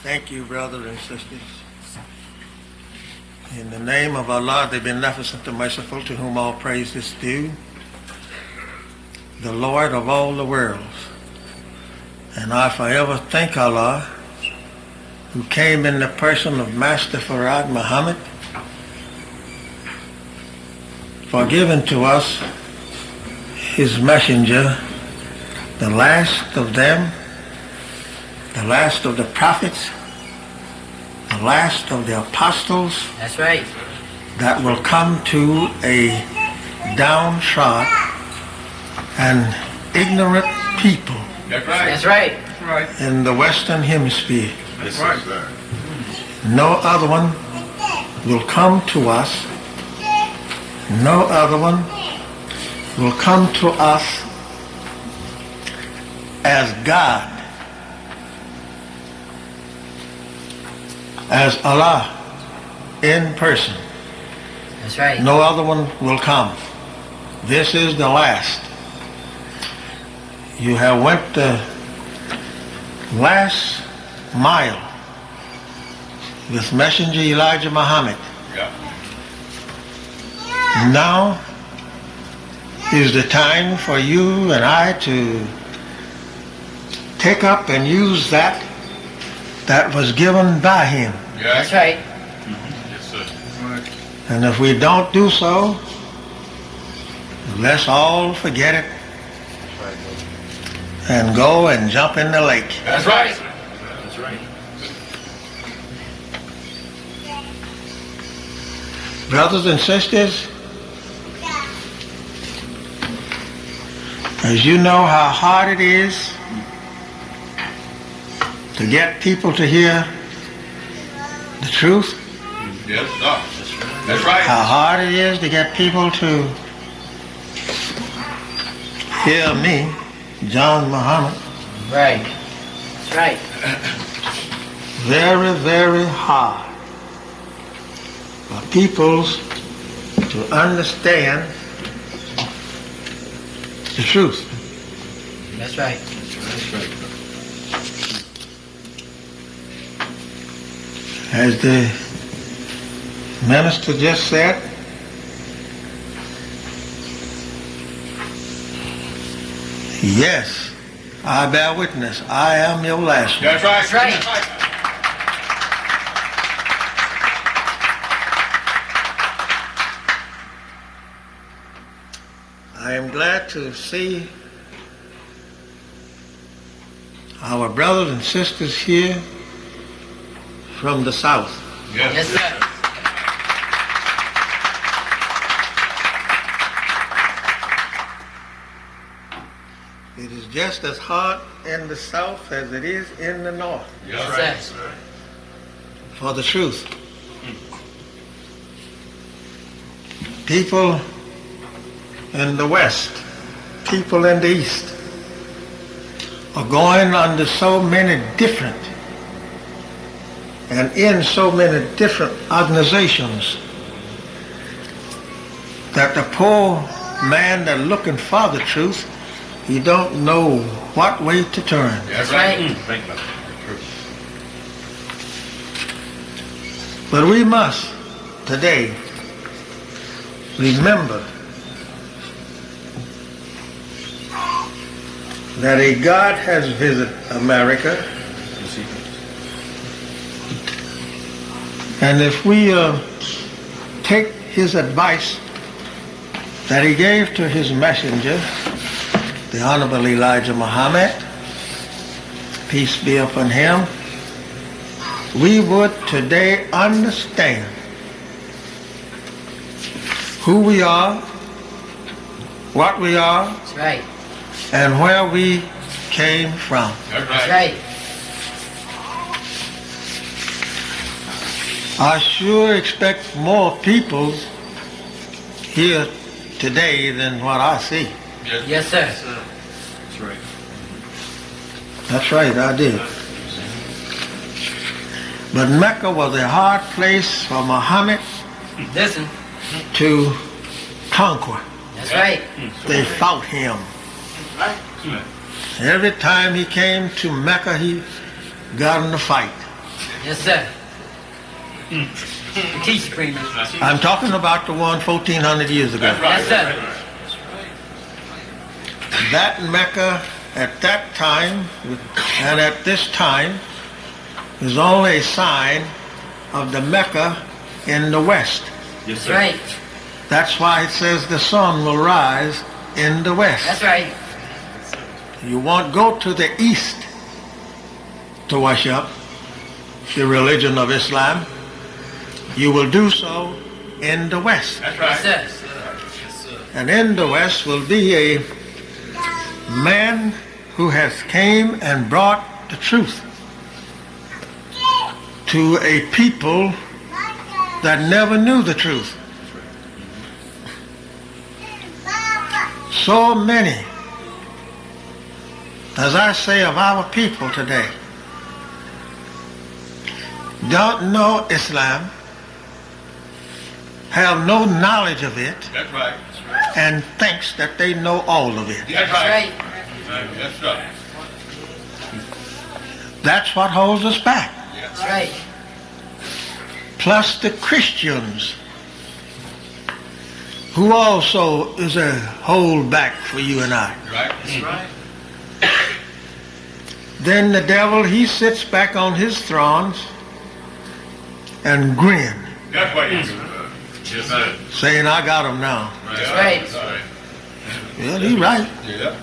Thank you, brothers and sisters. In the name of Allah, the Beneficent, the Merciful, to whom all praise is due, the Lord of all the worlds. And I forever thank Allah, who came in the person of Master Farad Muhammad, for giving to us his messenger, the last of them, the last of the prophets, the last of the apostles. That's right. That will come to a downtrodden and ignorant people. That's right. That's right. Right. In the Western Hemisphere. That's right. No other one will come to us. No other one will come to us as God, as Allah in person. That's right. No other one will come. This is the last. You have went the last mile with Messenger Elijah Muhammad. Yeah. Now is the time for you and I to take up and use that was given by him. Yeah. That's right. Yes, sir. Right. And if we don't do so, let's all forget it and go and jump in the lake. That's right. That's right. Brothers and sisters, as you know how hard it is to get people to hear the truth, Yes, sir. That's right. how hard it is to get people to hear me, John Muhammad. Right. That's right. Very, very hard for people to understand the truth. That's right. That's right. As the minister just said, yes, I bear witness. I am your last one. That's right. That's right. That's right. I am glad to see our brothers and sisters here from the South. Yes. Yes, sir. It is just as hard in the South as it is in the North Yes, Yes, right. sir. for the truth. People in the West, people in the East are going under so many different and in so many different organizations that the poor man that's looking for the truth, he don't know what way to turn. That's right. right. Think about it. But we must today remember that a God has visited America, and if we take his advice that he gave to his messenger, the Honorable Elijah Muhammad, peace be upon him, we would today understand who we are, what we are, That's right. and where we came from. That's That's right. right. I sure expect more people here today than what I see. Yes, sir. That's right. That's right, I did. But Mecca was a hard place for Muhammad Listen. to conquer. That's right. They fought him. Right. Every time he came to Mecca, he got in a fight. Yes, sir. Teach you, pretty much. I'm talking about the one 1400 years ago. That's right. Yes, sir. That Mecca at that time and at this time is only a sign of the Mecca in the west. Yes, That's sir. right. That's why it says the sun will rise in the west. That's right. You won't go to the east to worship the religion of Islam. You will do so in the west. That's right. Yes, sir. And in the west will be a man who has came and brought the truth to a people that never knew the truth. So many, as I say, of our people today don't know Islam, have no knowledge of it, That's right. and thinks that they know all of it. That's That's right. right. That's right. That's what holds us back. That's right. Plus the Christians, who also is a holdback for you and I. Right. That's right. Then the devil, he sits back on his thrones and grin, That's what you do. Yes, sir. saying, I got him now. That's right. That's right. Well, he's right. Yeah.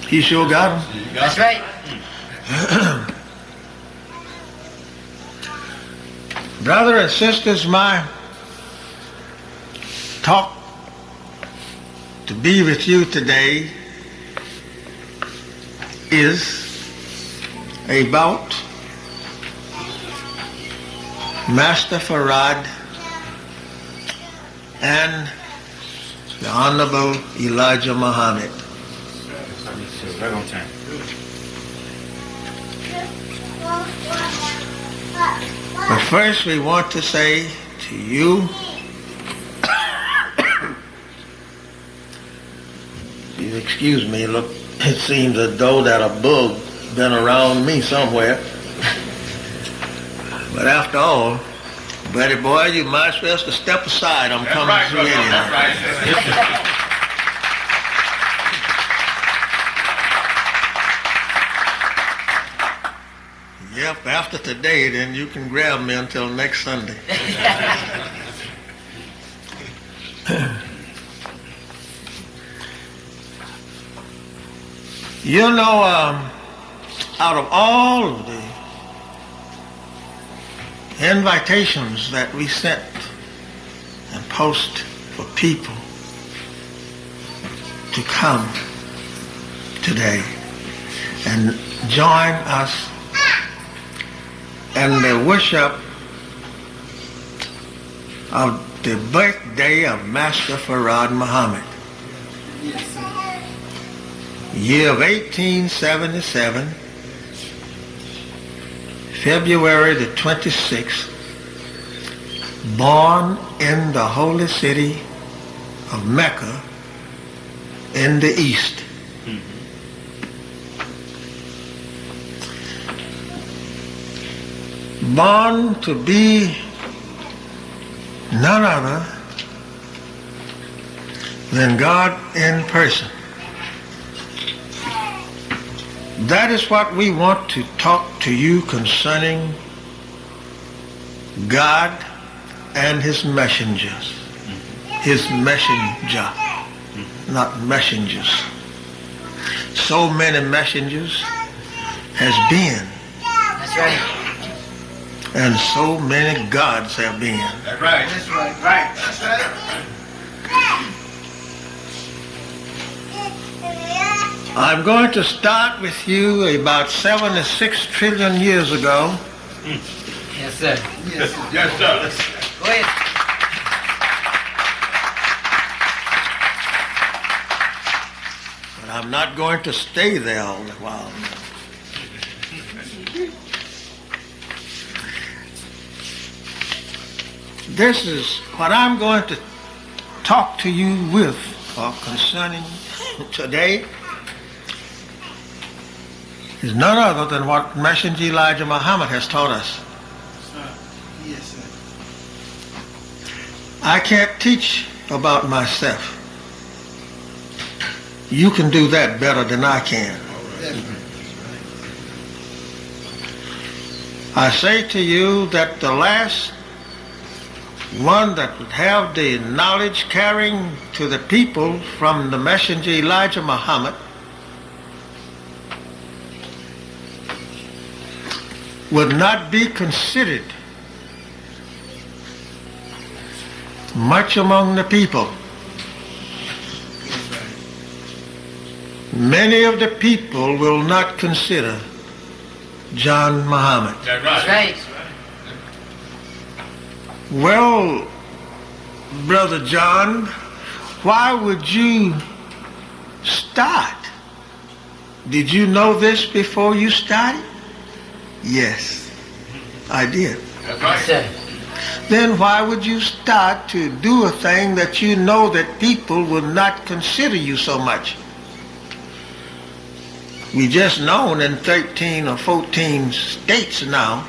He sure got him. You got That's right. Brother and sisters, my talk to be with you today is about Master Farad and the Honorable Elijah Muhammad. Right on time. But first we want to say to you, you excuse me, look, it seems as though that a bug been around me somewhere. But after all, buddy boy, you might as well just step aside. I'm That's coming right, through brother. anyhow. That's right. Yep, after today, then you can grab me until next Sunday. You know, out of all of the invitations that we sent and post for people to come today and join us in the worship of the birthday of Master Farad Muhammad, year of 1877, February the 26th, born in the holy city of Mecca in the east. Born to be none other than God in person. That is what we want to talk to you concerning God and his messengers. His messenger, not messengers. So many messengers has been, That's right. and so many gods have been. That's right. That's right. Right. That's right. I'm going to start with you about 76 trillion years ago. Yes, sir. Yes, sir. Go ahead. But I'm not going to stay there all the while. This is what I'm going to talk to you with or concerning today is none other than what Messenger Elijah Muhammad has taught us. I can't teach about myself. You can do that better than I can. I say to you that the last one that would have the knowledge carrying to the people from the messenger Elijah Muhammad would not be considered much among the people. Many of the people will not consider John Muhammad. That's That's right. right. Well, Brother John, why would you start? Did you know this before you started? Yes, I did. That's Yes, right. sir. Then why would you start to do a thing that you know that people will not consider you so much? We just known in 13 or 14 states now,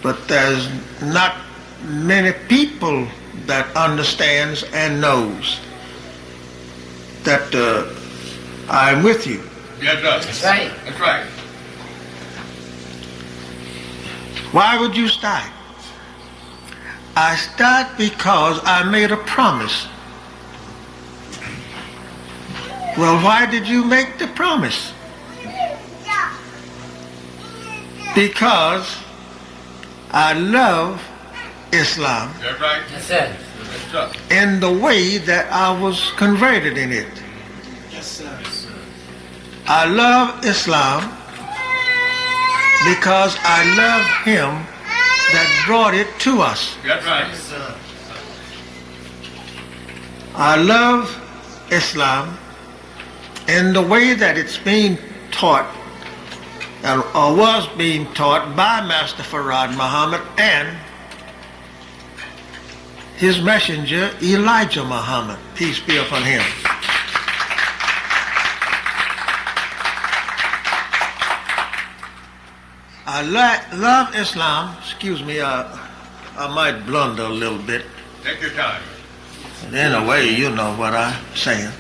but there's not many people that understands and knows that I'm with you. Yes, sir. That's right. That's right. Why would you start? I start because I made a promise. Well, why did you make the promise? Because I love Islam That's right. Yes, sir. Yes, sir. in the way that I was converted in it. Yes, sir. I love Islam because I love him that brought it to us. That's right. I love Islam in the way that it's being taught or was being taught by Master Farad Muhammad and his messenger Elijah Muhammad, peace be upon him. I love Islam. Excuse me, I might blunder a little bit. Take your time. But in a way, you know what I'm saying.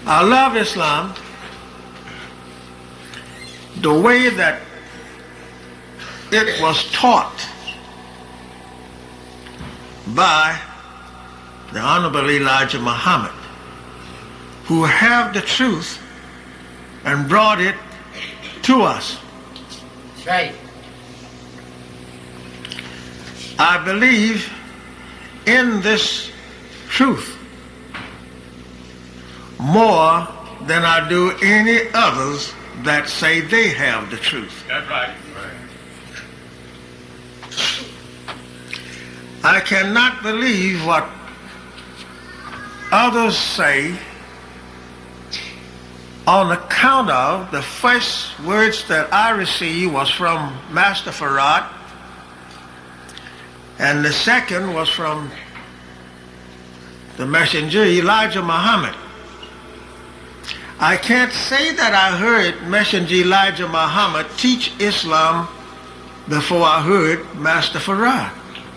I love Islam the way that it was taught by the Honorable Elijah Muhammad, who have the truth and brought it to us. That's right. I believe in this truth more than I do any others that say they have the truth. That's right. I cannot believe what others say on account of the first words that I received was from Master Farad, and the second was from the messenger Elijah Muhammad. I can't say that I heard Messenger Elijah Muhammad teach Islam before I heard Master Farad.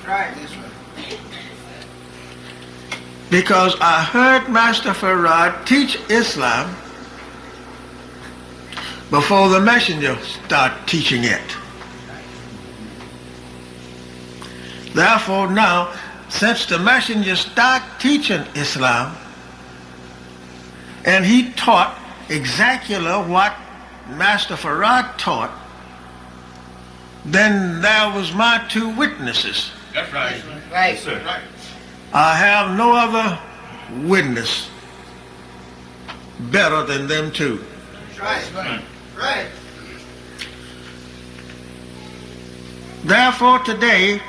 Right. That's right. Because I heard Master Farad teach Islam before the messenger started teaching it. Therefore now, since the messenger started teaching Islam, and he taught exactly what Master Farad taught, then there was my two witnesses. That's right. Right. Yes, sir. Right. I have no other witness better than them two. Right. Right. Right. Therefore today,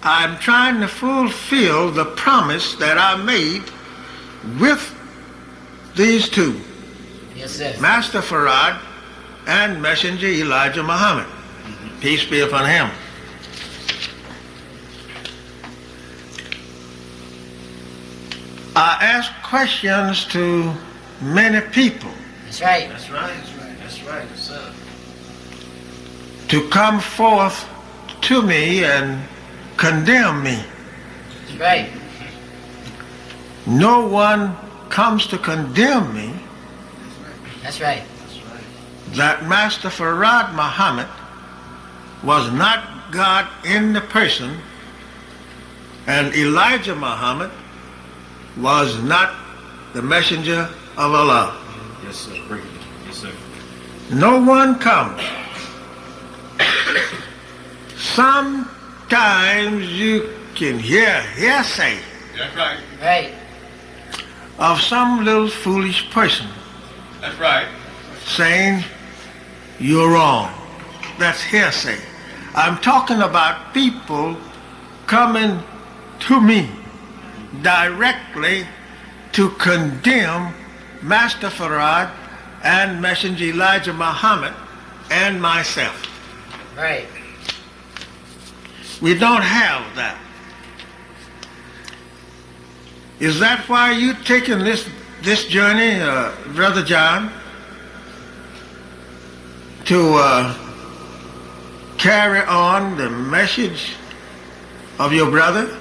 I'm trying to fulfill the promise that I made with these two, Yes, sir. Master Farad and Messenger Elijah Muhammad. Peace be upon him. I ask questions to many people That's right. That's right. That's right. That's right. Yes, sir. to come forth to me and condemn me. That's right. No one comes to condemn me That's right. that Master Farad Muhammad was not God in the person, and Elijah Muhammad was not the messenger of Allah. Yes, sir. Bring it. Yes, sir. No one comes. Sometimes you can hear hearsay That's right. Right. of some little foolish person That's right. saying you're wrong. That's hearsay. I'm talking about people coming to me directly to condemn Master Farad and Messenger Elijah Muhammad and myself. Right. We don't have that. Is that why you taking this journey, Brother John, to carry on the message of your brother?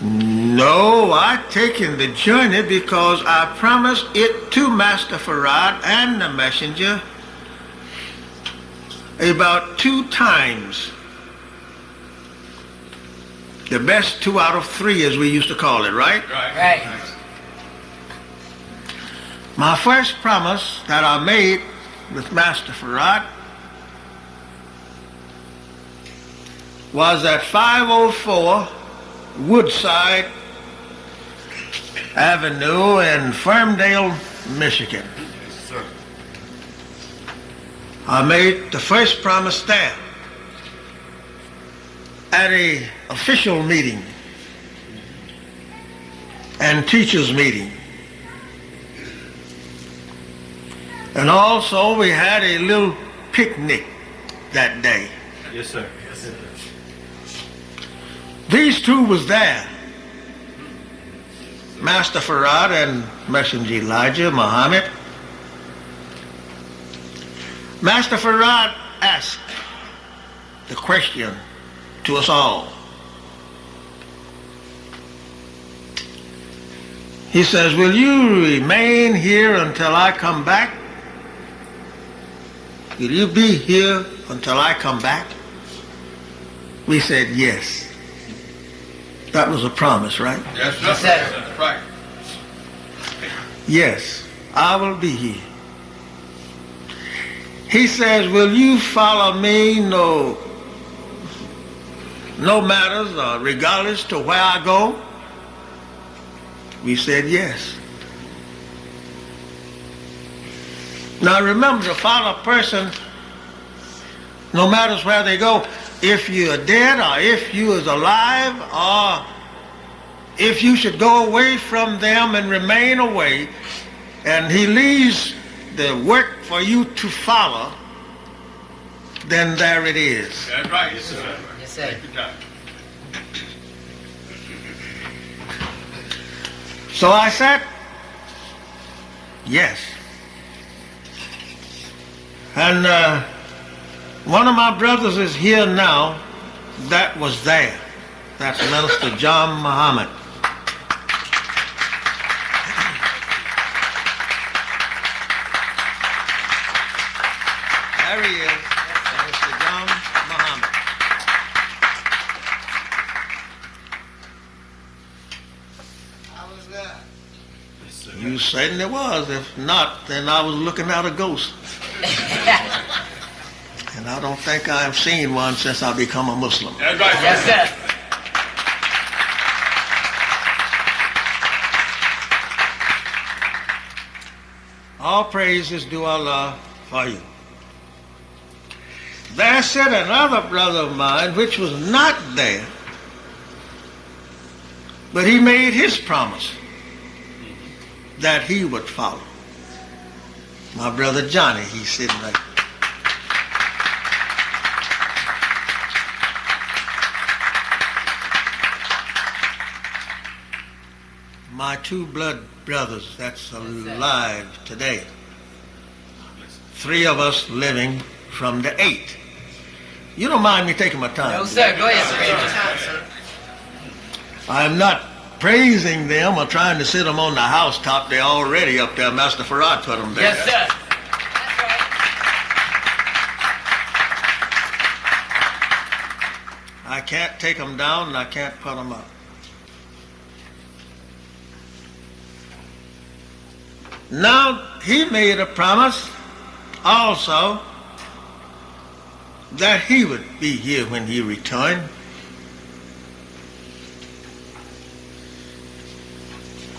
No, I taken the journey because I promised it to Master Farad and the messenger about 2 times. The best 2 out of 3, as we used to call it, right? Right. Right. My first promise that I made with Master Farad was at 504 Woodside Avenue in Ferndale, Michigan. Yes, sir. I made the first promise there at a official meeting and teachers meeting. And also we had a little picnic that day. Yes, sir. Yes, sir. These two was there, Master Farad and Messenger Elijah Muhammad. Master Farad asked the question to us all. He says, will you remain here until I come back? Will you be here until I come back? We said yes. That was a promise, right? Yes, sir. Yes, sir. That's right. Yes, I will be here. He says, will you follow me no matters or regardless to where I go? We said yes. Now remember, to follow a person, no matter where they go, if you are dead or if you is alive or if you should go away from them and remain away, and he leaves the work for you to follow, then there it is. That's right. Yes, sir. Yes, sir. Take your time. So I said, yes. And one of my brothers is here now that was there. That's Minister John Muhammad. There he is, Minister John Muhammad. How was that? Yes, sir. You certainly was. If not, then I was looking at a ghost. And I don't think I've seen one since I become a Muslim. That's right. Yes, sir. All praises due Allah for you. There said another brother of mine, which was not there, but he made his promise that he would follow. My brother Johnny, he's sitting right there. My 2 blood brothers that's alive today. 3 of us living from the 8. You don't mind me taking my time? No, sir. Go ahead, sir. I'm not praising them or trying to sit them on the housetop. They're already up there. Master Farad put them there. Yes, sir. I can't take them down and I can't put them up. Now, he made a promise also that he would be here when he returned.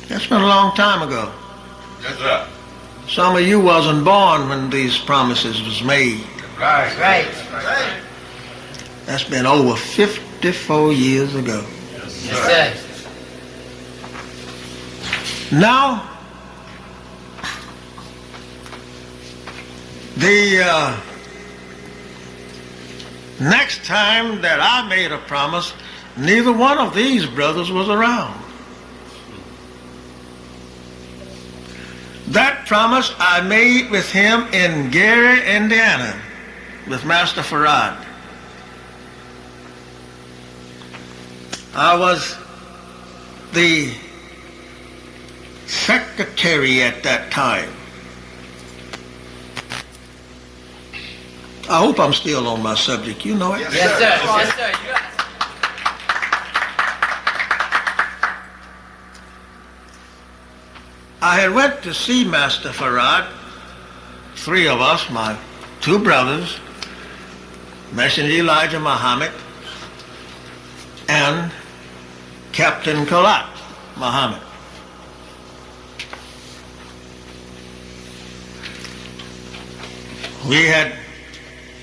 That's been a long time ago. Yes, sir. Some of you wasn't born when these promises was made. Right. Right. That's been over 54 years ago. Yes, sir. Now, the next time that I made a promise, neither one of these brothers was around. That promise I made with him in Gary, Indiana, with Master Farad. I was the secretary at that time. I hope I'm still on my subject. You know it? Yes, sir. Yes, sir. You got it. I had went to see Master Farad, 3 of us, my 2 brothers, Messenger Elijah Muhammad, and Captain Kalat Muhammad.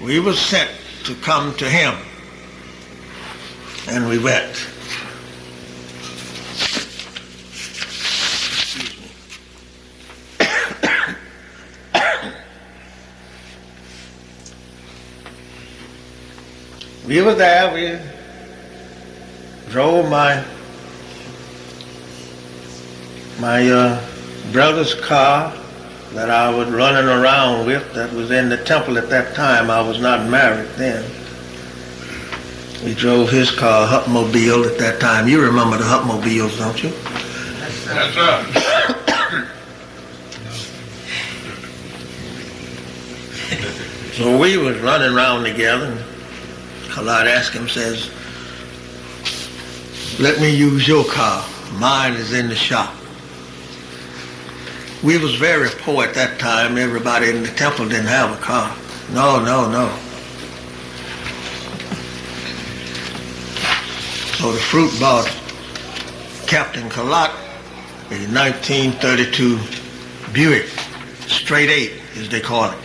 We were sent to come to him, and we went. We were there. We drove my brother's car that I was running around with, that was in the temple at that time. I was not married then. We drove his car, Hupmobile, at that time. You remember the Hupmobiles, don't you? Yes, sir. So we was running around together, and Khalad asked him, says, "Let me use your car. Mine is in the shop." We was very poor at that time. Everybody in the temple didn't have a car. No. So the fruit bought Captain Kalat a 1932 Buick, straight 8, as they call it.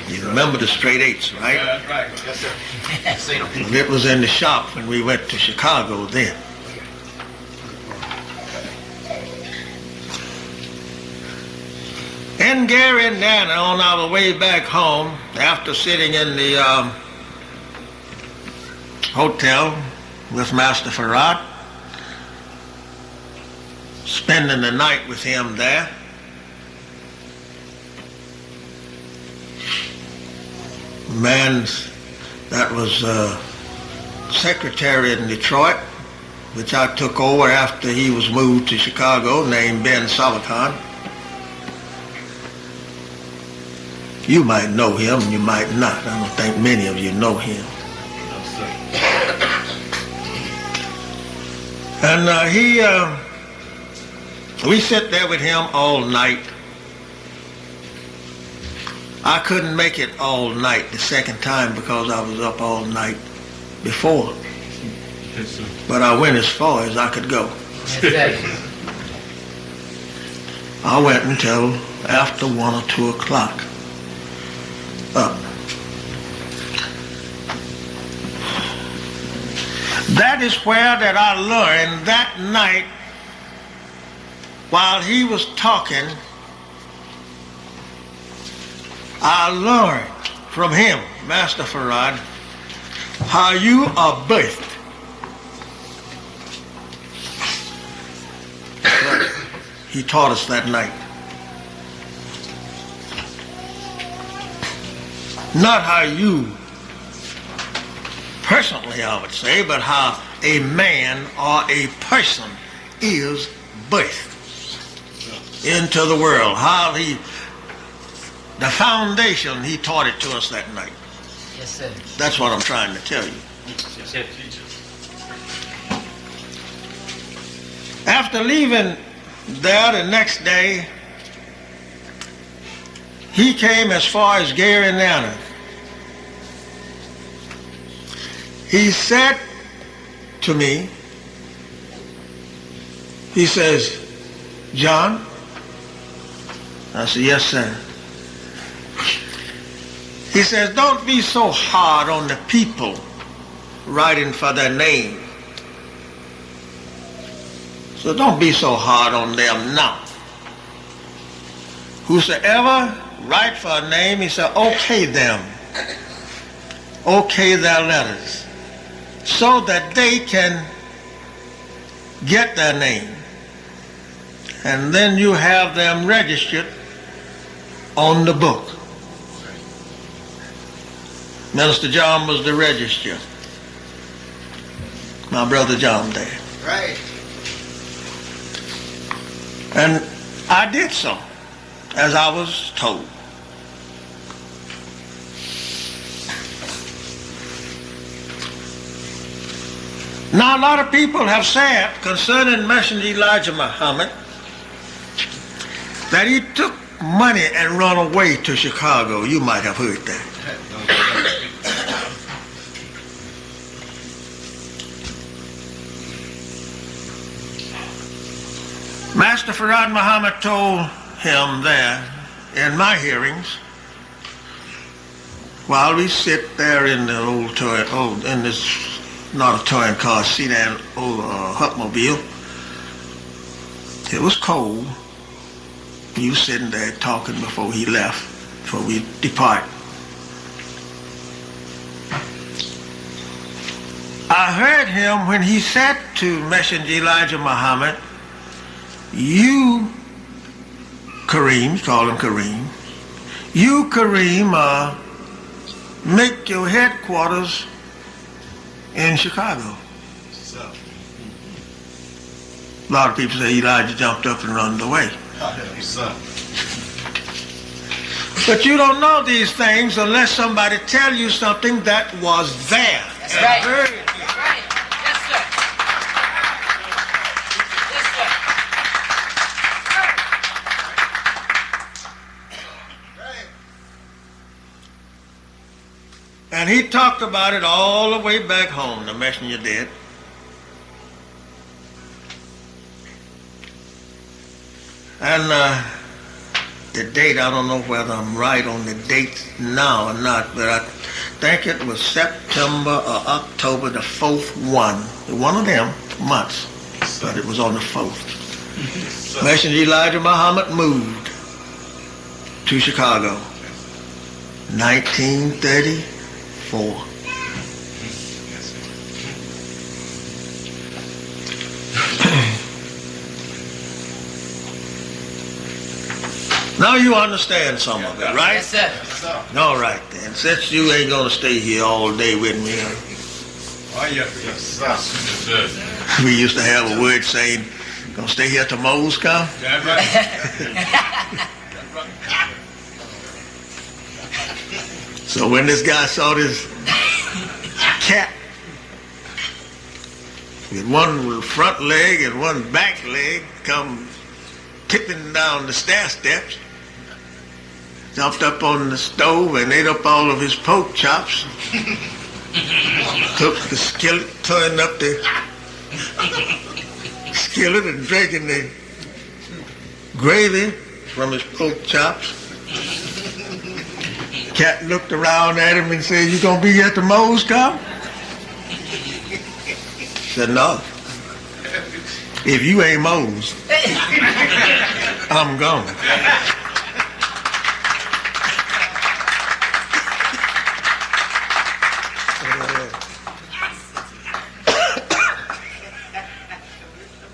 You remember the straight 8s, right? Yeah, that's right. Yes, sir. Seen them. Well, it was in the shop when we went to Chicago then. In Gary, Indiana, on our way back home, after sitting in the hotel with Master Farad, spending the night with him there, man that was secretary in Detroit, which I took over after he was moved to Chicago, named Ben Salakan. You might know him, you might not. I don't think many of you know him. No, sir. And we sit there with him all night. I couldn't make it all night the second time because I was up all night before. Yes, sir. But I went as far as I could go. Yes, sir. I went until after 1 or 2 o'clock up. That is where that I learned that night while he was talking. I learned from him, Master Farad, how you are birthed. He taught us that night. Not how you personally, I would say, but how a man or a person is birthed into the world. How the foundation, he taught it to us that night. Yes, sir. That's what I'm trying to tell you. Yes, sir. After leaving there the next day, he came as far as Gary, Indiana. He said to me, he says, "John?" I said, "Yes, sir." He says, "Don't be so hard on the people writing for their name. So don't be so hard on them now. Whosoever write for a name," he said, "okay them. Okay their letters, so that they can get their name. And then you have them registered on the book." Minister John was the registrar. My brother John there. Right. And I did so, as I was told. Now, a lot of people have said concerning Messenger Elijah Muhammad that he took money and run away to Chicago. You might have heard that. Master Farad Muhammad told him there in my hearings, while we sit there in the in this, not a touring car, sedan, old Hupmobile. It was cold. You sitting there talking before he left, before we depart. I heard him when he said to Messenger Elijah Muhammad, "You, Kareem," call him Kareem, "you, Kareem, make your headquarters in Chicago." A lot of people say Elijah jumped up and ran away. But you don't know these things unless somebody tell you something that was there. That's right. Heard. Right. Yes, sir. Yes, sir. And he talked about it all the way back home, the messenger did. And the date, I don't know whether I'm right on the date now or not, but I think it was September or October the 4th one of them months, but it was on the 4th. Messenger Elijah Muhammad moved to Chicago, 1934. Now you understand some of it, right? Yes, sir. All right then. Since you ain't gonna stay here all day with me, we used to have a word saying, "Gonna stay here till Mose come." So when this guy saw this cat with one front leg and one back leg come tipping down the stair steps, jumped up on the stove and ate up all of his pork chops, took the skillet, turned up the skillet and drinking the gravy from his pork chops. Cat looked around at him and said, "You gonna be here till Mose come?" Said, "No. If you ain't Mose, I'm gone."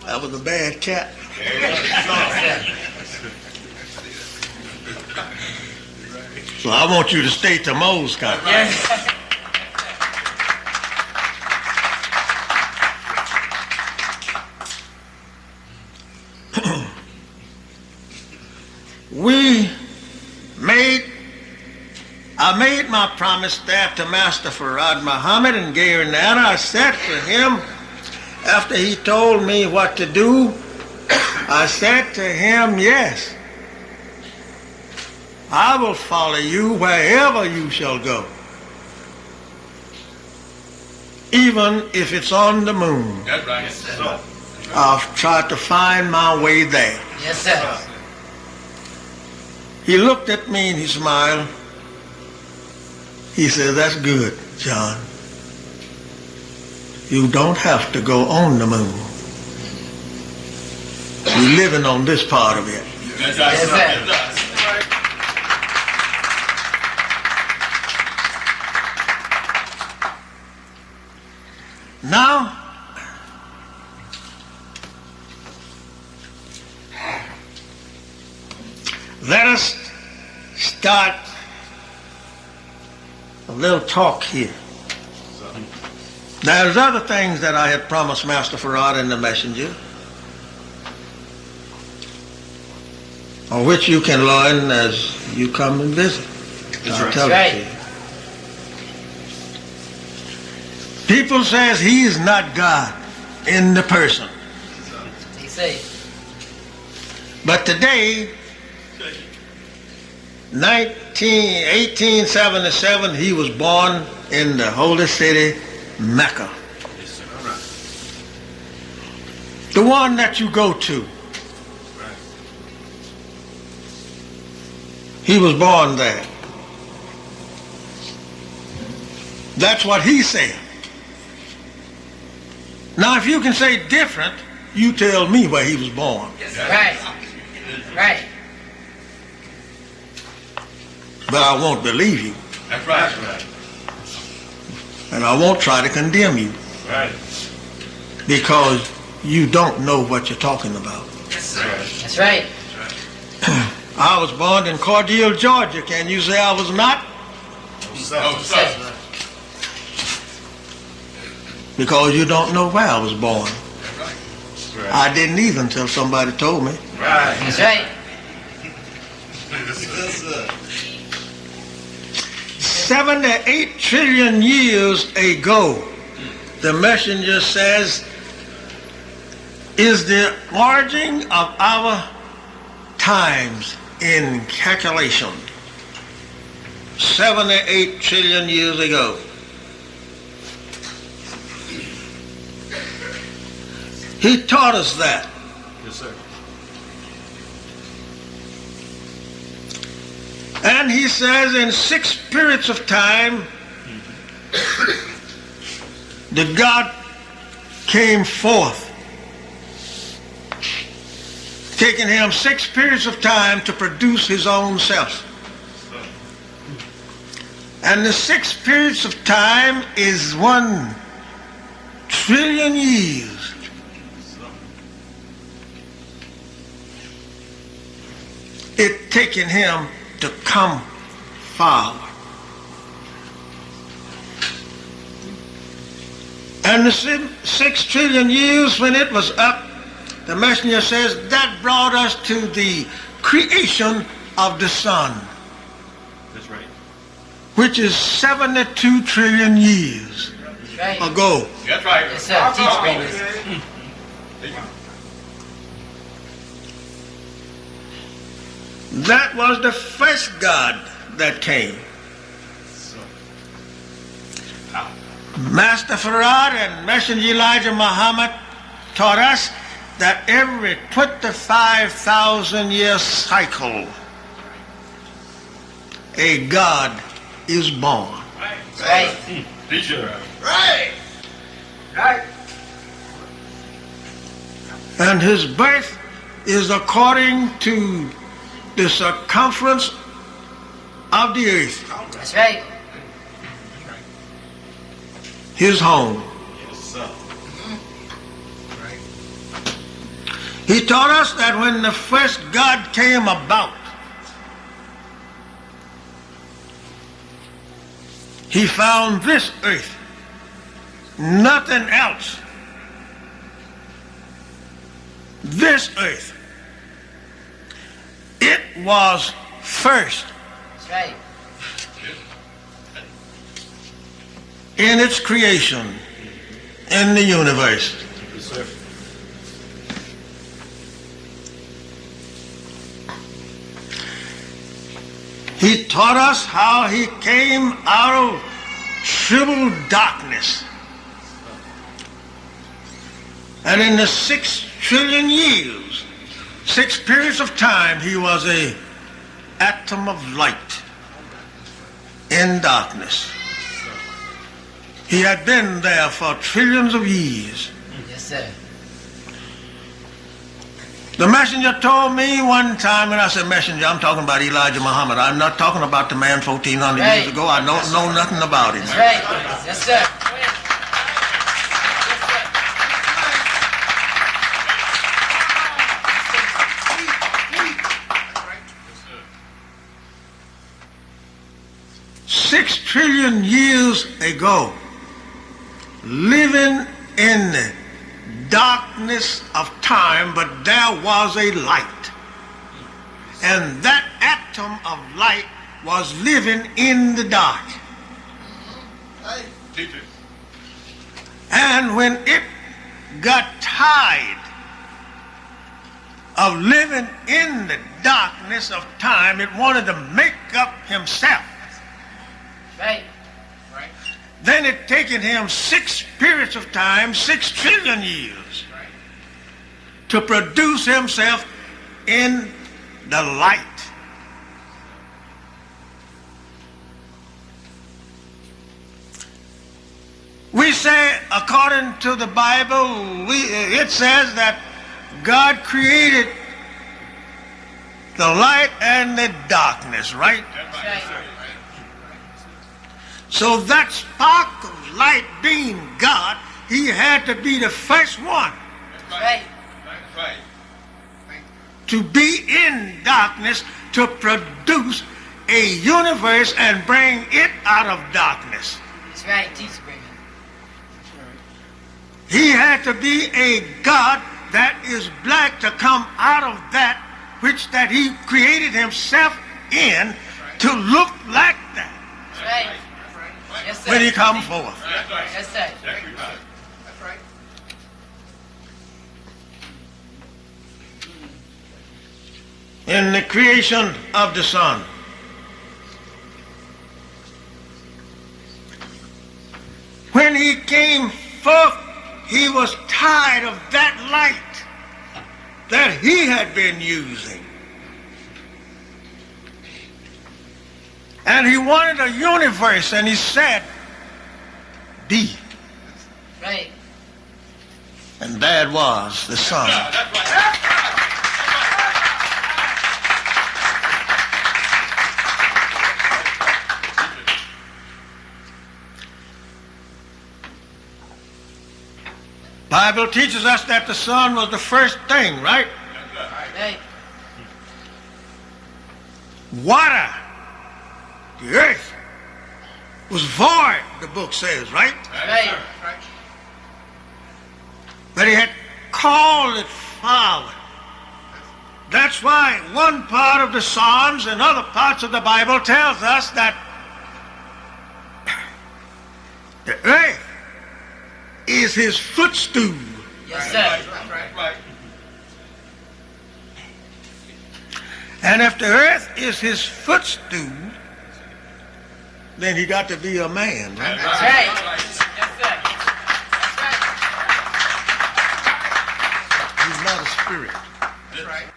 That was a bad cat. So I want you to stay to Mo's country. Yes. I made my promise there to Master Farad Muhammad and gave an answer. I said to him, after he told me what to do, I said to him, yes, I will follow you wherever you shall go, even if it's on the moon. That's right. Yes, sir. I'll try to find my way there. Yes, sir. He looked at me and he smiled. He said, that's good, John. You don't have to go on the moon. You're living on this part of it. That's right, Yes, sir. sir. That's right. Now, let us start a little talk here. There's other things that I had promised Master Farad and the messenger, on which you can learn as you come and visit. That's I'll right. tell That's it to you. People says he is not God in the person. He say, But today, 1877, he was born in the holy city, Mecca. Yes, sir. All right. The one that you go to. Right. He was born there. That's what he said. Now, if you can say different, you tell me where he was born. Yes, sir. right, right. But I won't believe you, That's right. That's right. and I won't try to condemn you, Right. because you don't know what you're talking about. Yes, sir. That's right. I was born in Cordele, Georgia. Can you say I was not? Oh, sir. Because you don't know where I was born. That's right. That's right. I didn't either until somebody told me. Right. That's right. Yes, sir. 78 trillion years ago, the messenger says, is the origin of our times in calculation. 78 trillion years ago. He taught us that. Yes, sir. And he says in 6 periods of time, the God came forth, taking him 6 periods of time to produce his own self. And the 6 periods of time is 1 trillion years. It taking him to come forward. And the 6 trillion years when it was up, the messenger says that brought us to the creation of the sun, That's right. which is 72 trillion years That's right. ago. That's right. Yes, sir. Teach me this. That was the first God that came. Master Farad and Messenger Elijah Muhammad taught us that every 25,000 year cycle, a God is born. That's right. Teacher. Right. Right. And his birth is according to the circumference of the earth, That's right. his home. Yes, sir. He taught us that when the first God came about, he found this earth, nothing else. This earth, it was first That's right. in its creation in the universe. Yes, sir. He taught us how he came out of triple darkness. And in the 6 trillion years, 6 periods of time, he was a atom of light in darkness. He had been there for trillions of years. Yes, sir. The messenger told me one time, and I said, messenger, I'm talking about Elijah Muhammad. I'm not talking about the man 1,400 Right. years ago. I don't know nothing about him. That's right. Yes, sir. 6 trillion years ago, living in the darkness of time, but there was a light. And that atom of light was living in the dark. Teach it. And when it got tired of living in the darkness of time, it wanted to make up himself. Right. Then it taken him 6 periods of time, 6 trillion years, to produce himself in the light. We say, according to the Bible, it says that God created the light and the darkness, right? That's right. Right. Yes, sir. So that spark of light being God, he had to be the first one Right. That's right. to be in darkness to produce a universe and bring it out of darkness. That's right. Teach, Brigham. He had to be a God that is black to come out of that which that he created himself in to look like that That's right. Yes, sir. when he come forth. That's right. Yes, sir. Every time. That's right. In the creation of the sun, when he came forth, he was tired of that light that he had been using. And he wanted a universe, and he said, be. Right. And there it was, the sun. That's right. Bible teaches us that the sun was the first thing, right? Right. Water, the earth, was void, the book says, right? Right. But he had called it forward. That's why one part of the Psalms and other parts of the Bible tells us that the earth is his footstool. Yes, sir. Right. And if the earth is his footstool, then he got to be a man, right? That's right. Yes, sir. That's right. He's not a spirit. That's right.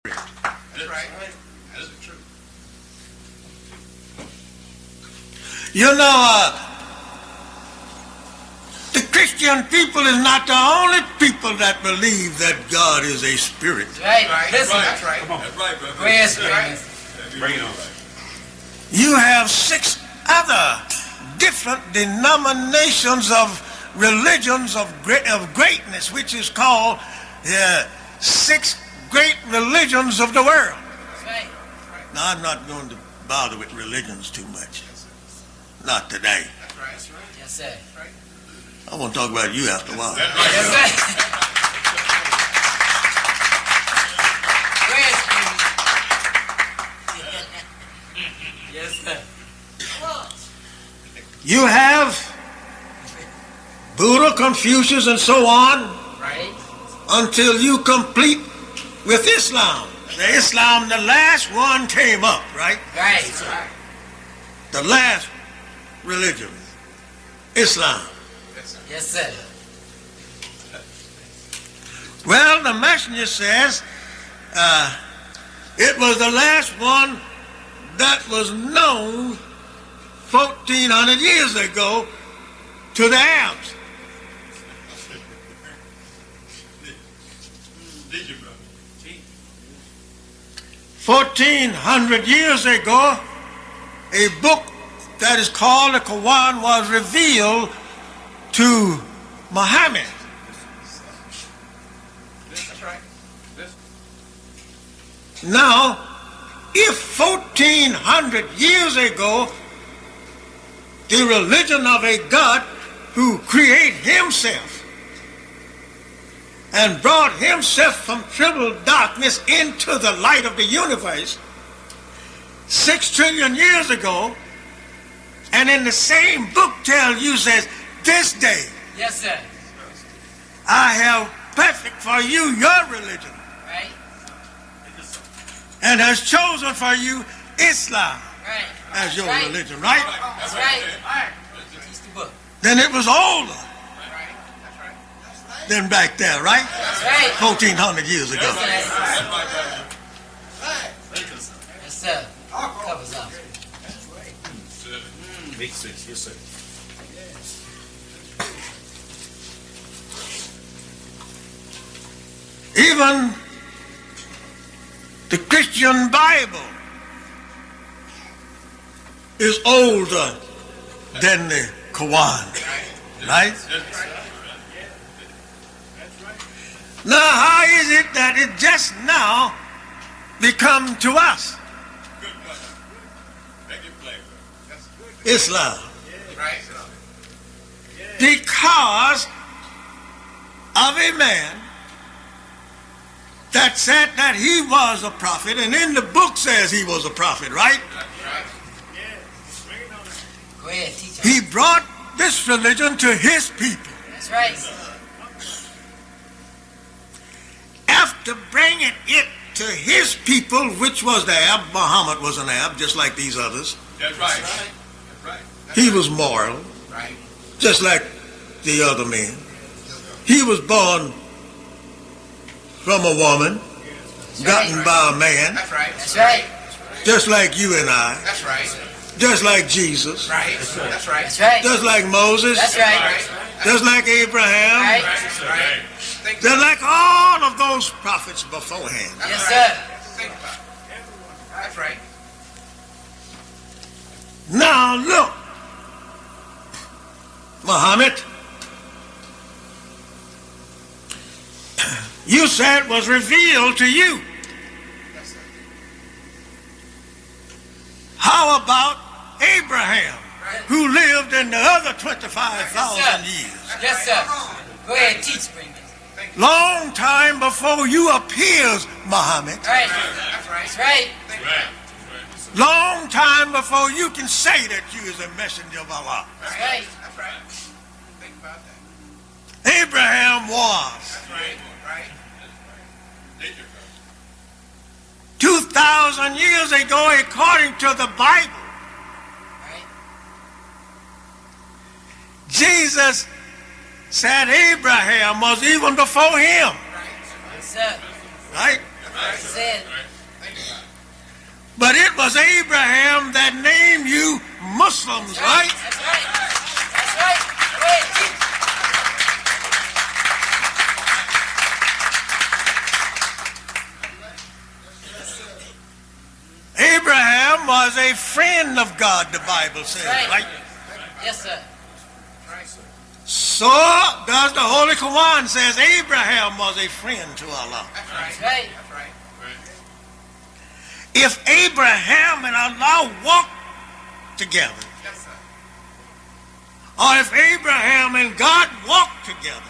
That's right. That's true. You know, the Christian people is not the only people that believe that God is a spirit. That's right. Listen. That's right. That's right, brother. Where's Bring it on. You have 6 other different denominations of religions of greatness, which is called 6 great religions of the world. That's right. Now, I'm not going to bother with religions too much. Not today. That's right. That's right. Yes, sir. That's right. I want to talk about you after a while. That's right. Yes, sir. Where's you? Yes, sir. You have Buddha, Confucius, and so on Right? until you complete with Islam. The Islam, the last one came up, right? Right. The last religion, Islam. Yes, sir. Well, the messenger says it was the last one that was known 1,400 years ago to the Arabs. Did you, brother? 1,400 years ago, a book that is called the Quran was revealed to Muhammad. That's right. This. Now, if 1,400 years ago, the religion of a God who created himself and brought himself from triple darkness into the light of the universe 6 trillion years ago, and in the same book tells you, says, this day Yes, sir. I have perfect for you your religion, Right? and has chosen for you Islam Right. as your Right. religion, right? That's right. Teach the book. Then it was older That's right. than back there, right? That's right. 1,400 years ago. Yes, That's yes, sir. Covers up. Make sense. Yes, sir. Even the Christian Bible is older than the Quran, right? Now, how is it that it just now become to us Good brother. Make it play, brother. That's good. Islam? Right. Because of a man that said that he was a prophet, and in the book says he was a prophet, right? Go ahead, teach us. He brought this religion to his people. That's right. After bringing it to his people, which was the Arab, Muhammad was an Arab, just like these others. That's right. That's right. He was moral, Right. just like the other men. He was born from a woman, gotten by a man, That's right. That's right. just like you and I, That's right. just like Jesus, Right. That's right. That's right. just like Moses, That's right. just like Abraham, Right. That's right. Think just like all of those prophets beforehand. Yes, sir. Think about it. That's right. Now look, Muhammad, you said was revealed to you. Yes, sir. How about Abraham, who lived in the other 25,000 years? Yes, sir. Go ahead, teach, bring it. Long time before you appears, Muhammad. Right. That's right. That's right. Think about it. Long time before you can say that you is a messenger of Allah. That's right. That's right. Think about that. Abraham was. That's right. Right. Did you, brother? 2,000 years ago, according to the Bible, Right. Jesus said Abraham was even before him. Yes, sir. Right? That's it. But it was Abraham that named you Muslims, right? That's right. That's right. Go ahead, teach. Abraham was a friend of God, the Bible says, right? Yes, sir. So does the Holy Quran says Abraham was a friend to Allah. That's right. That's right. If Abraham and Allah walked together, Yes, sir. or if Abraham and God walked together,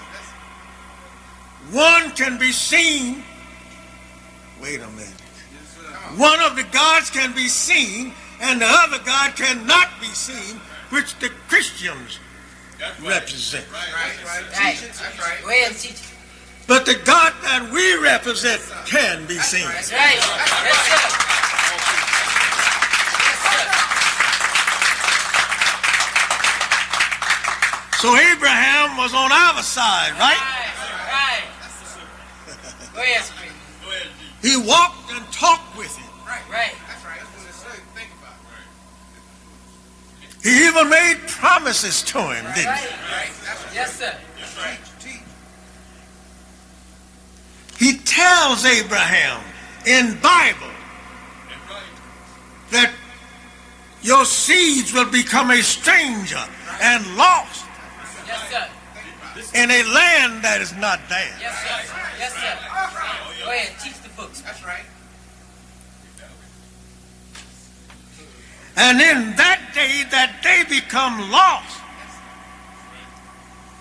one can be seen. Wait a minute. One of the gods can be seen and the other God cannot be seen, which the Christians represent. Right. Go ahead and teach it. But the God that we represent can be seen. That's right. Yes, sir. So Abraham was on our side, right? Right. Go ahead, Spring. He walked and talked with him. Right. That's right. That's what it says. Think about it. He even made promises to him, didn't he? Right. Yes, sir. That's right. Teach. He tells Abraham in Bible that your seeds will become a stranger and lost Yes, sir. in a land that is not theirs. Yes, sir. Yes, sir. Go ahead, teach the books. That's right. And in that they become lost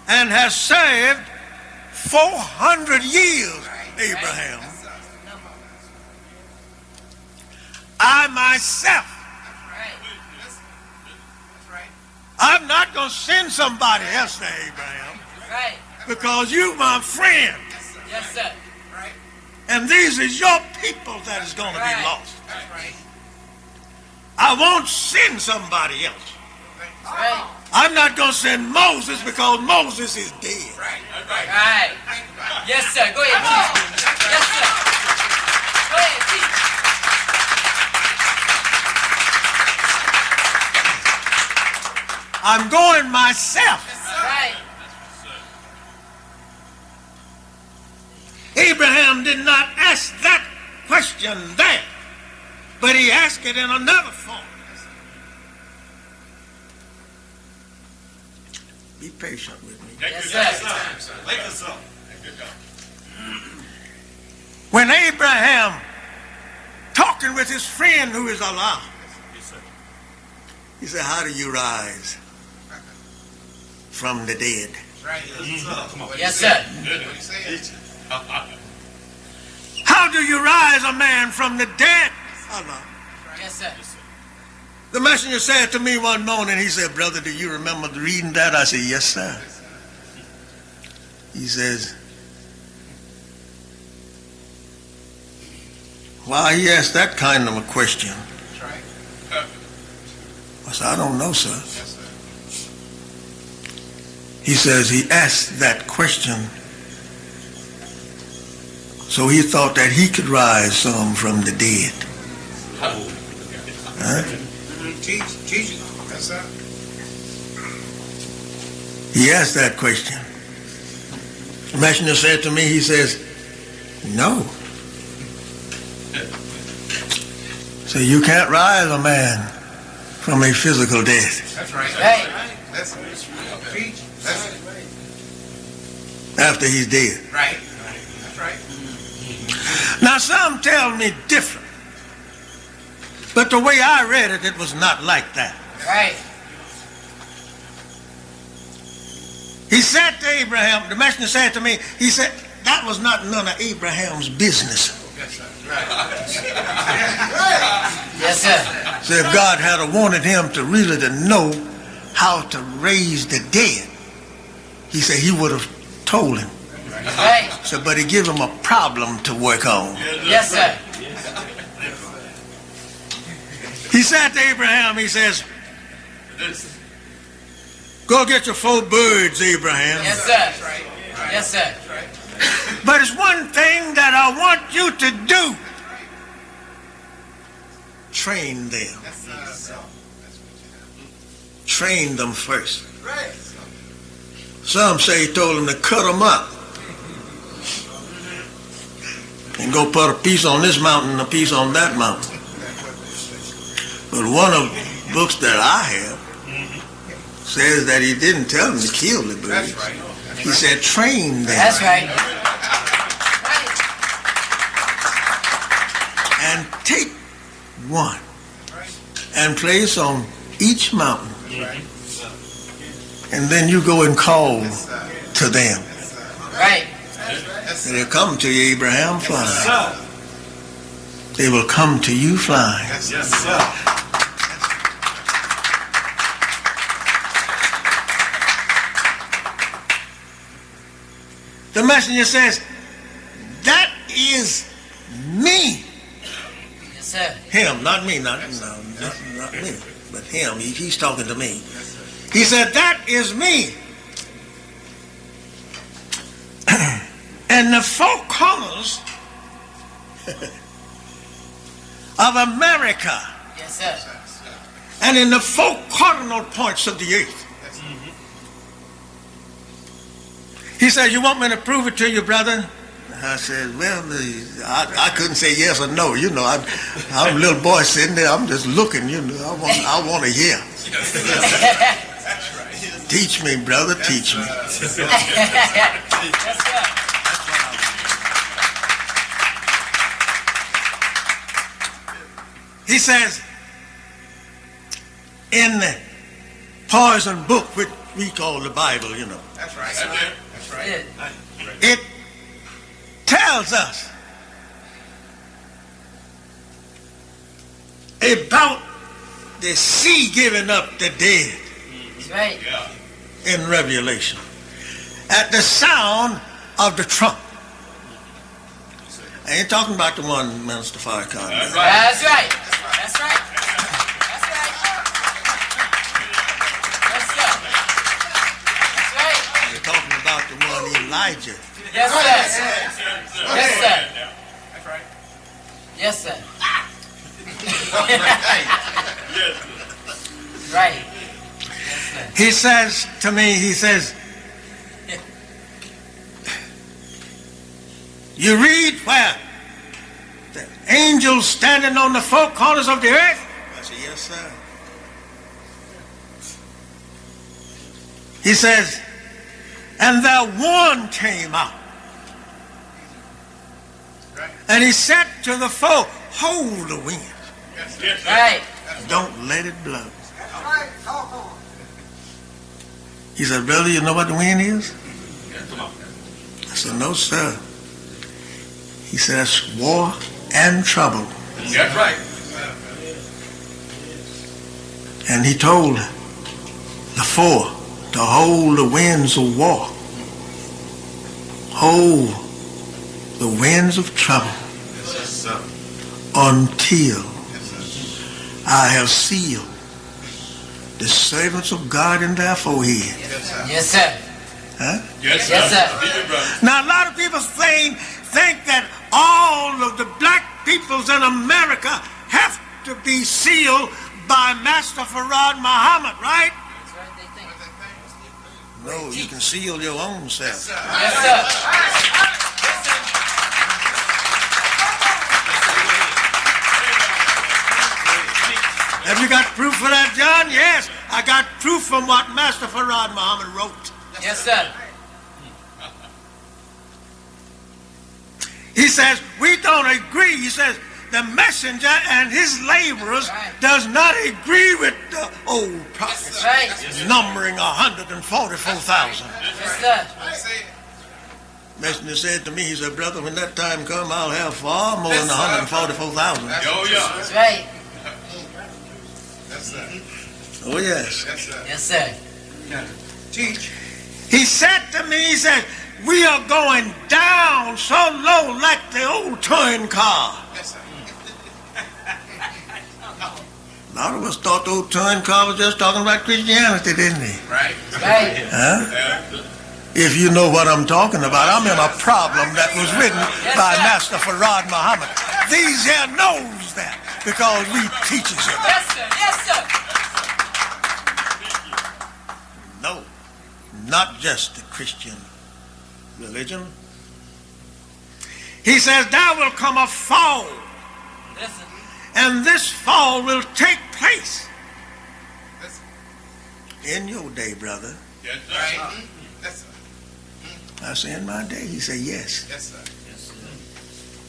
and has served 400 years, Abraham. I myself, Right. That's right. I'm not going to send somebody else to Abraham Right. because you my friend. Yes, sir. Right. And these is your people that is going to be lost. That's right. I won't send somebody else. Right. I'm not going to send Moses because Moses is dead. Right. Right. Yes, sir. Go ahead, teach. Yes, sir. Go ahead, teach. I'm going myself. Right. Abraham did not ask that question there, but he asked it in another form. Be patient with me. Yes, sir. Wake us up. When Abraham talking with his friend who is Allah, he said, how do you rise from the dead? Right. Yes, sir. What he said. How do you rise a man from the dead? Allah. Yes, sir. The messenger said to me one morning, he said, brother, do you remember reading that? I said, yes, sir. He says, why he asked that kind of a question? That's right. I said, I don't know, sir. Yes, sir. He says he asked that question so he thought that he could rise some from the dead. Huh? Teach. Yes, sir. He asked that question. The messenger said to me, he says, no. So you can't rise a man from a physical death That's right. Right. That's teach. That's after he's dead. right. That's right. Now some tell me different, but the way I read it, it was not like that. Right. He said to Abraham, the messenger said to me, he said, that was not none of Abraham's business. Yes, sir. Right. Yes, sir. So if God had wanted him to really to know how to raise the dead, he said he would have told him. Right. So, but he gave him a problem to work on. Yes, sir. He said to Abraham, he says, go get your 4 birds, Abraham. Yes, sir. Yes, sir. But it's one thing that I want you to do. Train them. Train them first. Right. Some say he told them to cut them up and go put a piece on this mountain and a piece on that mountain. But one of the books that I have says that he didn't tell them to kill the birds. That's right. He said train them. That's right. And take one and place on each mountain and then you go and call to them. Right. And they'll come to you, Abraham, flying. They will come to you flying. Yes, sir. The messenger says, that is me. Yes, sir. Him, not me, not me, but him. He's talking to me. He said, that is me. And the four corners of America, Yes, sir. and in the four cardinal points of the earth. He said, you want me to prove it to you, brother? I said, well, I couldn't say yes or no. You know, I'm a little boy sitting there. I'm just looking, you know. I want to hear. Teach me, brother, teach me. Yes, sir. He says, in the poison book, which we call the Bible, you know, That's right. That's right. it tells us about the sea giving up the dead That's right. in Revelation at the sound of the trump. I ain't talking about the one Minister Farrakhan. That's right. That's right. That's right. Yes, sir. That's right. We're talking about the one Elijah. Yes, sir. Yes, sir. That's right. Yes, sir. Right. He says to me, he says, you read where the angels standing on the four corners of the earth? I said, yes, sir. He says, and there one came out. And he said to the four, hold the wind. Right. Don't let it blow. He said, brother, you know what the wind is? I said, no, sir. He said, that's war and trouble. That's right. And he told the four to hold the winds of war. Hold the winds of trouble until I have sealed the servants of God in their forehead. Yes, sir. Huh? Yes, Yes, sir. Now, a lot of people think that all of the black peoples in America have to be sealed by Master Farad Muhammad, right? That's right, they think. No, you can seal your own self. Yes, sir. Have you got proof for that, John? Yes, I got proof from what Master Farad Muhammad wrote. Yes, sir. He says, we don't agree. He says, the messenger and his laborers does not agree with the old prophets, Right. numbering 144,000. Yes, sir. Messenger said to me, he said, brother, when that time comes, I'll have far more than 144,000. Oh, yeah. That's right. Oh, yes. Yes, sir. Teach. He said to me, he said, we are going down so low like the old touring car. Yes, sir. A lot of us thought the old touring car was just talking about Christianity, didn't they? Right. Right. Huh? If you know what I'm talking about, I'm in a problem that was written by Master Farad Muhammad. These here knows that because we teaches it. Yes, sir. Yes, sir. No, not just the Christian religion. He says there will come a fall, Listen. and this fall will take place in your day, brother. Yes, sir. Yes, sir. I say, in my day? He said, yes, Yes,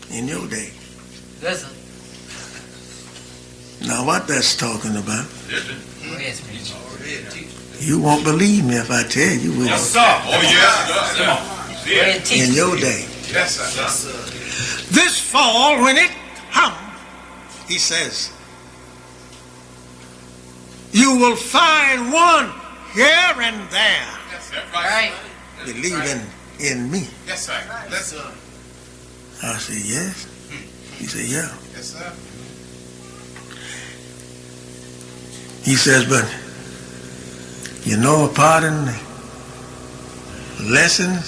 sir. in your day. Listen. Now, what that's talking about? Listen. Oh, yes, preacher. You won't believe me if I tell you will. Yes, sir. Oh, yes. Go ahead and teach. In your day. Yes, sir. This fall, when it comes, he says, you will find one here and there Yes, sir. Right. believing in me. Yes, sir. Yes, sir. I said, yes. He said, yeah. Yes, sir. He says, but you know, pardon the lesson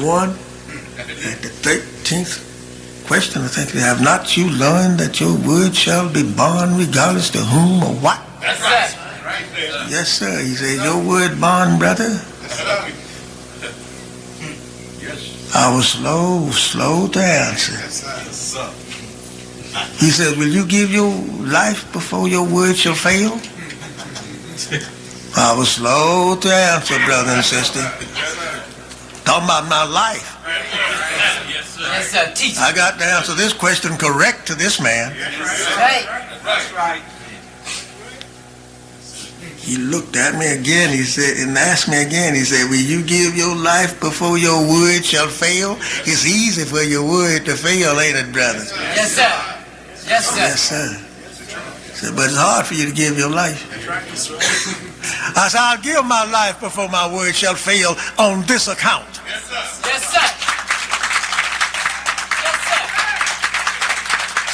1 at the 13th question, I think, have not you learned that your word shall be bond regardless to whom or what? That's right. Right there. Yes, sir. He said, your word bond, brother. Yes, sir. Yes, I was slow to answer. yes, sir. Yes, sir. He said, will you give your life before your word shall fail? I was slow to answer, brother and sister. Talking about my life. Yes, sir. Yes, sir. Teach. I got to answer this question correct to this man. Right. That's right. He looked at me again, he said, and asked me again, he said, will you give your life before your word shall fail? It's easy for your word to fail, ain't it, brother? Yes, sir. Yes, sir. Yes, sir. He said, but it's hard for you to give your life. I said, I'll give my life before my word shall fail on this account. Yes, sir. Yes, sir. Yes, sir.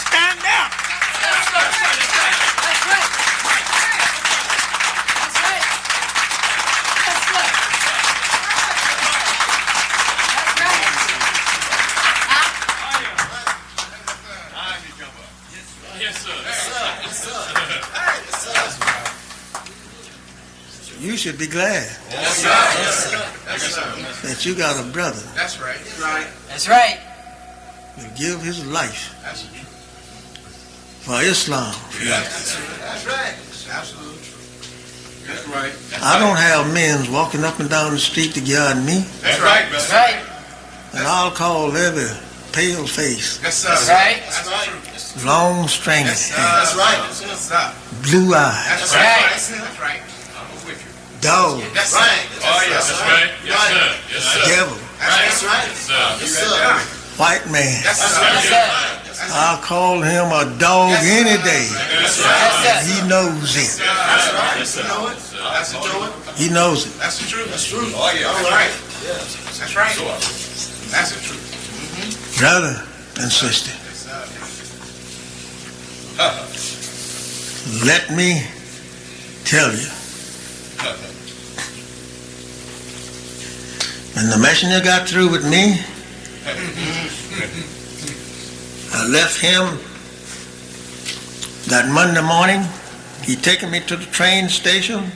Stand up. That's right. That's right. That's right. Yes, sir. Yes, sir. You should be glad Yes, sir. Yes, sir. that you got a brother That's right. Right. That's right. who give his life That's true. for Islam. That's right. Absolutely true. That's right. I don't have men walking up and down the street to guard me, That's right, That's brother. right. and I'll call every pale face, Yes, sir. That's right. That's right. long stringy Yes, sir. hair, That's right. Yes, sir. blue eyes, That's right. right. That's right. I'm with you. dog, That's right. Oh, yes. That's right. Yes, sir. Yes, sir. devil, That's right. Yes, sir. white man. That's Yes, right. sir. I'll call him a dog any day. That's Yes, right. sir. He knows it. That's right. Yes, sir. That's the truth. He knows it. That's the truth. That's true. Oh, yeah. All right. That's right. That's the truth. Brother and sister, Yes, sir. let me tell you, when the messenger got through with me, I left him that Monday morning. He taken me to the train station,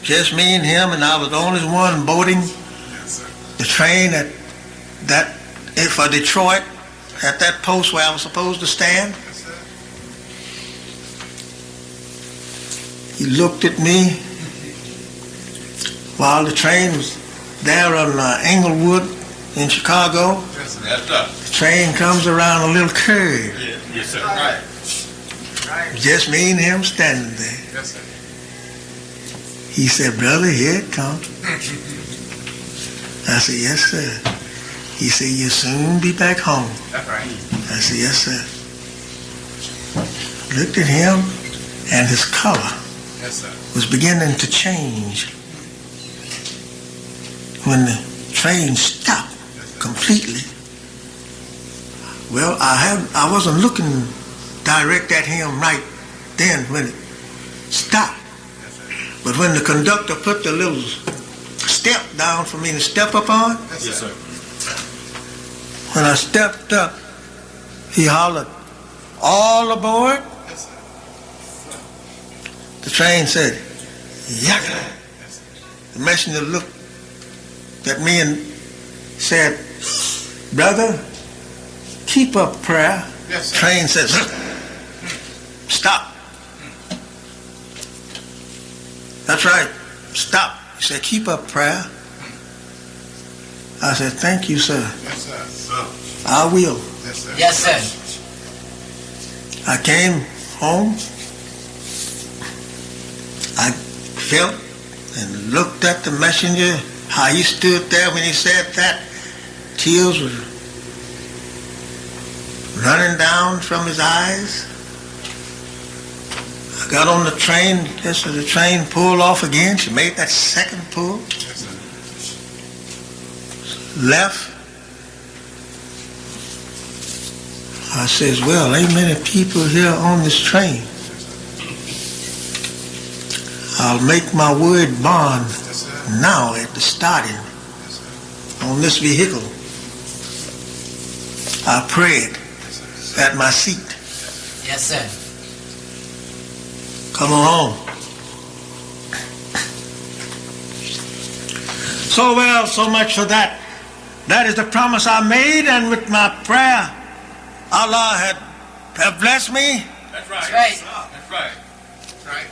just me and him, and I was the only one boarding the train at that for Detroit, at that post where I was supposed to stand. He looked at me while the train was there on Englewood in Chicago. Yes, sir. The train comes around a little curve. Yes, sir. Right. Just me and him standing there. Yes, sir. He said, brother, here it comes. I said, yes, sir. He said, you'll soon be back home. That's right. I said, yes, sir. Looked at him, and his color Yes, sir. was beginning to change. When the train stopped completely, well, I wasn't looking direct at him right then when it stopped. But when the conductor put the little step down for me to step up on, Yes, sir. when I stepped up, he hollered, all aboard? Yes, sir. The train said, yaka. The messenger looked at me and said, brother, keep up prayer. Yes, sir. Train said, stop. That's right, stop. He said, keep up prayer. I said, thank you, sir. Yes, sir. I will. Yes, sir. Yes, sir. I came home. I felt and looked at the messenger, how he stood there when he said that. Tears were running down from his eyes. I got on the train, just as the train pulled off again. She made that second pull. Left. I says, well, ain't many people here on this train. I'll make my word bond now at the starting on this vehicle. I prayed at my seat. Yes, sir. Come on home. So well, so much for that. That is the promise I made, and with my prayer, Allah had blessed me. That's right. That's right. That's right. That's right.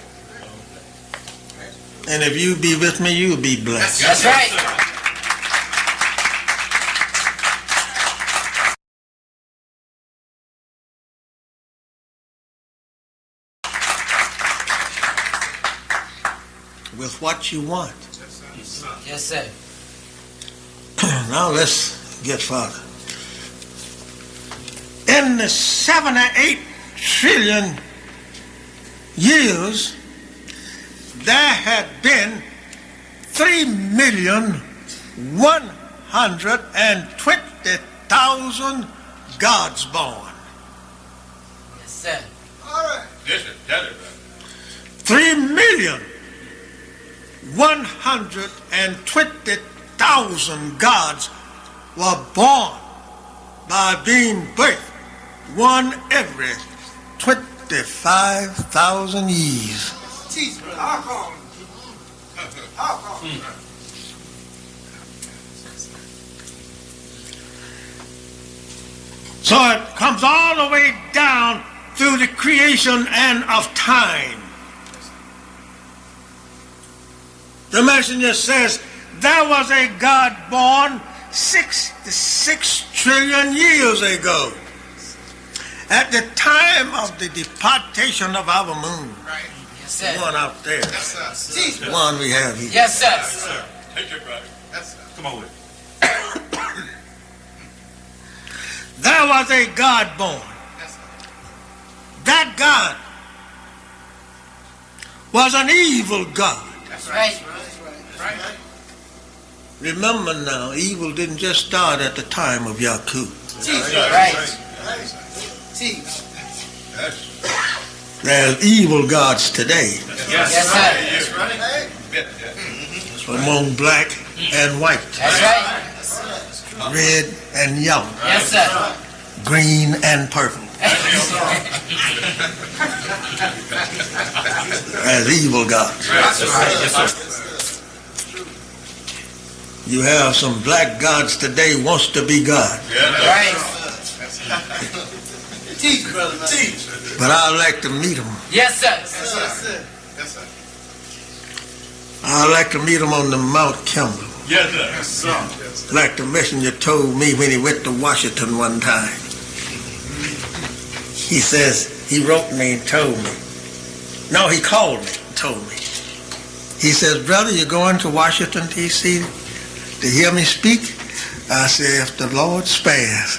And if you be with me, you'll be blessed. That's right. With what you want. Yes, sir. Now let's get further. In the 7 or 8 trillion years, there had been 3,120,000 gods born. Yes, sir. All right. This is better. 3,120,000 gods were born by being birthed, one every 25,000 years. Teach, brother. How come? How come? So it comes all the way down through the creation and of time. The messenger says there was a God born 66 trillion years ago, at the time of the departation of our moon. Right. Yes, sir. The one out there. Yes, sir. Teach, The one we have here. Yes, sir. Yes, sir. Take it, brother. Yes, sir. Come on with it. There was a God born. Yes, sir. That God was an evil God. That's Right. Right. Right. Remember now, evil didn't just start at the time of Yakub. Teach. Right. Teach. Yes. There's evil gods today Yes, Yes, right. sir. Yes, right. among black and white, That's right. red and yellow, Yes, sir. green and purple. As evil gods. That's right. Yes, sir. You have some black gods today wants to be God. Right. Teach, brother. Teach. But I like to meet them. Yes, sir. Yes, sir. Yes, sir. I like to meet them on the Mount Kimball. Yes, sir. Yes, sir. Like the messenger told me when he went to Washington one time. He says, he wrote me and told me. No, he called me and told me. He says, brother, you're going to Washington, D.C. to hear me speak? I said, if the Lord spares.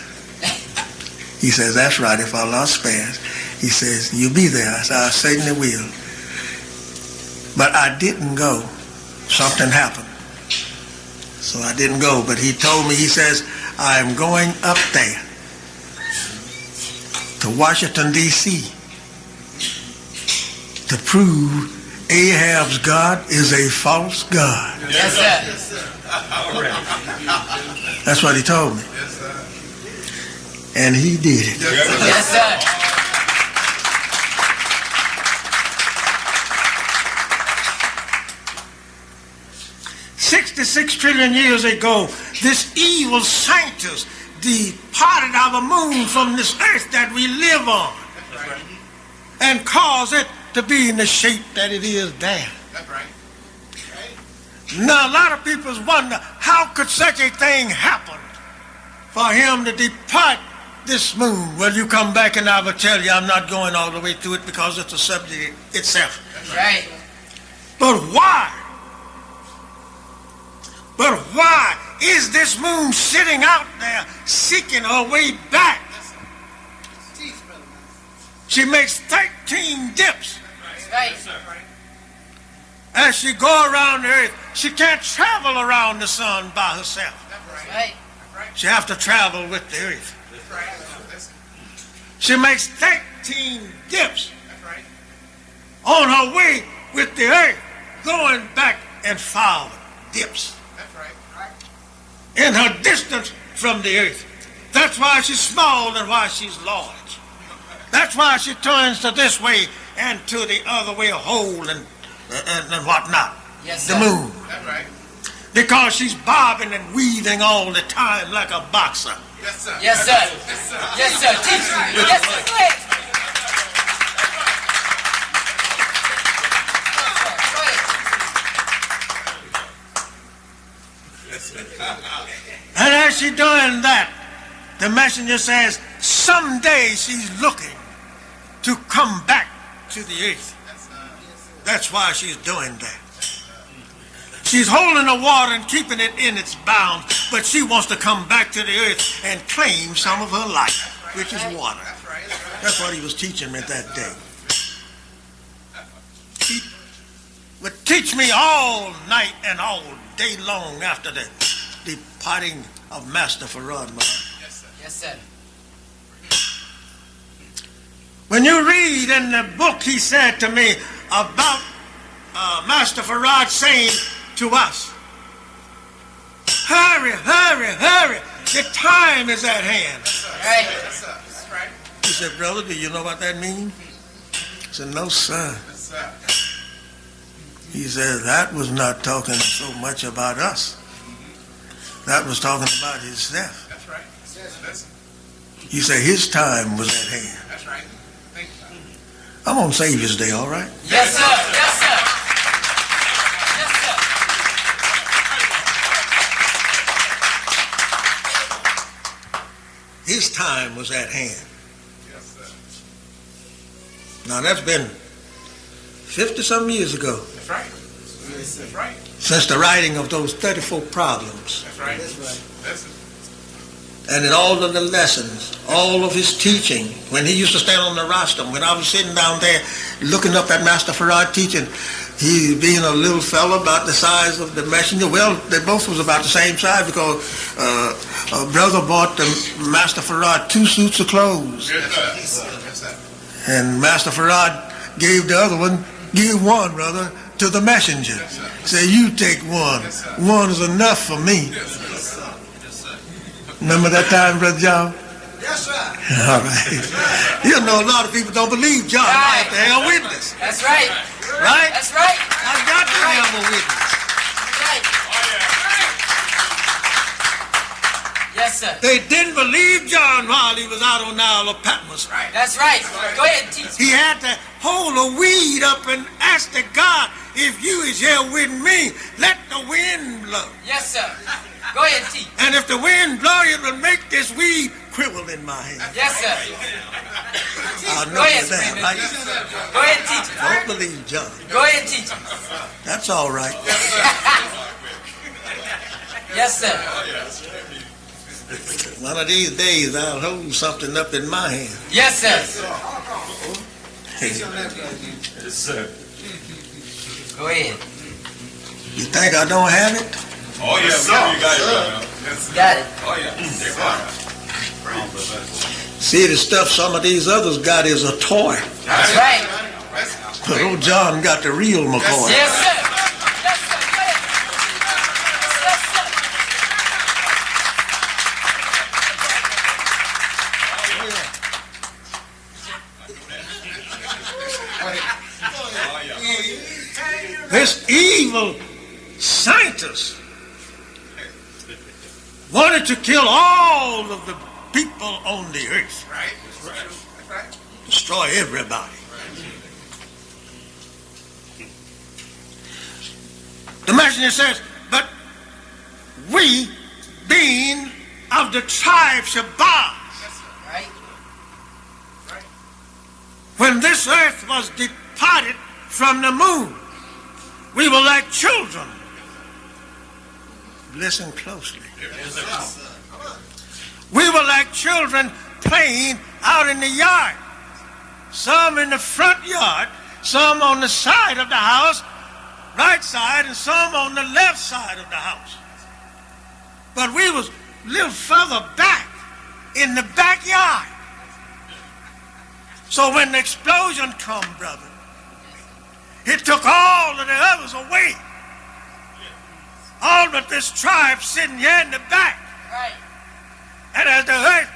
He says, that's right, if Allah spares. He says, you'll be there. I said, I certainly will. But I didn't go. Something happened. So I didn't go. But he told me, he says, I am going up there to Washington, D.C. to prove Ahab's God is a false God. Yes, sir. That's what he told me. Yes, sir. And he did it. Yes, sir. 66 trillion years ago, this evil scientist departed our moon from this earth that we live on and caused it to be in the shape that it is there. That's right. Now, a lot of people wonder, how could such a thing happen for him to depart this moon? Well, you come back and I will tell you I'm not going all the way through it because it's a subject itself. Right. But why? But why is this moon sitting out there seeking her way back? She makes 13 dips. Right. As she go around the earth, she can't travel around the sun by herself. Right. She has to travel with the earth. She makes 13 dips on her way with the earth, going back and forward dips in her distance from the earth. That's why she's small and why she's large. That's why she turns to this way and to the other way, whole and whatnot. Yes, the sir. moon. That's right. Because she's bobbing and weaving all the time like a boxer. Yes, sir. Yes, sir. Yes, sir. Teach me. Yes, sir. Go ahead. And as she's doing that, the messenger says, someday she's looking to come back to the earth. That's why she's doing that. She's holding the water and keeping it in its bounds, but she wants to come back to the earth and claim some of her life, which is water. That's what he was teaching me that day. He would teach me all night and all day long after the departing of Master Farad. Yes, sir. When you read in the book, he said to me about Master Farad saying to us, hurry, hurry, hurry, the time is at hand. Right. That's right. He said, brother, do you know what that means? I said, no, sir. He said, that was not talking so much about us. That was talking about himself. That's right. He said his time was at hand. That's right. I'm on Saviours Day, all right? Yes, sir. Yes, sir. Yes, sir. His time was at hand. Yes, sir. Now that's been 50-some years ago. That's right. That's right. Since the writing of those 34 problems. That's right. That's it. And in all of the lessons, all of his teaching, when he used to stand on the rostrum, when I was sitting down there looking up at Master Farad teaching, he being a little fella about the size of the messenger, well, they both was about the same size because a brother bought the Master Farad 2 suits of clothes. Yes, sir. Yes, sir. And Master Farad gave the other one, give one, brother, to the messenger. Say, you take one. One is enough for me. Remember that time, Brother John? Yes, sir. All right. You know, a lot of people don't believe John. I have to have a witness. That's right. Right? That's right. I've got to have a witness. Right. Yes, sir. They didn't believe John while he was out on the Isle of Patmos. That's right. Go ahead and teach me. He had to hold a weed up and ask the God, if you is here with me, let the wind blow. Yes, sir. Go ahead and teach. And if the wind blow, it will make this weed quiver in my hand. Yes, sir. I'll Go know ahead, that, Freeman. right? Go ahead and teach it. Don't believe John. Go ahead and teach it. That's all right. Yes, sir. One of these days, I'll hold something up in my hand. Yes, sir. Yes, sir. Go ahead. You think I don't have it? Oh, yeah, sir. You got it, brother. Yes, sir. Got it. Oh, yeah. See, the stuff some of these others got is a toy. That's right. But old John got the real McCoy. Yes, sir. Yes, sir. Go ahead. Yes, sir. This evil scientist wanted to kill all of the people on the earth. Right. That's right. Destroy everybody. The messenger says, but we, being of the tribe Shabbat, Right. when this earth was departed from the moon, We were like children. Listen closely. We were like children playing out in the yard. Some in the front yard, some on the side of the house, right side, and some on the left side of the house. But we was a little further back in the backyard. So when the explosion come, brother, it took all of the others away. All but this tribe sitting here in the back. Right. And as the earth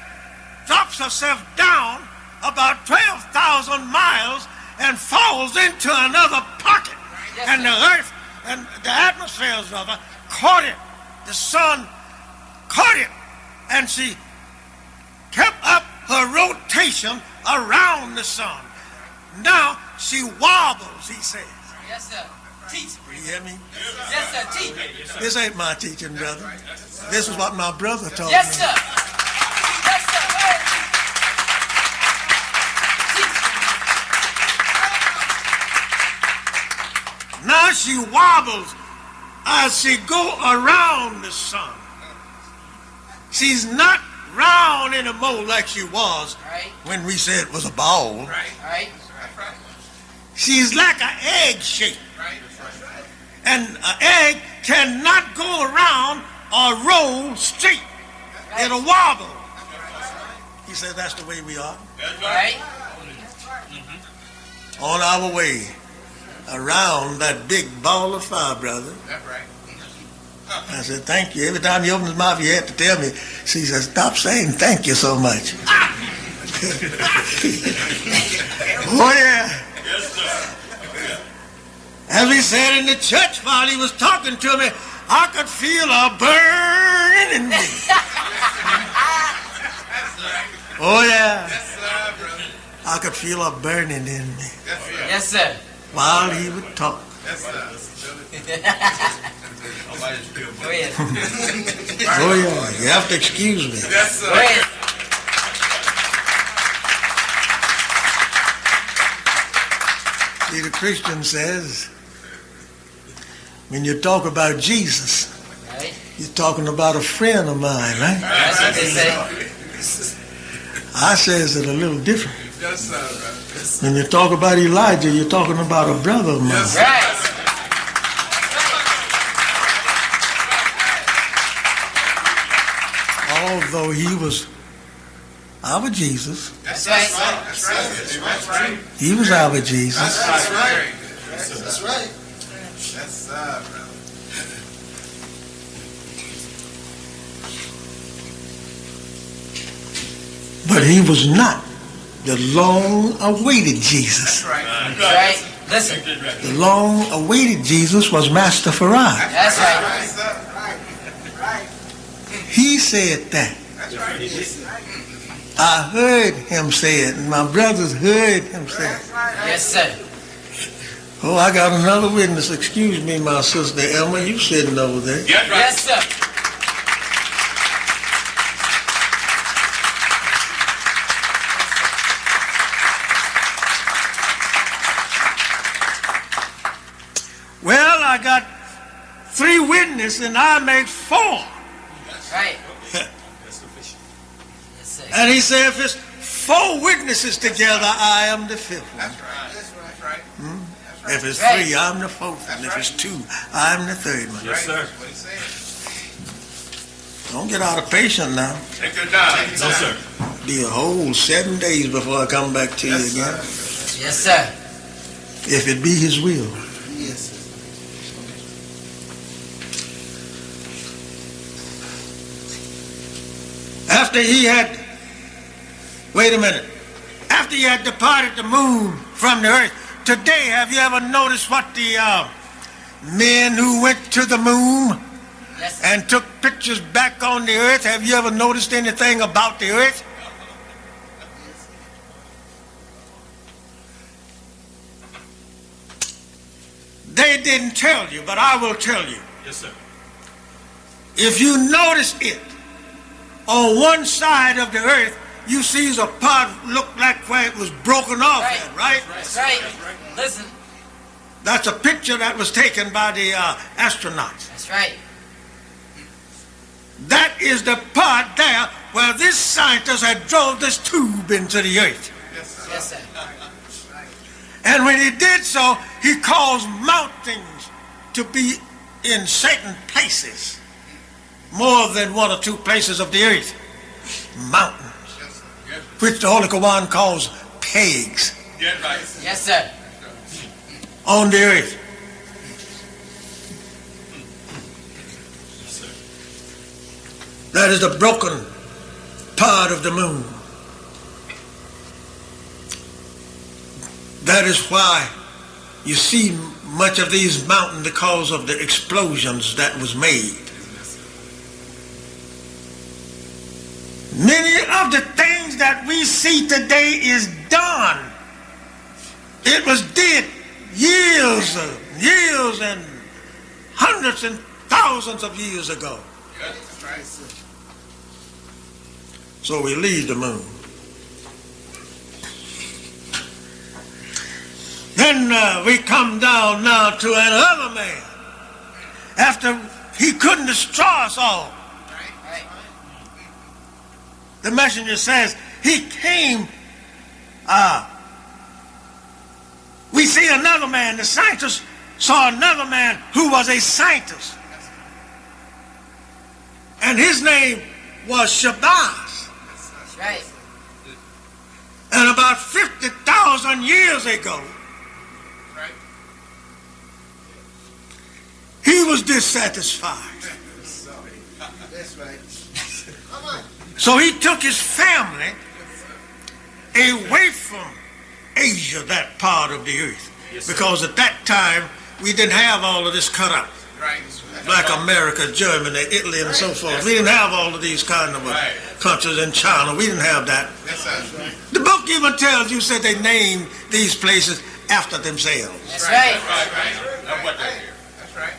drops herself down about 12,000 miles and falls into another pocket, Yes, and sir. the earth and the atmospheres, brother, caught it. The sun caught it, and she kept up her rotation around the sun. Now she wobbles, he says. Yes, sir. Teach. You hear me? Yes, sir. Teach. This ain't my teaching, brother. This is what my brother taught Yes, me. sir. Yes, sir. Go ahead. Teach. Now she wobbles as she go around the sun. She's not round anymore like she was Right. when we said it was a ball. Right. She's like an egg shape. And an egg cannot go around or roll straight. It'll wobble. He said that's the way we are. Right. On our way around that big ball of fire, brother. That's right. I said, thank you. Every time he opened his mouth, he had to tell me. She said, stop saying thank you so much. Oh, yeah. As we said in the church while he was talking to me, I could feel a burning in me. Oh, yeah. I could feel a burning in me Yes, sir. while he would talk. Go ahead. Oh, yeah. You have to excuse me. Go ahead. See, the Christian says, when you talk about Jesus, Right. you're talking about a friend of mine, right? That's what they say. I says it a little different. When you talk about Elijah, you're talking about a brother of mine. Right. Although he was our Jesus, That's right. That's right. he was our Jesus. That's right. That's right. That's brother. But he was not the long-awaited Jesus. Right. That's right. Listen. The long-awaited Jesus was Master Farad. That's right. Right. He said that. That's right. I heard him say it, and my brothers heard him say it. Yes, sir. Oh, I got another witness. Excuse me, my sister Emma. You sitting over there. Yes, sir. Well, I got 3 witnesses, and I make 4. Right. Yes, sir. And he said, if it's 4 witnesses together, I am the 5th one. That's right. That's right. If it's Right. 3, I'm the 4th one. If it's 2, I'm the 3rd one. Yes, sir. What he said. Don't get out of patience now. Take your time. No, sir. Be a whole 7 days before I come back to you again. Yes, sir. If it be his will. Yes. After he had, wait a minute, after he had departed the moon from the earth, today, have you ever noticed what the men who went to the moon Yes, sir. and took pictures back on the earth, have you ever noticed anything about the earth? They didn't tell you, but I will tell you. Yes, sir. If you notice it, on one side of the earth, you see a part look like where it was broken off Right. at, right? That's right. Listen. That's a picture that was taken by the astronauts. That's right. That is the part there where this scientist had drove this tube into the earth. Yes, sir. And when he did so, he caused mountains to be in certain places. More than one or two places of the earth. Mountains. Which the Holy Quran calls pegs. Yes, sir. On the earth. That is the broken part of the moon. That is why you see much of these mountains because of the explosions that was made. Many of the things that we see today is done. It was did years and hundreds and thousands of years ago. So we leave the moon. Then we come down now to another man. After he couldn't destroy us all. The messenger says he came. We see another man. The scientists saw another man who was a scientist. And his name was Shabazz. That's right. And about 50,000 years ago, he was dissatisfied. That's right. So he took his family away from Asia, that part of the earth. Because at that time, we didn't have all of this cut up. Like America, Germany, Italy, and so forth. We didn't have all of these kind of countries in China. We didn't have that. The book even tells you, said they named these places after themselves. That's right. That's right.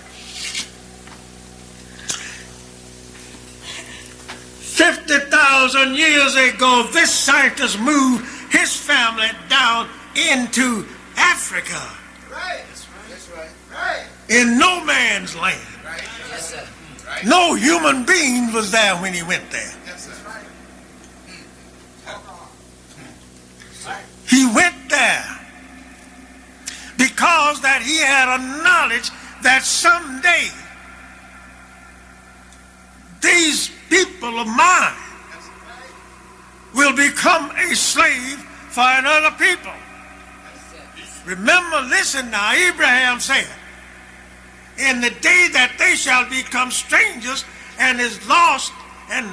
50,000 years ago, this scientist moved his family down into Africa. Right. That's right. Right. In no man's land. Right. Yes, sir. No human being was there when he went there. That's right. He went there because that he had a knowledge that someday these people of mine will become a slave for another people. Remember, listen now, Abraham said, in the day that they shall become strangers and is lost and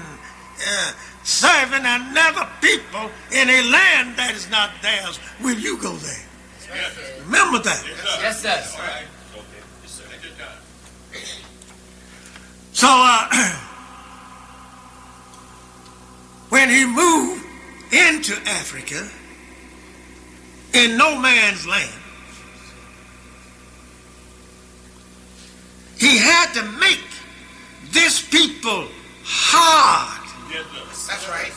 serving another people in a land that is not theirs, will you go there? Remember that. Yes, sir. So when he moved into Africa in no man's land, he had to make this people hard. That's right.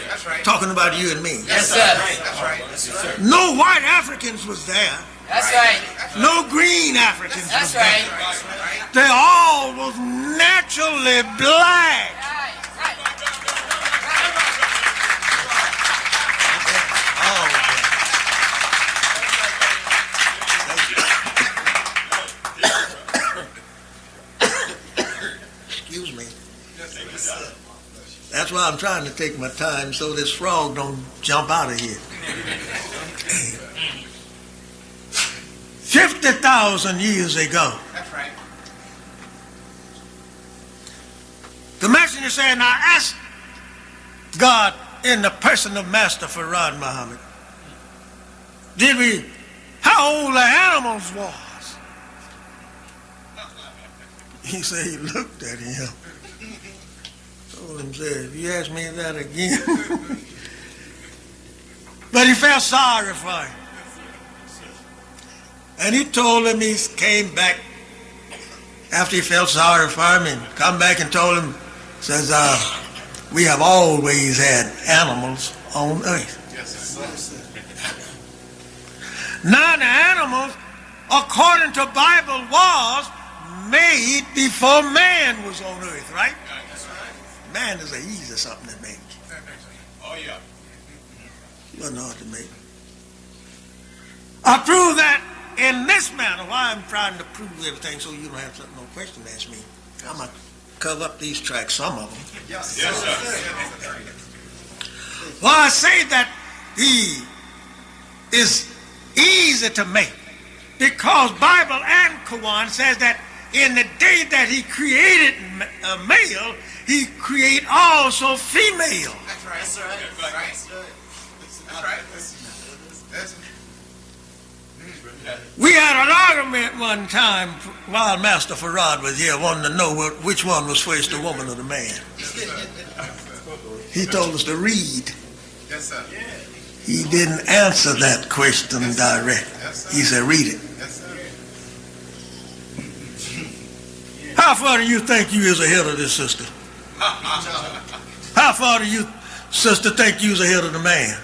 That's right. Talking about you and me. Yes, sir. That's right. That's right. No white Africans was there. That's right. No green Africans That's was there. right. They all was naturally black. Excuse me. That's why I'm trying to take my time so this frog don't jump out of here. 50,000 years ago. That's right. The messenger said, now ask God in the person of Master Farad Muhammad, how old the animals was? He said he looked at him. Told him, said, if you ask me that again. But he felt sorry for him. And he told him, he came back after he felt sorry for him and come back and told him, says, we have always had animals on earth. Yes, sir. Now the animals according to Bible, was made before man was on earth, right? Man is an easy something to make. Oh, yeah. It wasn't hard to make. I prove that in this manner. Why I'm trying to prove everything so you don't have no question to ask me. I'm going to cover up these tracks, some of them. Yes, sir. Well, I say that he is easy to make because Bible and Quran says that in the day that he created male, he create also female. That's right. That's right. That's right. That's right. That's right. We had an argument one time while Master Farad was here, wanting to know which one was first, the woman or the man. He told us to read. Yes, sir. He didn't answer that question direct. He said, read it. Yes, sir. How far do you think you is ahead of this sister? How far do you, sister, think you is ahead of the man?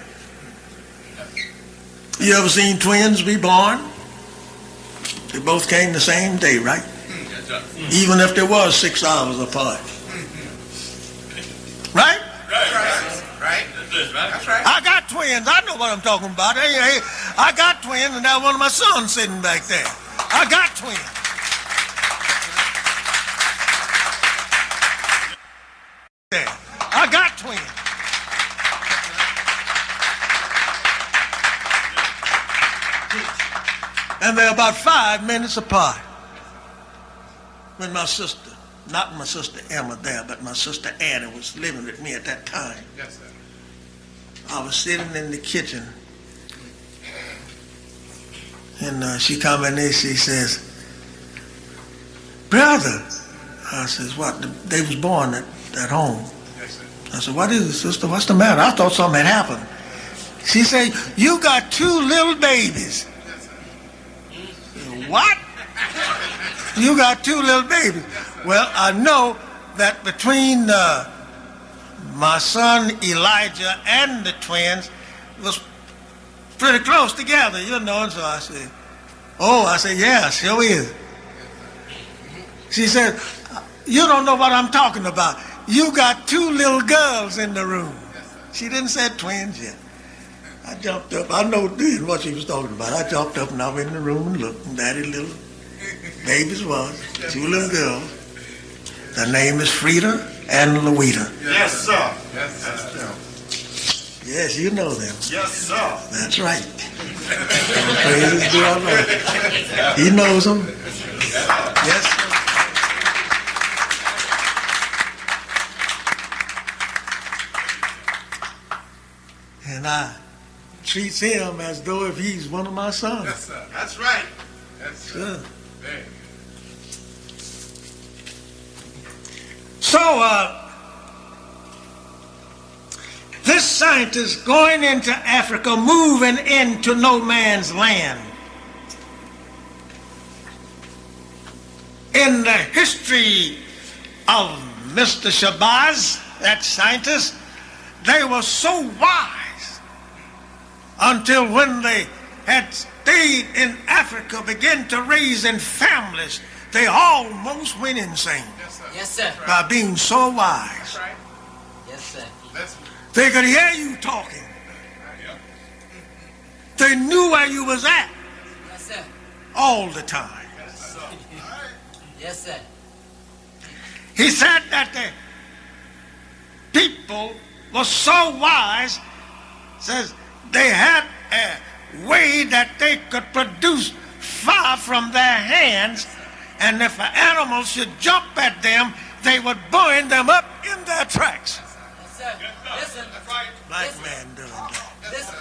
You ever seen twins be born? They both came the same day, right? Even if there was 6 hours apart. Right? Right. That's right. I got twins. I know what I'm talking about. Hey, I got twins, and now one of my sons sitting back there. I got twins. There. I got twins. And they're about 5 minutes apart. When my sister, not my sister Emma there, but my sister Annie was living with me at that time. Yes, sir. I was sitting in the kitchen, and she come in there, she says, brother. I says, what? They was born at home. Yes, sir. I said, what is it, sister? What's the matter? I thought something had happened. She said, you got 2 little babies. What? You got 2 little babies. Well, I know that between my son Elijah and the twins was pretty close together, you know. And so I said, I said, yeah, sure is. She said, you don't know what I'm talking about. You got 2 little girls in the room. She didn't say twins yet. I jumped up. I know what she was talking about. I jumped up and I went in the room and looked. And daddy little babies was 2 little girls. Their name is Frida and Louita. Yes, sir. Yes, Yes, you know them. yes, sir. That's right. Praise be our Lord. He knows them. Yes, sir. And I treats him as though if he's one of my sons. Yes, sir. That's right. That's Sure. Very good. So, this scientist going into Africa, moving into no man's land. In the history of Mr. Shabazz, that scientist, they were so wise until when they had stayed in Africa, began to raise in families, they almost went insane. Yes, sir. Yes, sir. By being so wise. That's right. Yes, sir. That's They could hear you talking. They knew where you was at Yes, sir. all the time. Yes, sir. He said that the people were so wise, says they had a way that they could produce fire from their hands, and if an animal should jump at them, they would burn them up in their tracks. Yes, sir. Listen. That's right. Black man doing that. Listen.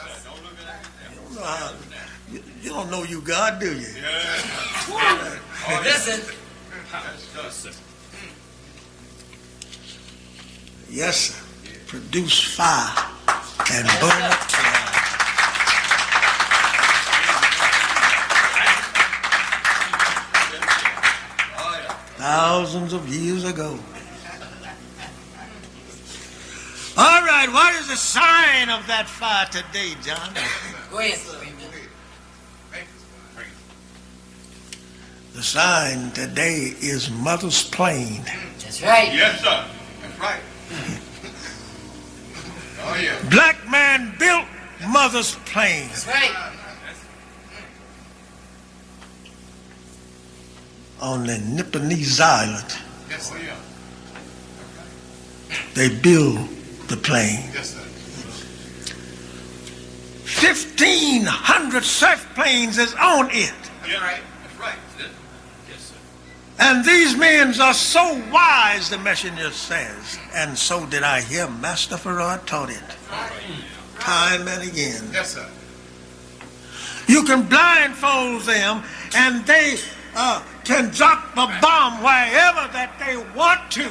You don't know how, you don't know you God, do you? Listen. Yes, sir. Produce fire and burn up trash. Thousands of years ago. All right, what is the sign of that fire today, John? Go ahead. The sign today is Mother's Plain. That's right. Yes, sir. That's right. Oh, yeah. Black man built Mother's Plain. That's right. On the Nipponese Island. Yes, sir. Yeah. They build the plane. Yes, sir. 1,500 surf planes is on it. That's right. That's right. Yes, sir. And these men are so wise, the messenger says. And so did I hear Master Farad taught it. Time and again. Yes, sir. You can blindfold them and they can drop a bomb wherever that they want to.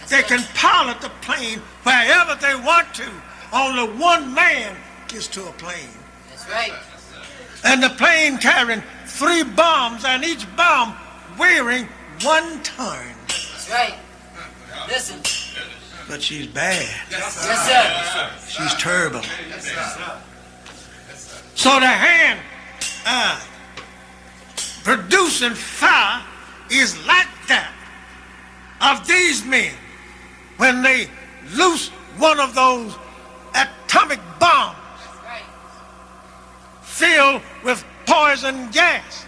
They can pilot the plane wherever they want to. Only one man gets to a plane. That's right. And the plane carrying 3 bombs and each bomb weighing 1 ton. That's right. Listen. But she's bad. Yes, sir. She's terrible. So the hand producing fire is like that of these men when they loose one of those atomic bombs filled with poison gas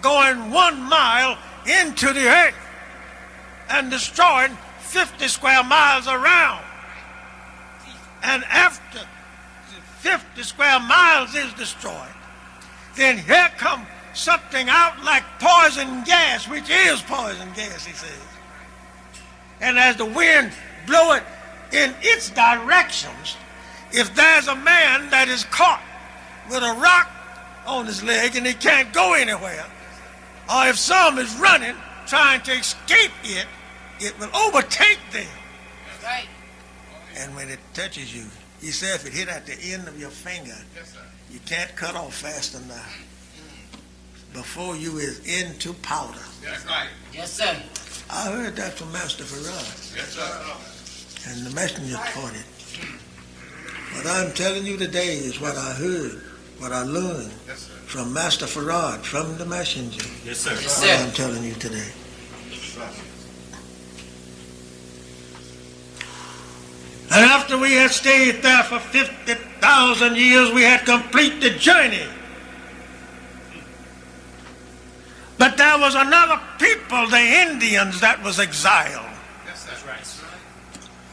going 1 mile into the earth and destroying 50 square miles around. And after 50 square miles is destroyed, then here comes something out like poison gas, which is poison gas, he says. And as the wind blow it in its directions, if there's a man that is caught with a rock on his leg and he can't go anywhere, or if some is running trying to escape it, it will overtake them. Right. And when it touches you, he said if it hit at the end of your finger, you can't cut off fast enough before you is into powder. That's right. Yes, sir. I heard that from Master Farad, Yes, sir. and the messenger taught it. What I'm telling you today is what I heard, what I learned Yes, sir. from Master Farad, from the messenger. Yes, sir. Yes, What sir. I'm telling you today. And after we had stayed there for 50,000 years, we had completed the journey. But there was another people, the Indians, that was exiled. Yes, that's right.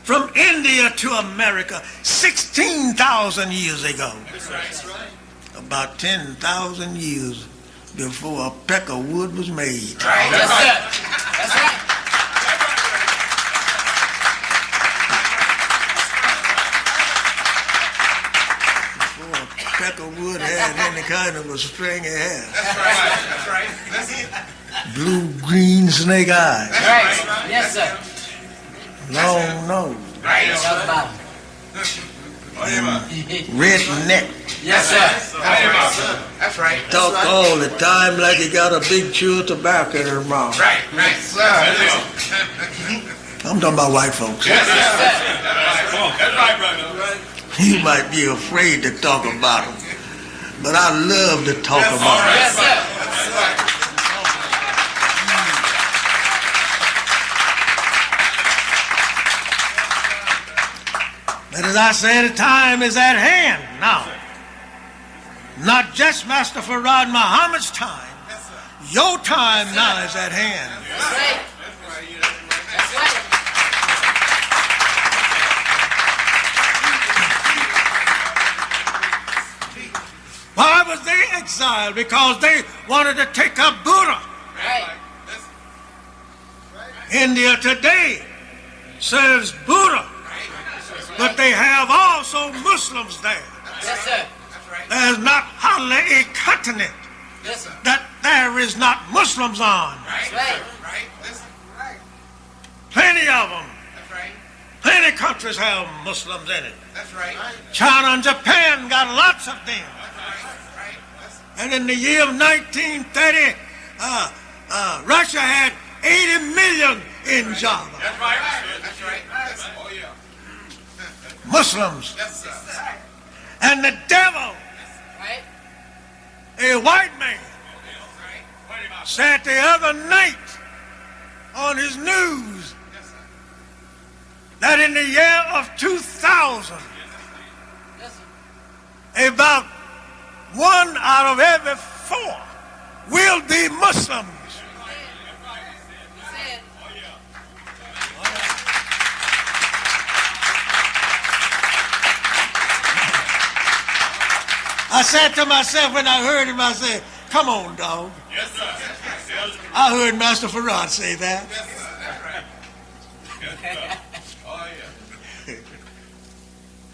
From India to America 16,000 years ago. That's right. That's right. About 10,000 years before a peck of wood was made. Right. Yes, sir. That's right. Before a peck of wood had any kind of a stringy hair. That's right. That's right. That's it. Blue, green, snake eyes. Right. Yes, sir. Long nose. Right. Talk about Red neck. Yes, sir. That's right. Talk all the time like he got a big chew of tobacco in his mouth. Right. Right. Sir. I'm talking about white folks. Yes, sir. That's right, brother. You might be afraid to talk about them, but I love to talk about them. Yes, sir. But as I said, the time is at hand now. Not just Master Farad Muhammad's time. Your time now is at hand. That's right. That's right. Why was they exiled? Because they wanted to take up Buddha. Right. India today serves Buddha, but they have also Muslims there. Yes, sir. There's not hardly a continent Yes, sir. that there is not Muslims on. That's right. Plenty of them. That's right. Plenty countries have Muslims in it. That's right. China and Japan got lots of them. Right. And in the year of 1930, Russia had 80 million in Java. That's right. That's right. Oh, yeah. Muslims. Yes, sir. And the devil, Right. a white man, said the other night on his news that in the year of 2000, about 1 out of every 4 will be Muslims. I said to myself when I heard him, I said, come on, dog. Yes, sir. I heard Master Farad say that. Yes, sir. That's right. Oh, yeah.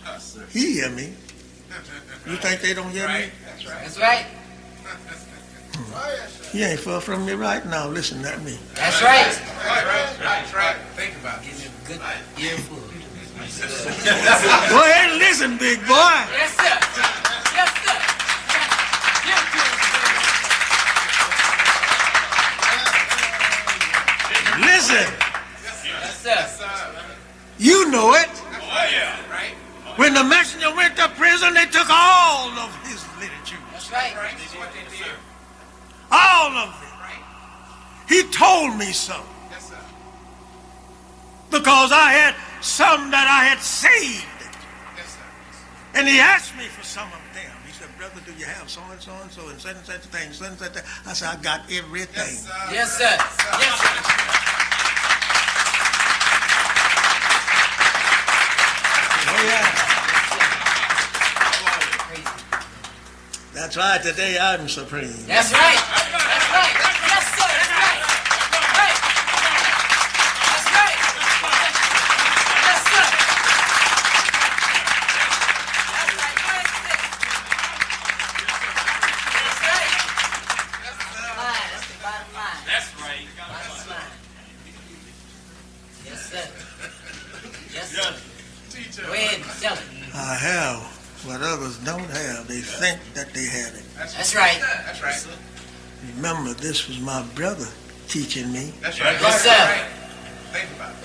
Yes, sir. He hear me. You think they don't hear me? That's right. That's right. He ain't far from me right now. Listen at me. That's right. That's right. Think about it. Give me a good earful. Go ahead and listen, big boy. Yes, sir. Yes, sir. Give it to us. Listen. Yes, sir. You know it. Oh, yeah. Right. When the messenger went to prison, they took all of his literature. That's right. That's what they did. All of it. He told me so. Yes, sir. Because I had some that I had saved. Yes, sir. And he asked me for some of them. He said, brother, do you have so and so and so and such a thing, such and such a thing? I said, I got everything. Yes, sir. Yes, sir. Yes, sir. Oh, yeah. That's right. Today I'm supreme. That's right. That's right. Yes, sir. That's right. Right. That's right. Yes, sir. That's right. That's right. Line. That's the bottom line. That's right. Bottom line. Yes, sir. Yes, sir. Go ahead and tell it. I have what others don't have. They think that they have it. That's right. That's right. Remember, this was my brother teaching me. That's right. Yes, sir. Right. Think about it.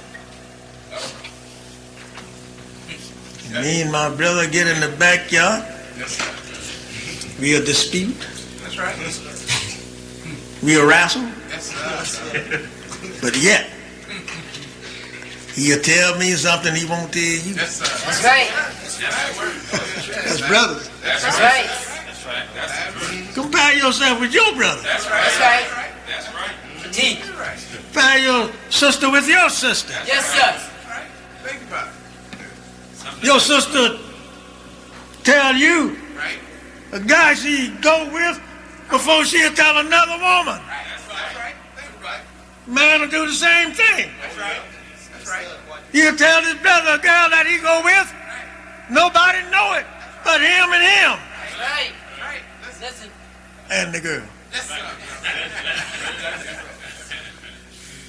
And me and my brother get in the backyard. Yes, sir. We'll dispute. That's right. We'll wrestle. Yes, sir. But yet, he'll tell me something he won't tell you. Yes, sir. That's right. That's brothers. That's right. That's right. That's right. Compare yourself with your brother. That's right. That's right. That's right. Teach. That's right. Compare your sister with your sister. Yes, sir. Right. Think about it. Your sister tell you Right. a guy she go with before she'll tell another woman. Right. That's right. Think about it. Man will do the same thing. That's right. That's right. He'll tell his brother a girl that he go with. Nobody know it but him and him That's right. Right. Listen. and the girl. Yes, sir.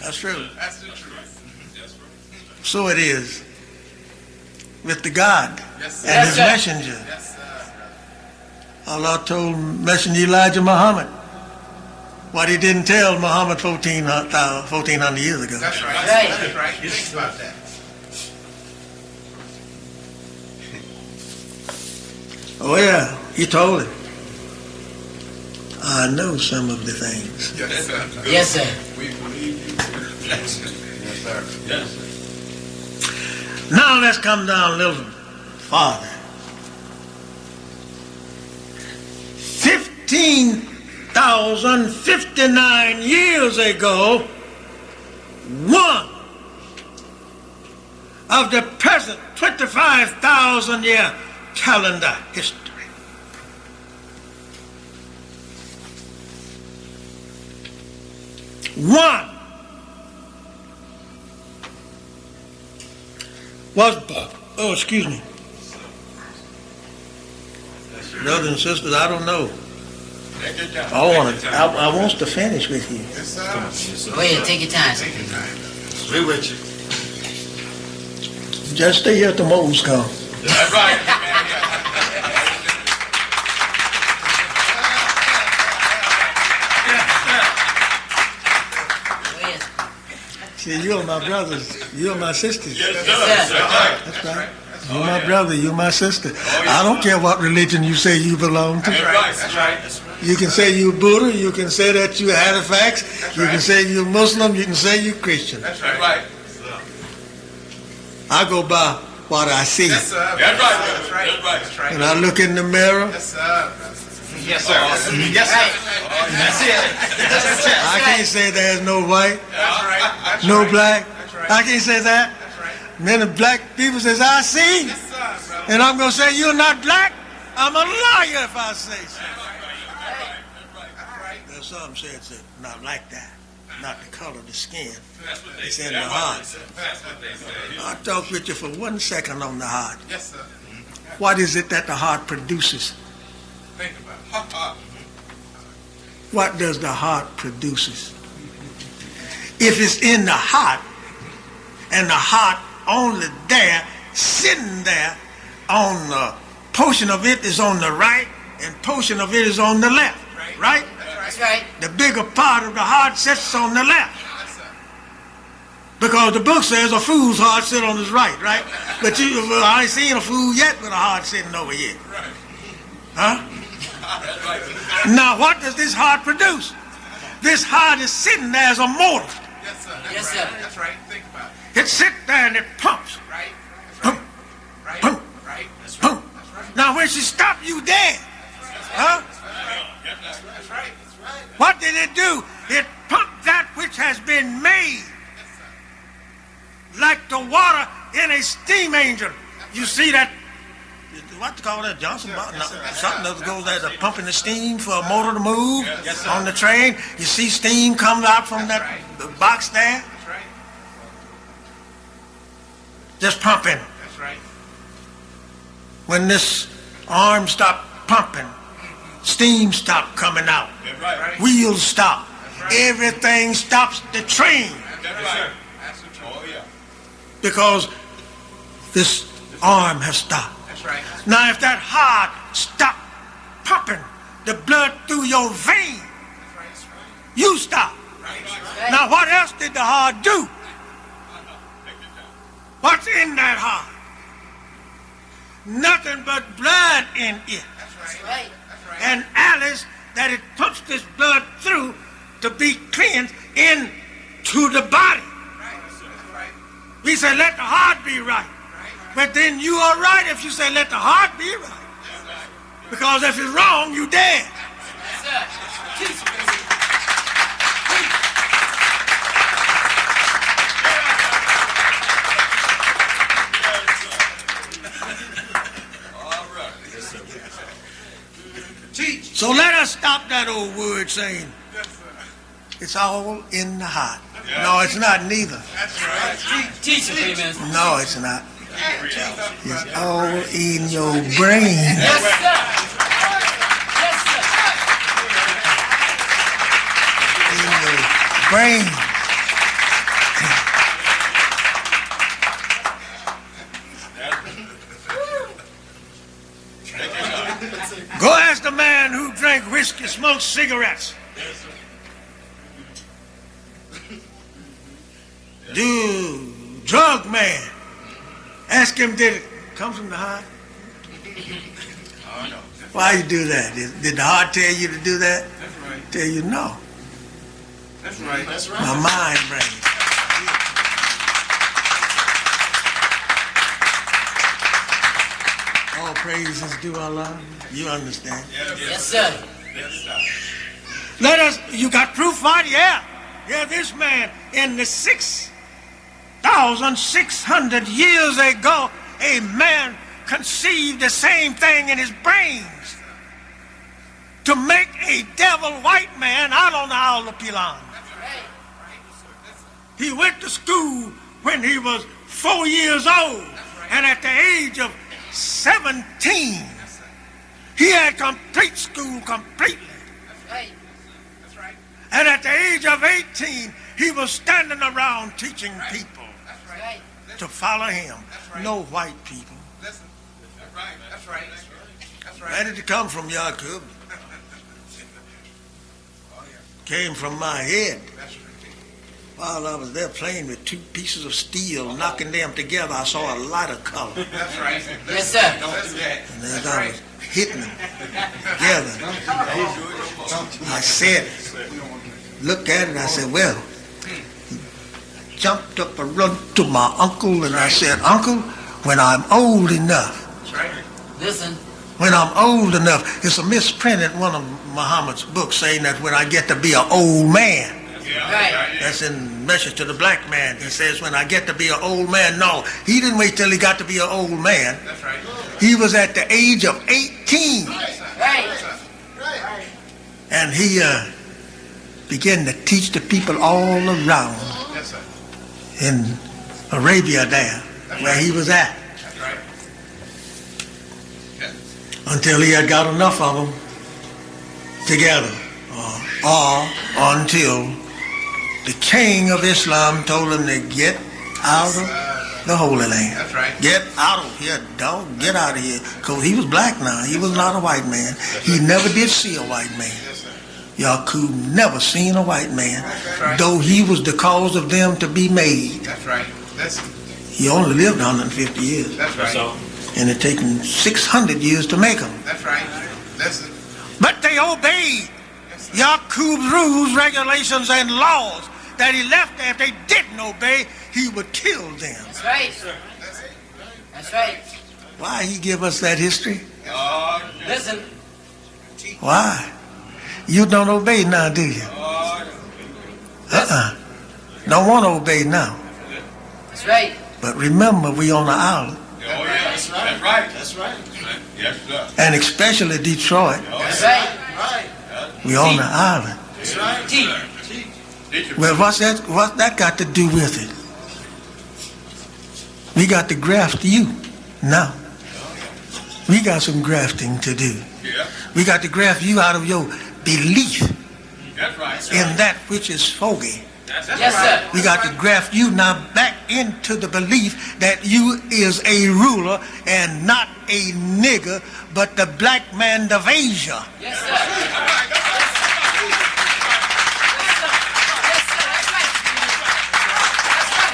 That's true. That's the truth. That's right. So it is with the God Yes, sir. and Yes, his sir. messenger. Yes, sir. Allah told Messenger Elijah Muhammad what he didn't tell Muhammad 1400 years ago. That's right. Right. That's right. Think about that. Oh yeah, he told him. I know some of the things. Yes, sir. Yes, sir. We believe you. Yes, sir. Yes, sir. Now let's come down a little farther. 15,059 years ago, one of the present 25,000 year calendar history. One was, oh, excuse me. Brothers and sisters, I don't know. Take your time. I want to finish with you. Yes, sir. Go ahead. Take your time. Take your time. We with you. Just stay here till Moses come. That's right. Go ahead. See, you're my brothers. You're my sisters. Yes, sir. Yes, sir. That's right. You're my brother. You're my sister. I don't care what religion you say you belong to. That's right. That's right. You can say you're Buddha. You can say that you're Halifax. You can say you're Muslim. You can say you're Christian. That's right. I go by what I see. Yes, sir. That's right. That's right. That's right. When I look in the mirror, Yes, sir. Yes, sir. Yes, sir. That's it. I can't say there's no white, That's right. That's no right. black. That's right. I can't say that. That's right. Many black people says, I see. Yes, sir, brother. And I'm going to say, you're not black. I'm a liar if I say so. There's some say it's not like that. Not the color of the skin. It's in the heart. That's what they say. I'll talk with you for 1 second on the heart. Yes, sir. What is it that the heart produces? Think about it. What does the heart produces? If it's in the heart, and the heart only there, sitting there, on the portion of it is on the right, and portion of it is on the left, right? That's right. The bigger part of the heart sits on the left. Because the book says a fool's heart sits on his right, right? But I ain't seen a fool yet with a heart sitting over here. Huh? Now, what does this heart produce? This heart is sitting there as a motor. Yes, sir. Yes, sir. That's right. Think about it. It sits there and it pumps. Right. That's right. Right. Pump. Right. That's right. Pump. That's right. Now, when she stops, you dead. Huh? That's right. What did it do? It pumped that which has been made. Like the water in a steam engine. You see that, what you call that, Johnson? Something that goes there, pumping the steam for a motor to move on the train. You see steam comes out from that the box there. That's right. Just pumping. That's right. When this arm stopped pumping, steam stopped coming out. Right. Wheels stop. Everything stops the train. That's right. That's the truth. Oh, yeah. Because this arm has stopped. That's right. Now, if that heart stopped pumping the blood through your vein, you stop. Now, what else did the heart do? What's in that heart? Nothing but blood in it. That's Right. And alleys that it pumps this blood through to be cleansed into the body. We say, let the heart be right. But then you are right if you say, let the heart be right. Because if it's wrong, you dead. Yes, sir. Teach me. So let us stop that old word saying, it's all in the heart. No, it's not neither. Teach me, please. No, it's not. It's all in your brain. Yes, sir. Yes, sir. In your brain. Go ask the man who drank whiskey, smoked cigarettes. Dude, drug man. Ask him, did it come from the heart? Why you do that? Did the heart tell you to do that? That's right. Tell you no. That's right. That's right. My mind brings. All praises due Allah. You understand? Yes, sir. Let us, you got proof right? Yeah. Yeah, this man in the 6,600 years ago, a man conceived the same thing in his brains to make a devil white man out on the Isle of Pilan. He went to school when he was 4 years old, and at the age of 17, he had complete school completely. Right. And at the age of 18, he was standing around teaching people Right. to follow him. No white people. Listen. That's right. That's right. That's right. Where did it come from, Yaqub? Came from my head. That's right. While I was there playing with two pieces of steel, knocking them together, I saw a light of color. That's right. Yes, sir. Don't do that. And as I was hitting them together, I said, look at it, I said, well, jumped up and run to my uncle, and I said, Uncle, when I'm old enough, Listen. when I'm old enough, it's a misprint in one of Muhammad's books saying that when I get to be an old man. Right. That's in Message to the Black Man. He says, when I get to be an old man. No, he didn't wait till he got to be an old man. That's right. He was at the age of 18. Right. And he began to teach the people all around Yes, sir. in Arabia there, where he was at, That's right. until he had got enough of them together, or until the king of Islam told him to get out of the Holy Land. That's right. Get out of here, dog. Get out of here. Because he was black now. He was not a white man. He never did see a white man. Yes, sir. Yaqub never seen a white man, right. though he was the cause of them to be made. That's right. That's He only lived 150 years, that's right. and it taken 600 years to make him. That's right. That's it. But they obeyed Yaqub's rules, regulations, and laws that he left there. If they didn't obey, he would kill them. That's right. That's right. Why he give us that history? Listen. Why? You don't obey now, do you? Don't want to obey now. That's right. But remember, we on the island, Oh, yeah. That's right. That's right. That's right. Yes, sir. and especially Detroit. That's right. We on the island. That's right. Teacher. Well, what's that got to do with it? We got to graft you now. We got some grafting to do. Yeah. We got to graft you out of your belief That's right. in that which is foggy. Yes, sir. We got to graft you now back into the belief that you is a ruler and not a nigger, but the black man of Asia. Yes, sir. Yes, sir. Yes, sir. That's right.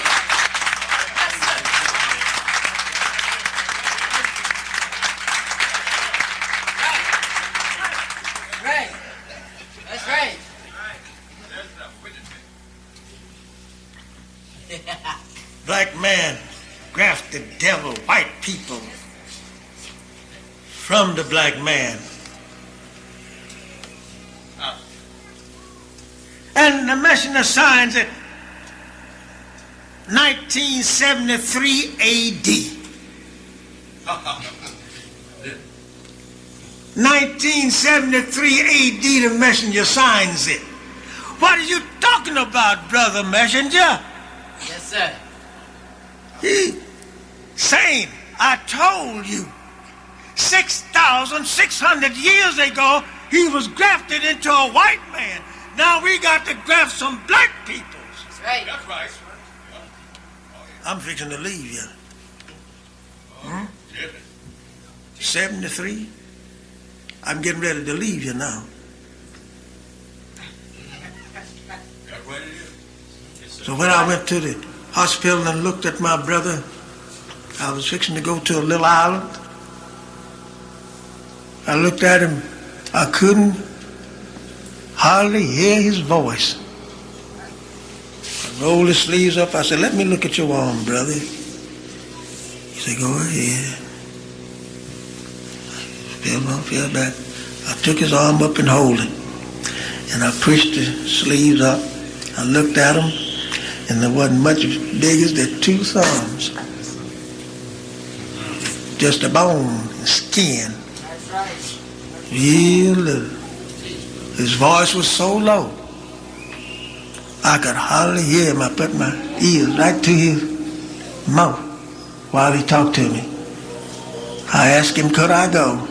Right. That's right. Black man grafted devil, white people from the black man. And the messenger signs it 1973 AD. 1973 AD, the messenger signs it. What are you talking about, brother messenger? Yes, sir. He saying, I told you, 6,600 years ago, he was grafted into a white man. Now we got to graft some black people. That's right. That's right. I'm fixing to leave you. Yeah. 73? I'm getting ready to leave you now. That's what it is. So when I went to the hospital and looked at my brother, I was fixing to go to a little island. I looked at him. I couldn't hardly hear his voice. I rolled his sleeves up. I said, let me look at your arm, brother. He said, go ahead. Feel back. I took his arm up and hold it. And I pushed the sleeves up. I looked at him, and there wasn't much big as their two thumbs. Just a bone and skin. That's right. Real little. His voice was so low, I could hardly hear him. I put my ears right to his mouth while he talked to me. I asked him, could I go?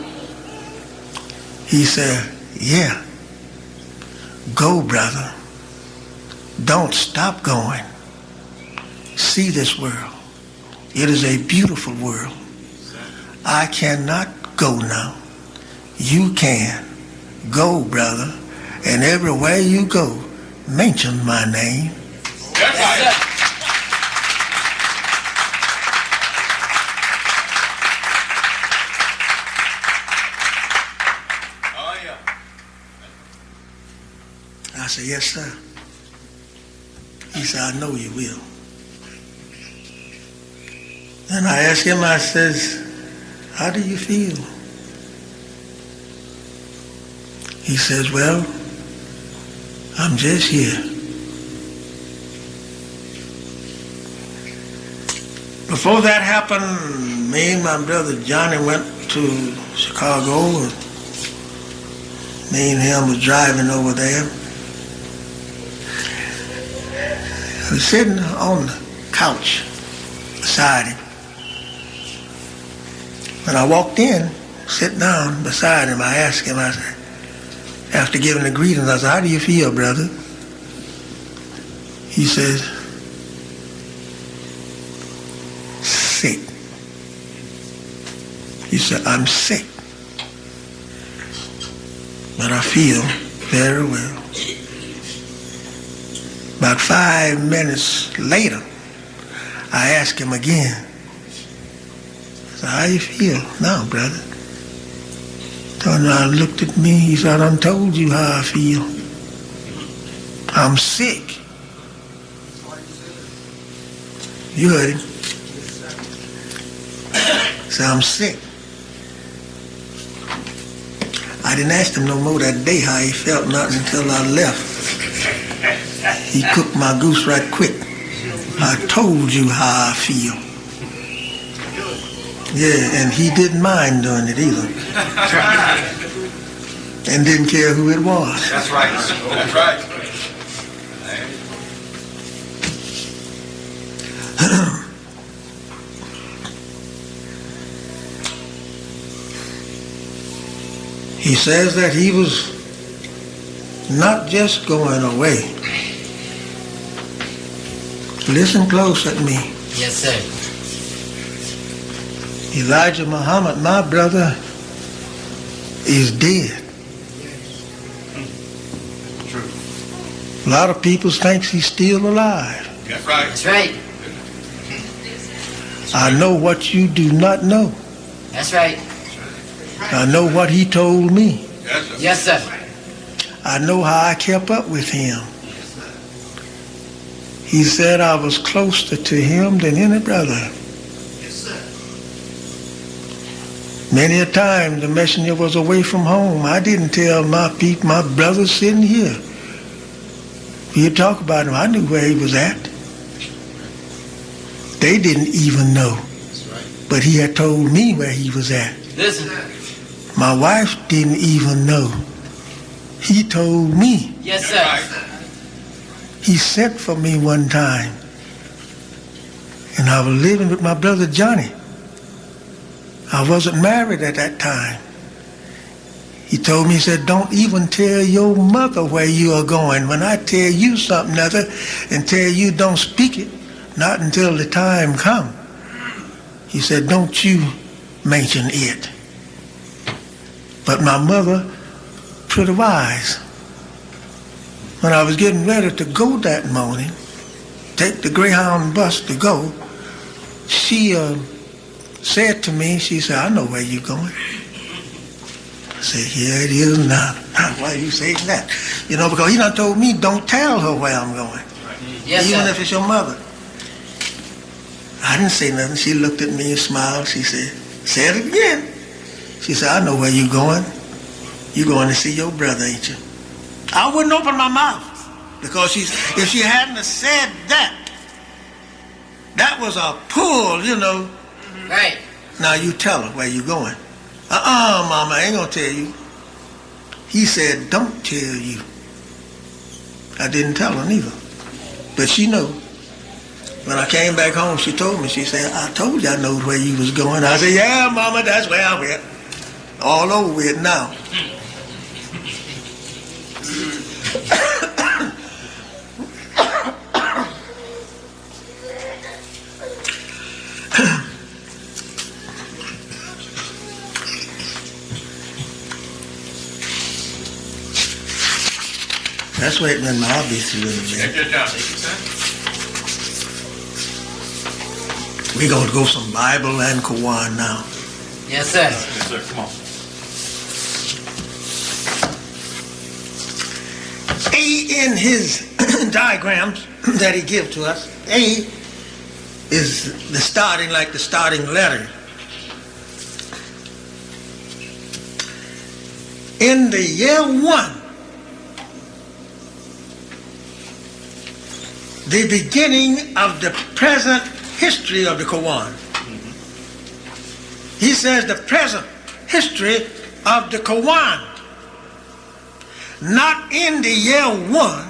He said, yeah. Go, brother. Don't stop going. See this world. It is a beautiful world. I cannot go now. You can. Go, brother. And everywhere you go, mention my name. That's Yes, right. sir. Oh, yeah. said, yes, sir. He said, I know you will. And I asked him, I says, how do you feel? He says, well, I'm just here. Before that happened, me and my brother Johnny went to Chicago. Me and him was driving over there. I was sitting on the couch beside him. When I walked in, sit down beside him, I asked him, I said, after giving the greetings, I said, how do you feel, brother? He says, sick. He said, I'm sick, but I feel very well. About 5 minutes later, I asked him again, I said, how you feel now, brother? And I looked at me, he said, I done told you how I feel. I'm sick. You heard him. He said, I'm sick. I didn't ask him no more that day how he felt, nothing until I left. He cooked my goose right quick. I told you how I feel. Yeah, and he didn't mind doing it either. And didn't care who it was. That's right. That's right. He says that he was not just going away. Listen close at me. Yes, sir. Elijah Muhammad, my brother, is dead. True. A lot of people think he's still alive. That's right. That's right. I know what you do not know. That's right. I know what he told me. Yes, sir. Yes, sir. I know how I kept up with him. He said I was closer to him than any brother. Many a time the messenger was away from home. I didn't tell my people, my brothers sitting here. He'd talk about him. I knew where he was at. They didn't even know. But he had told me where he was at. Listen. My wife didn't even know. He told me. Yes, sir. Right. He sent for me one time. And I was living with my brother Johnny. I wasn't married at that time. He told me, he said, don't even tell your mother where you are going. When I tell you something other and tell you don't speak it, not until the time come. He said, don't you mention it. But my mother, pretty wise. When I was getting ready to go that morning, take the Greyhound bus to go, she said to me, she said, I know where you're going. I said, here it is now. Why are you saying that? You know, because he done told me, don't tell her where I'm going. Yes, Even sir. if it's your mother. I didn't say nothing. She looked at me and smiled. She said, say it again. She said, I know where you're going. You're going to see your brother, ain't you? I wouldn't open my mouth. Because if she hadn't have said that, that was a pull, you know. Right. Now you tell her where you going. Mama, I ain't gonna tell you. He said, don't tell you. I didn't tell her neither. But she knew. When I came back home, she told me, she said, I told you I know where you was going. I said, yeah, Mama, that's where I went. All over with now. That's where it went my obvious a little Take bit. your time. Take your time. We're going to go some Bible and Quran now. Yes, sir. Yes, sir. Come on. A in his diagrams that he gives to us, A is the starting, like the starting letter. In the year 1, the beginning of the present history of the Quran. He says the present history of the Quran, not in the year 1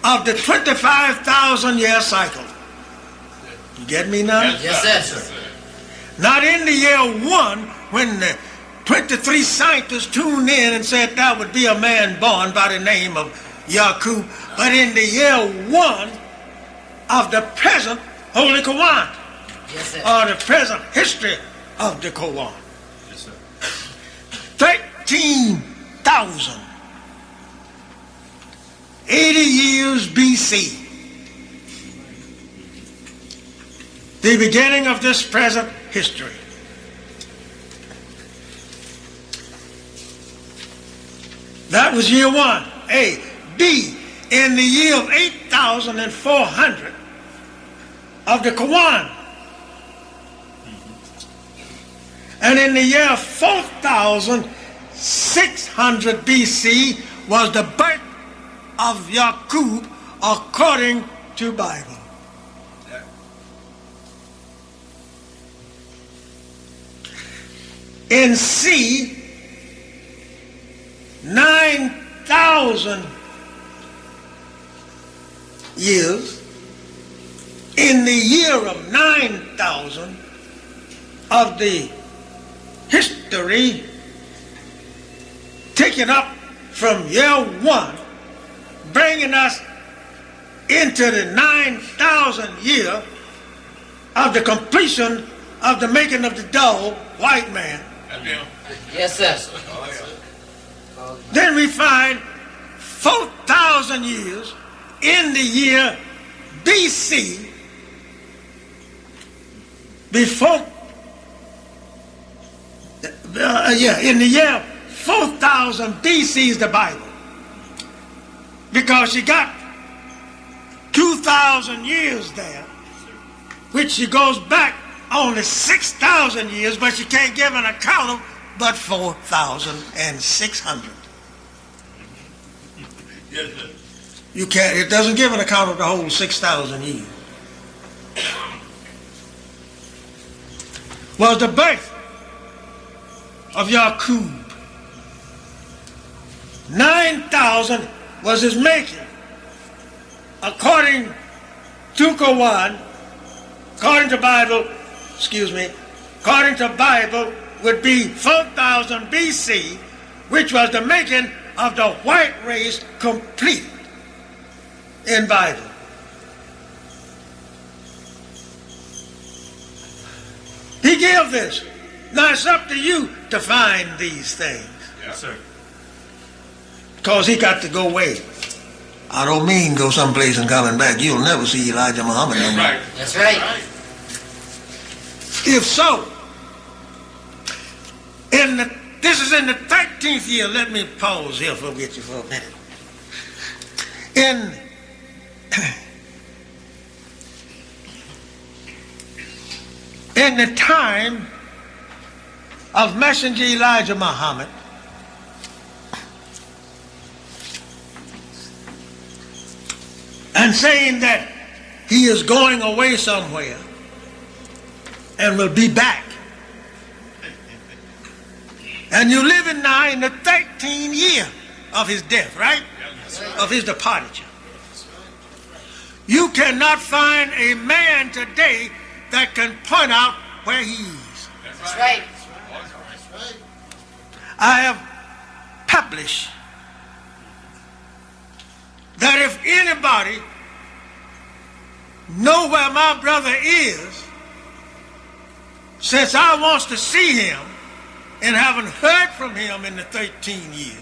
of the 25,000 year cycle. You get me now? Yes, sir. Not in the year 1 when the 23 scientists tuned in and said that would be a man born by the name of Yaqub, but in the year 1 of the present Holy Quran, Yes, sir. or the present history of the Quran. Yes, sir. 13,080 years BC. The beginning of this present history. That was year 1, A. B, in the year of 8,400 of the Quran. And in the year 4,600 BC was the birth of Yaqub according to Bible. In C, 9,000 years, in the year of 9,000 of the history, taken up from year 1, bringing us into the 9,000 year of the completion of the making of the dog, white man. Yes, sir. Then we find 4,000 years in the year BC, before, in the year 4,000 BC is the Bible. Because you got 2,000 years there, which she goes back only 6,000 years, but you can't give an account of but 4,600. Yes, sir. You can't, it doesn't give an account of the whole 6,000 years. Was the birth of Yaqub. 9,000 was his making. According to Quran, according to Bible, according to Bible would be 4,000 BC, which was the making of the white race complete in Bible. He gave this. Now it's up to you to find these things. Yes, sir. Because he got to go away. I don't mean go someplace and coming back. You'll never see Elijah Muhammad That's anymore. right. That's right. If so, this is in the 13th year. Let me pause here for get you for a minute. In the time of Messenger Elijah Muhammad, and saying that he is going away somewhere and will be back. And you're living now in the 13th year of his death, right? Of his departure. You cannot find a man today that can point out where he is. That's right. I have published that if anybody know where my brother is, since I wants to see him and haven't heard from him in the 13 years,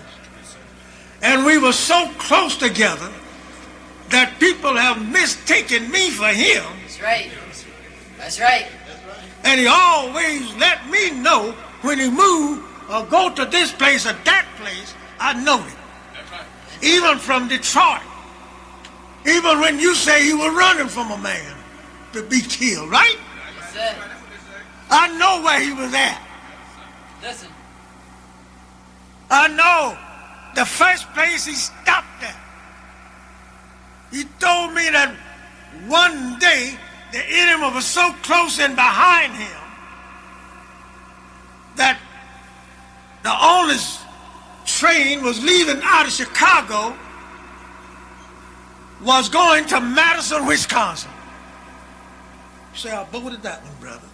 and we were so close together that people have mistaken me for him. That's right. That's right. And he always let me know when he moved or go to this place or that place, I know it. That's right. even from Detroit, even when you say he was running from a man to be killed, right? Yes, sir. I know where he was at. Listen. I know the first place he stopped at. He told me that one day the enemy was so close and behind him that the only train was leaving out of Chicago was going to Madison, Wisconsin. You say, I boarded that one, brother.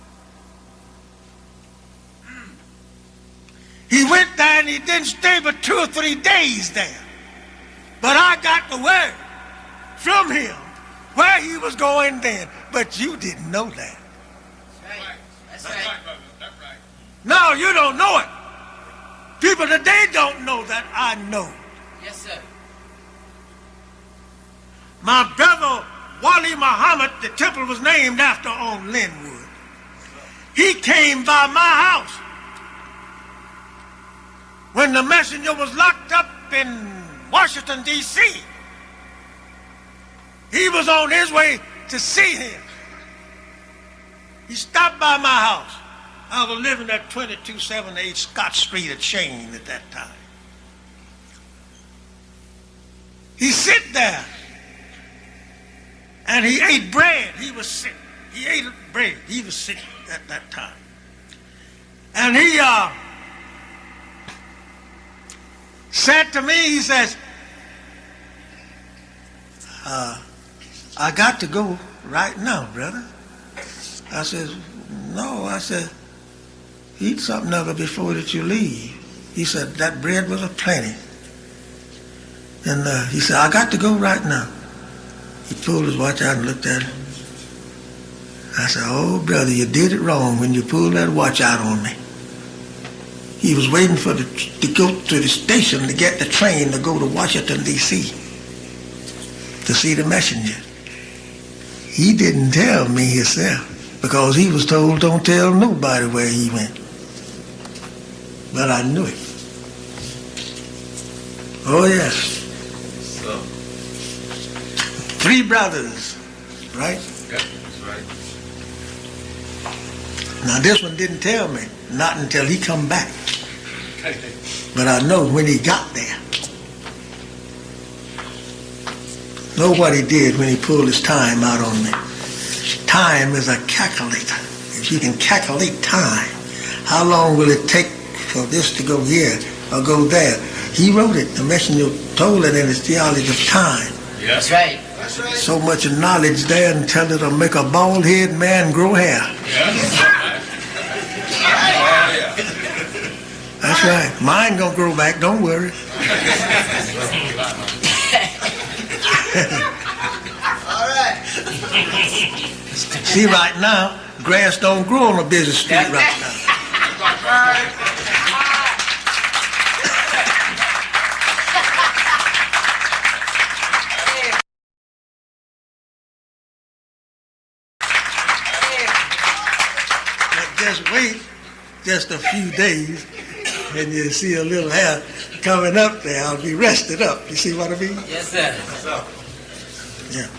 He went there and he didn't stay but 2 or 3 days there. But I got the word from him where he was going then. But you didn't know that. That's right. That's right. That's right. No, you don't know it. People today don't know that I know. Yes, sir. My brother Wali Muhammad, the temple was named after on Linwood. He came by my house when the messenger was locked up in Washington, D.C. He was on his way to see him. He stopped by my house. I was living at 2278 Scott Street at Shane at that time. He sit there and he ate bread. He was sick. He ate bread. He was sick at that time. And he said to me, he says, I got to go right now, brother. I said, no. I said, eat something of it before that you leave. He said, that bread was a plenty. And he said, I got to go right now. He pulled his watch out and looked at it. I said, oh, brother, you did it wrong when you pulled that watch out on me. He was waiting for to go to the station to get the train to go to Washington, D.C. to see the messenger. He didn't tell me himself because he was told don't tell nobody where he went. But I knew it. Oh, yes. So. 3 brothers, right? Yep, that's right. Now this one didn't tell me, not until he come back. But I know when he got there. Know what he did when he pulled his time out on me. Time is a calculator. If you can calculate time, how long will it take for this to go here or go there? He wrote it. The messenger told it in his theology of time. That's right. That's right. So much knowledge there until it'll make a bald-headed man grow hair. That's right. Mine gonna grow back, don't worry. All right. See, right now, grass don't grow on a busy street right now. 'But just wait just a few days and you see a little hair coming up there. I'll be rested up. You see what I mean? Yes, sir. Yeah.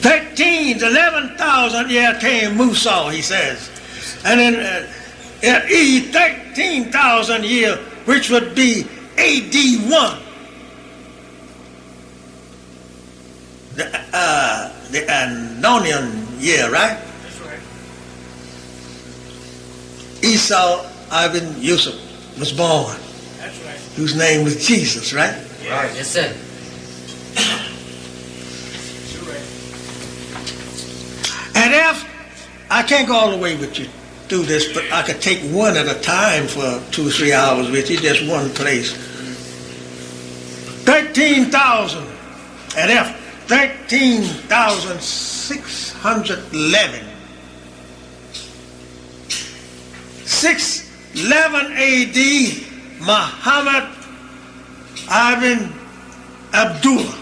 $13,000 to $11,000 year came Musa, he says. And in 13,000 year, which would be AD 1. The Anonian year, right? That's right. Esau Ibn Yusuf was born, That's right. whose name was Jesus, right? Right. Yes, sir. You're right. And if I can't go all the way with you through this, but I could take one at a time for 2 or 3 hours with you, just one place. 13,000 and F 13,611. 611 AD, Muhammad Ibn Abdullah.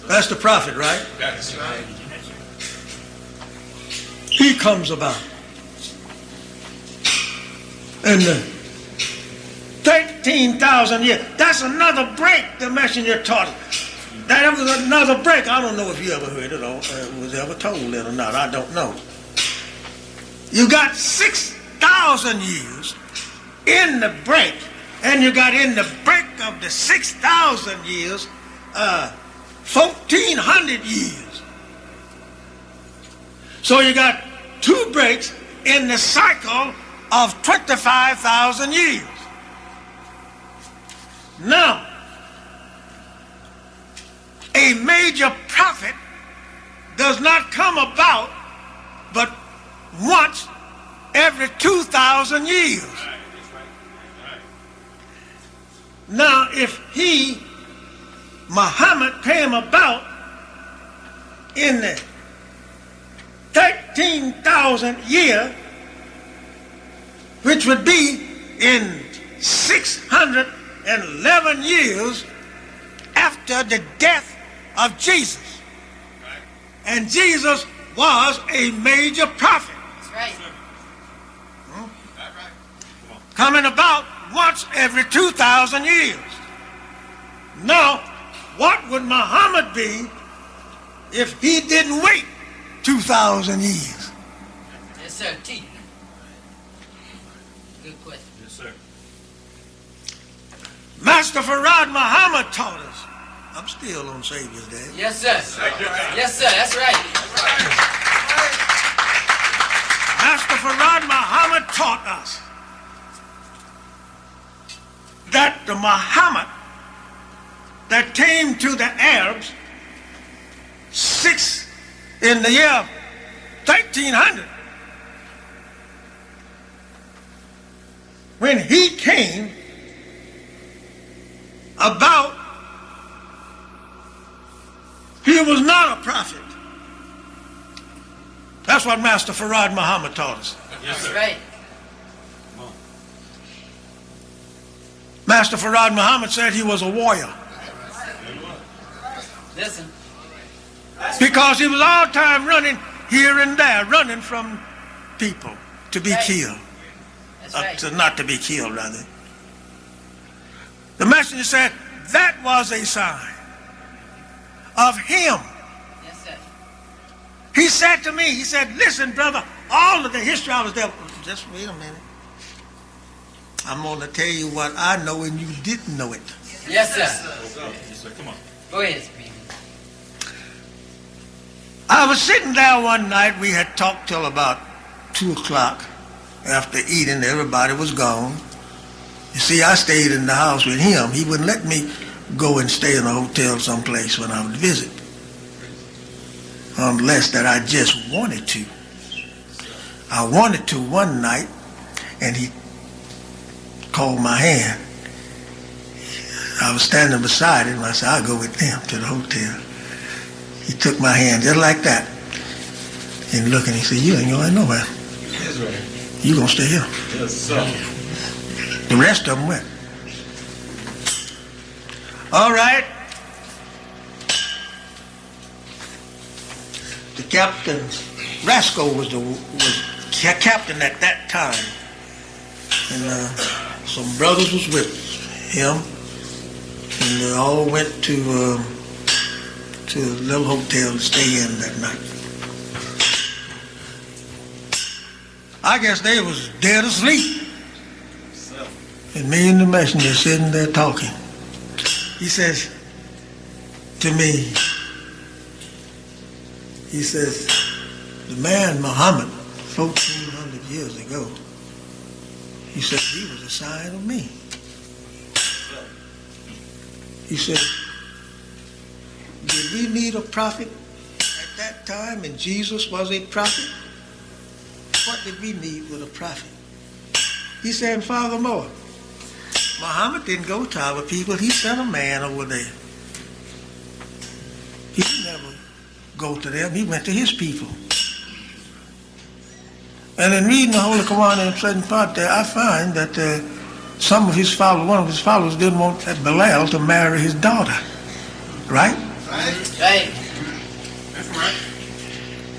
That's the prophet, right? That's right. He comes about. And 13,000 years. That's another break the messenger taught us. That was another break. I don't know if you ever heard it or was ever told it or not. I don't know. You got 6,000 years in the break, and you got in the break of the 6,000 years, 1,400 years. So you got 2 breaks in the cycle of 25,000 years. Now, a major prophet does not come about but once every 2,000 years. Now, if Muhammad, came about in the 13,000 year, which would be in 611 years after the death of Jesus. And Jesus was a major prophet. That's right. Coming about once every 2,000 years. Now, what would Muhammad be if he didn't wait 2,000 years? Yes, sir. T. Good question. Yes, sir. Master Farad Muhammad taught us. I'm still on Saviours Day. Yes, sir. Yes, sir. That's right. Master Farad Muhammad taught us that the Muhammad that came to the Arabs in the year 1300, when he came about, he was not a prophet. That's what Master Farad Muhammad taught us. Yes, That's sir. right. Master Farad Muhammad said he was a warrior Listen. because he was all the time running here and there, running from people to be Right. killed. That's right. Not to be killed, rather. The messenger said that was a sign of him. Yes, sir. He said to me, he said, listen, brother, all of the history I was there. Just wait a minute. I'm going to tell you what I know and you didn't know it. Yes, sir. Yes, sir. Come on. Go ahead, Speedy. I was sitting there one night. We had talked till about 2 o'clock. After eating, everybody was gone. You see, I stayed in the house with him. He wouldn't let me go and stay in a hotel someplace when I would visit, unless that I just wanted to. I wanted to one night, and he called my hand. I was standing beside him. I said, I'll go with them to the hotel. He took my hand just like that. And looking, he said, you ain't going nowhere. That's right. You going to stay here. Yes, sir. The rest of them went. All right. The captain, Rasco was captain at that time. And some brothers was with him. And they all went to a little hotel to stay in that night. I guess they was dead asleep. And me and the messenger sitting there talking. He says to me, he says, the man Muhammad, 1,400 years ago, he said he was a sign of me. He said, did we need a prophet at that time and Jesus was a prophet? What did we need with a prophet? He said, and furthermore, Muhammad didn't go to our people. He sent a man over there. He didn't ever go to them. He went to his people. And in reading the Holy Quran in a certain part there, I find that some of his followers, one of his followers didn't want that Bilal to marry his daughter. Right? Right.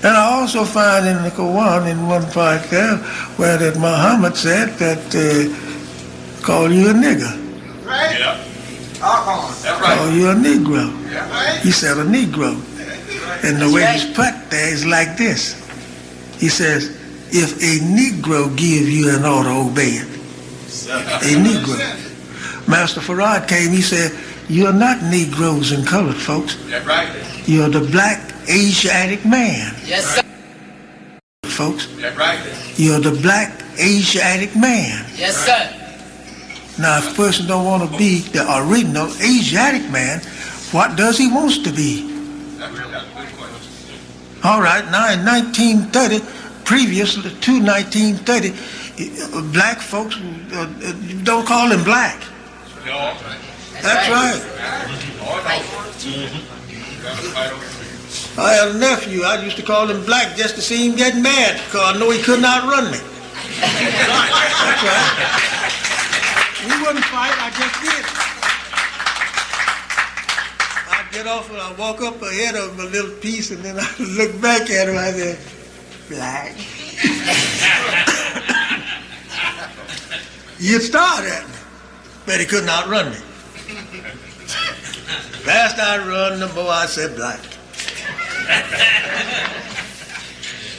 And I also find in the Quran, in one part there, where that Muhammad said that, call you a nigger. Right? Yeah. That's right. Call you a Negro. Yeah. Right. He said a Negro. And the way he's put there is like this. He says, if a Negro give you an order, obey it. A Negro. Master Farad came, he said, you're not Negroes and colored folks. That's right. You're the black Asiatic man. Yes, sir. Folks. That's right. You're the black Asiatic man. Yes, sir. Now, if a person don't want to be the original Asiatic man, what does he wants to be? That's a good question. All right, now in 1930, previous to 1930, black folks don't call him black. No. That's right. I had a nephew. I used to call him black just to see him get mad because I know he could not run me. That's right. We wouldn't fight. I just did. I'd get off and I'd walk up ahead of him a little piece and then I'd look back at him and I'd say, black. He'd start at me, but he could not run me. Faster I run, the more I said black.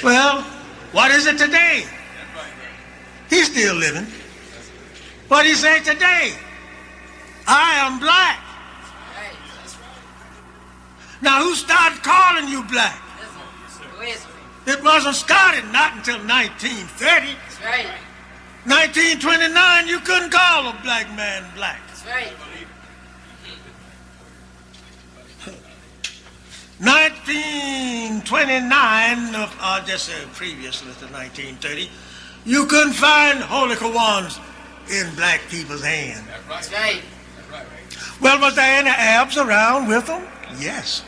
Well, what is it today? He's still living. What do you say today? I am black. Now, who started calling you black? It wasn't started not until 1930. That's right. 1929, you couldn't call a black man black. That's right. 1929, I'll just say previously to 1930, you couldn't find Holy Qur'ans in black people's hands. That's right. Well, was there any Arabs around with them? Yes.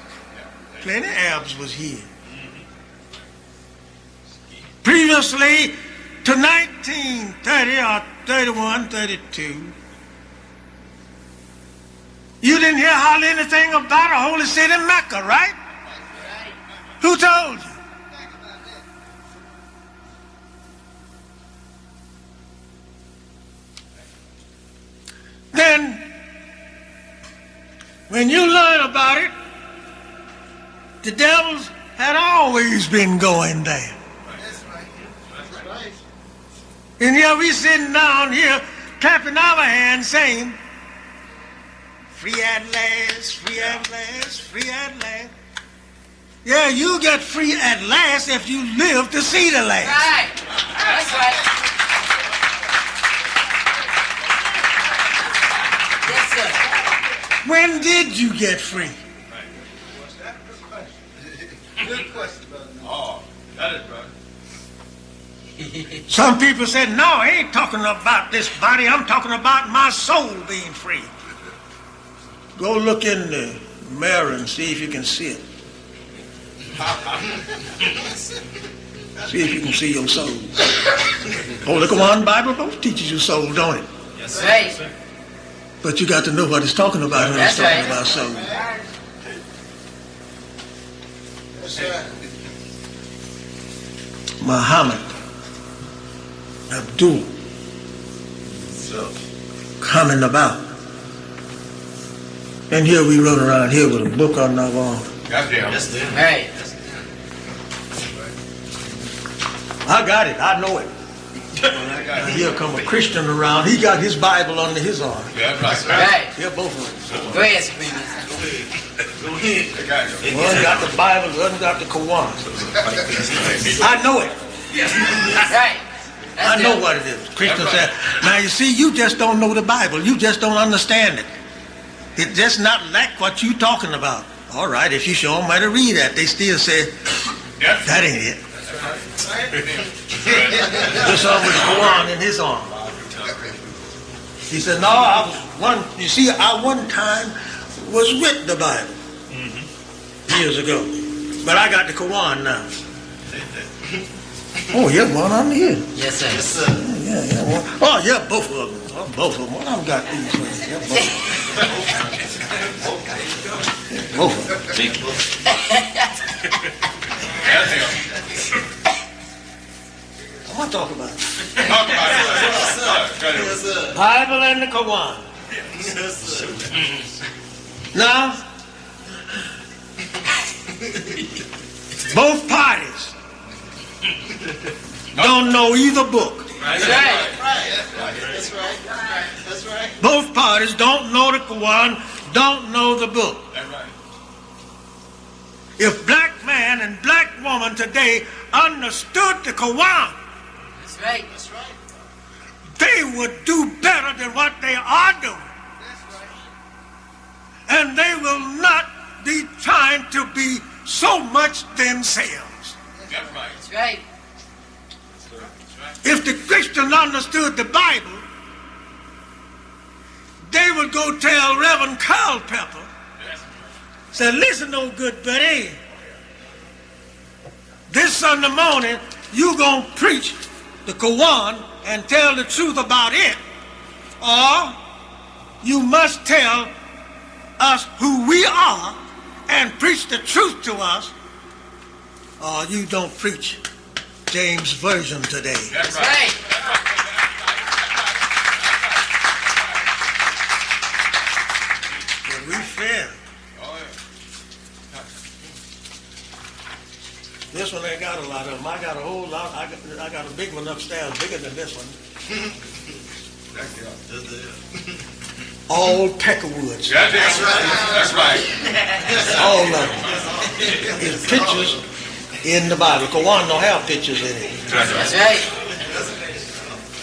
Plenty of Arabs was here. Previously to 1930 or 31, 32, you didn't hear hardly anything about a holy city, Mecca, right? Who told you? Then, when you learn about it, the devils had always been going there. And here we sitting down here, clapping our hands, saying, free at last, free at last, free at last. Yeah, you get free at last if you live to see the last. Right. That's right. Yes, sir. When did you get free? Good question, brother. Oh, that is right. Some people said, no, I ain't talking about this body. I'm talking about my soul being free. Go look in the mirror and see if you can see it. See if you can see your soul. Holy Quran Bible both teaches you soul, don't it? Yes, right. But you got to know what it's talking about when it's talking about soul. Muhammad, Abdul, coming about. And here we run around here with a book on our arm. That's them. Right. I got it. I know it. And here come a Christian around. He got his Bible under his arm. Yeah, that's Right. Here both of them. Go ahead, Supreme. One got the Bible, the other got the Quran. I know it. Right. I know what it is. Christian said, now you see, you just don't know the Bible. You just don't understand it. It's just not like what you talking about. All right, if you show them how to read that, they still say, that ain't it. This one with the Quran in his arm. He said, no, I one time was with the Bible years ago. But I got the Quran now. Oh, yeah, one on here. Yes, sir. Yes, Yeah, one. Oh, yeah, both of them. Well, both of them. One of them got these things. Yeah, both of them. I'm going to talk about it. Talk about it. Bible and the Quran. Now, both parties don't know either book. That's right. That's right. That's right. Both parties don't know the Quran, don't know the book. That's right. If black man and black woman today understood the Quran, That's right. That's right. they would do better than what they are doing. That's right. And they will not be trying to be so much themselves. That's right. That's right. If the Christians understood the Bible, they would go tell Reverend Culpepper, say, listen, old good buddy, this Sunday morning you gonna preach the Quran and tell the truth about it, or you must tell us who we are and preach the truth to us, or you don't preach James' version today. That's That's right. right. And we failed. Oh, yeah. This one ain't got a lot of them. I got a whole lot. I got a big one upstairs, bigger than this one. All peckerwoods. That's right. That's right. All of them. It's pictures in the Bible. Quran don't have pictures in it. That's right.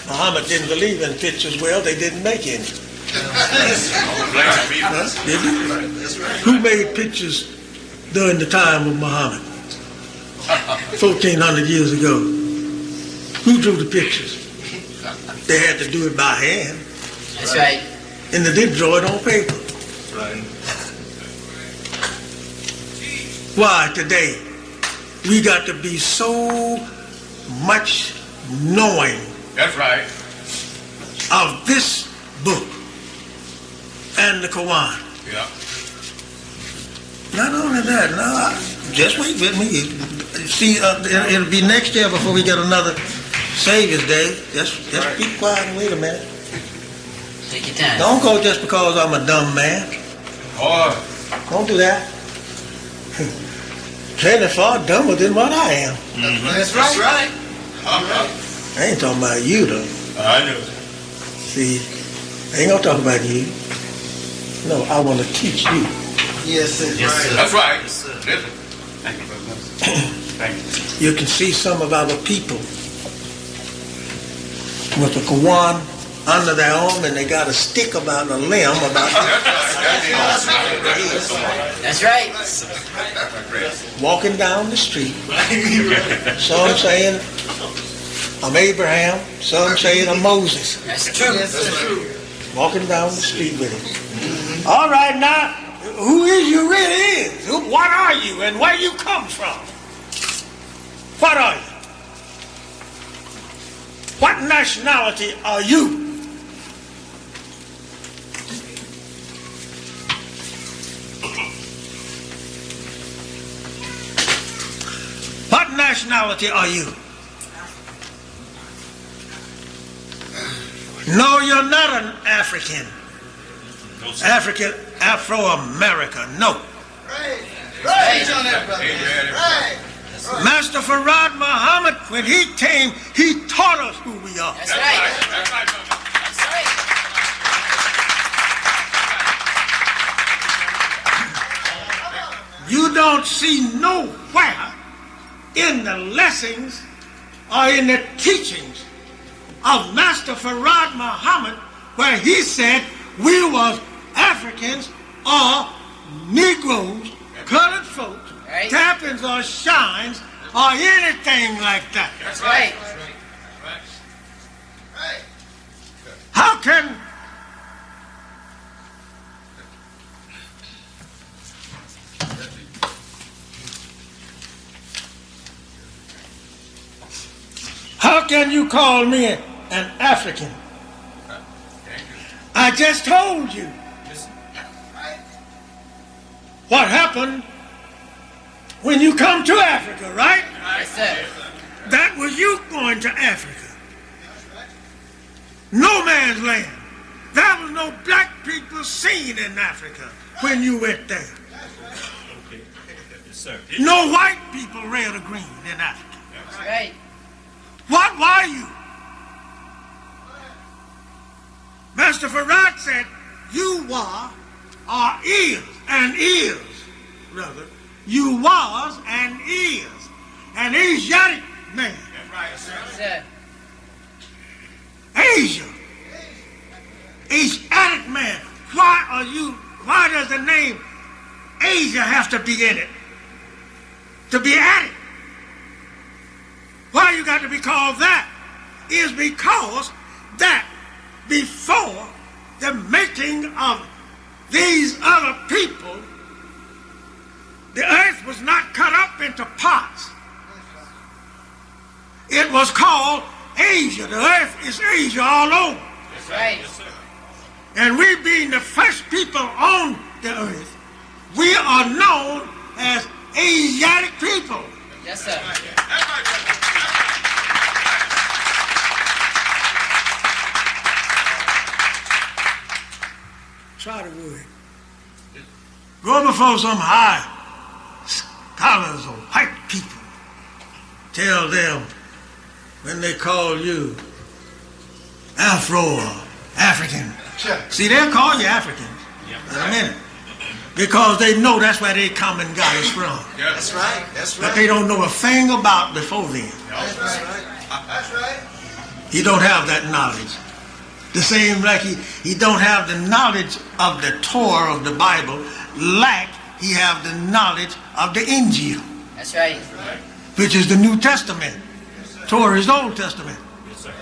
Muhammad didn't believe in pictures. Well, they didn't make any. Huh? Did he? Who made pictures during the time of Muhammad? 1,400 years ago. Who drew the pictures? They had to do it by hand. That's right. And they did draw it on paper. Why today? We got to be so much knowing That's right. of this book and the Quran. Yeah. Not only that, no, just wait with me. See, it'll be next year before we get another Saviours Day. Just be quiet and wait a minute. Take your time. Don't go just because I'm a dumb man. Oh, Don't do that. Plenty far dumber than what I am. That's right. I ain't talking about you though. I know. See, I ain't gonna talk about you. No, I want to teach you. Yes, sir. That's right. Yes, sir. Listen. Thank you very much. Thank you. You can see some of our people with the Quran under their arm, and they got a stick about a limb about That's right. walking down the street. Some saying I'm Abraham, some saying I'm Moses, That's true. Yes, sir. walking down the street with him. All right, now, who is you really is? What are you and where you come from? What are you? What nationality are you? What nationality are you? No, you're not an African. African, Afro-America, no. Right. Right. On that, brother. Amen. Right. Master Farad Muhammad, when he came, he taught us who we are. That's right. That's right, brother. That's right. You don't see nowhere in the lessons or in the teachings of Master Farad Muhammad where he said we was Africans or Negroes, colored folks, Right. tappings or shines or anything like that. That's right. Right. How can you call me an African I just told you what happened when you come to Africa, right? Yes, sir. That was you going to Africa. No man's land. There was no black people seen in Africa when you went there. Okay. Yes, sir. No white people red or green in Africa. That's right. What were you? Master Farad said you were or is, rather. You was and is an Asiatic man. That's right, sir. Yes, sir. Asia. Asiatic man. Why does the name Asia have to be in it? To be added? Why you got to be called that? Is because that before the making of these other people, the earth was not cut up into parts. It was called Asia. The earth is Asia all over. That's right. Yes, sir. And we being the first people on the earth, we are known as Asiatic people. Yes, sir. That's right, brother. Try the word. Go before some high scholars or white people. Tell them when they call you Afro or African. See, they'll call you African in a minute. Because they know that's where they come and got us from. That's right. That's But right. they don't know a thing about before then. That's right. That's right. He don't have that knowledge. The same like he don't have the knowledge of the Torah of the Bible like he have the knowledge of the Injil, That's right. which is the New Testament. Torah is the Old Testament. Yes, sir.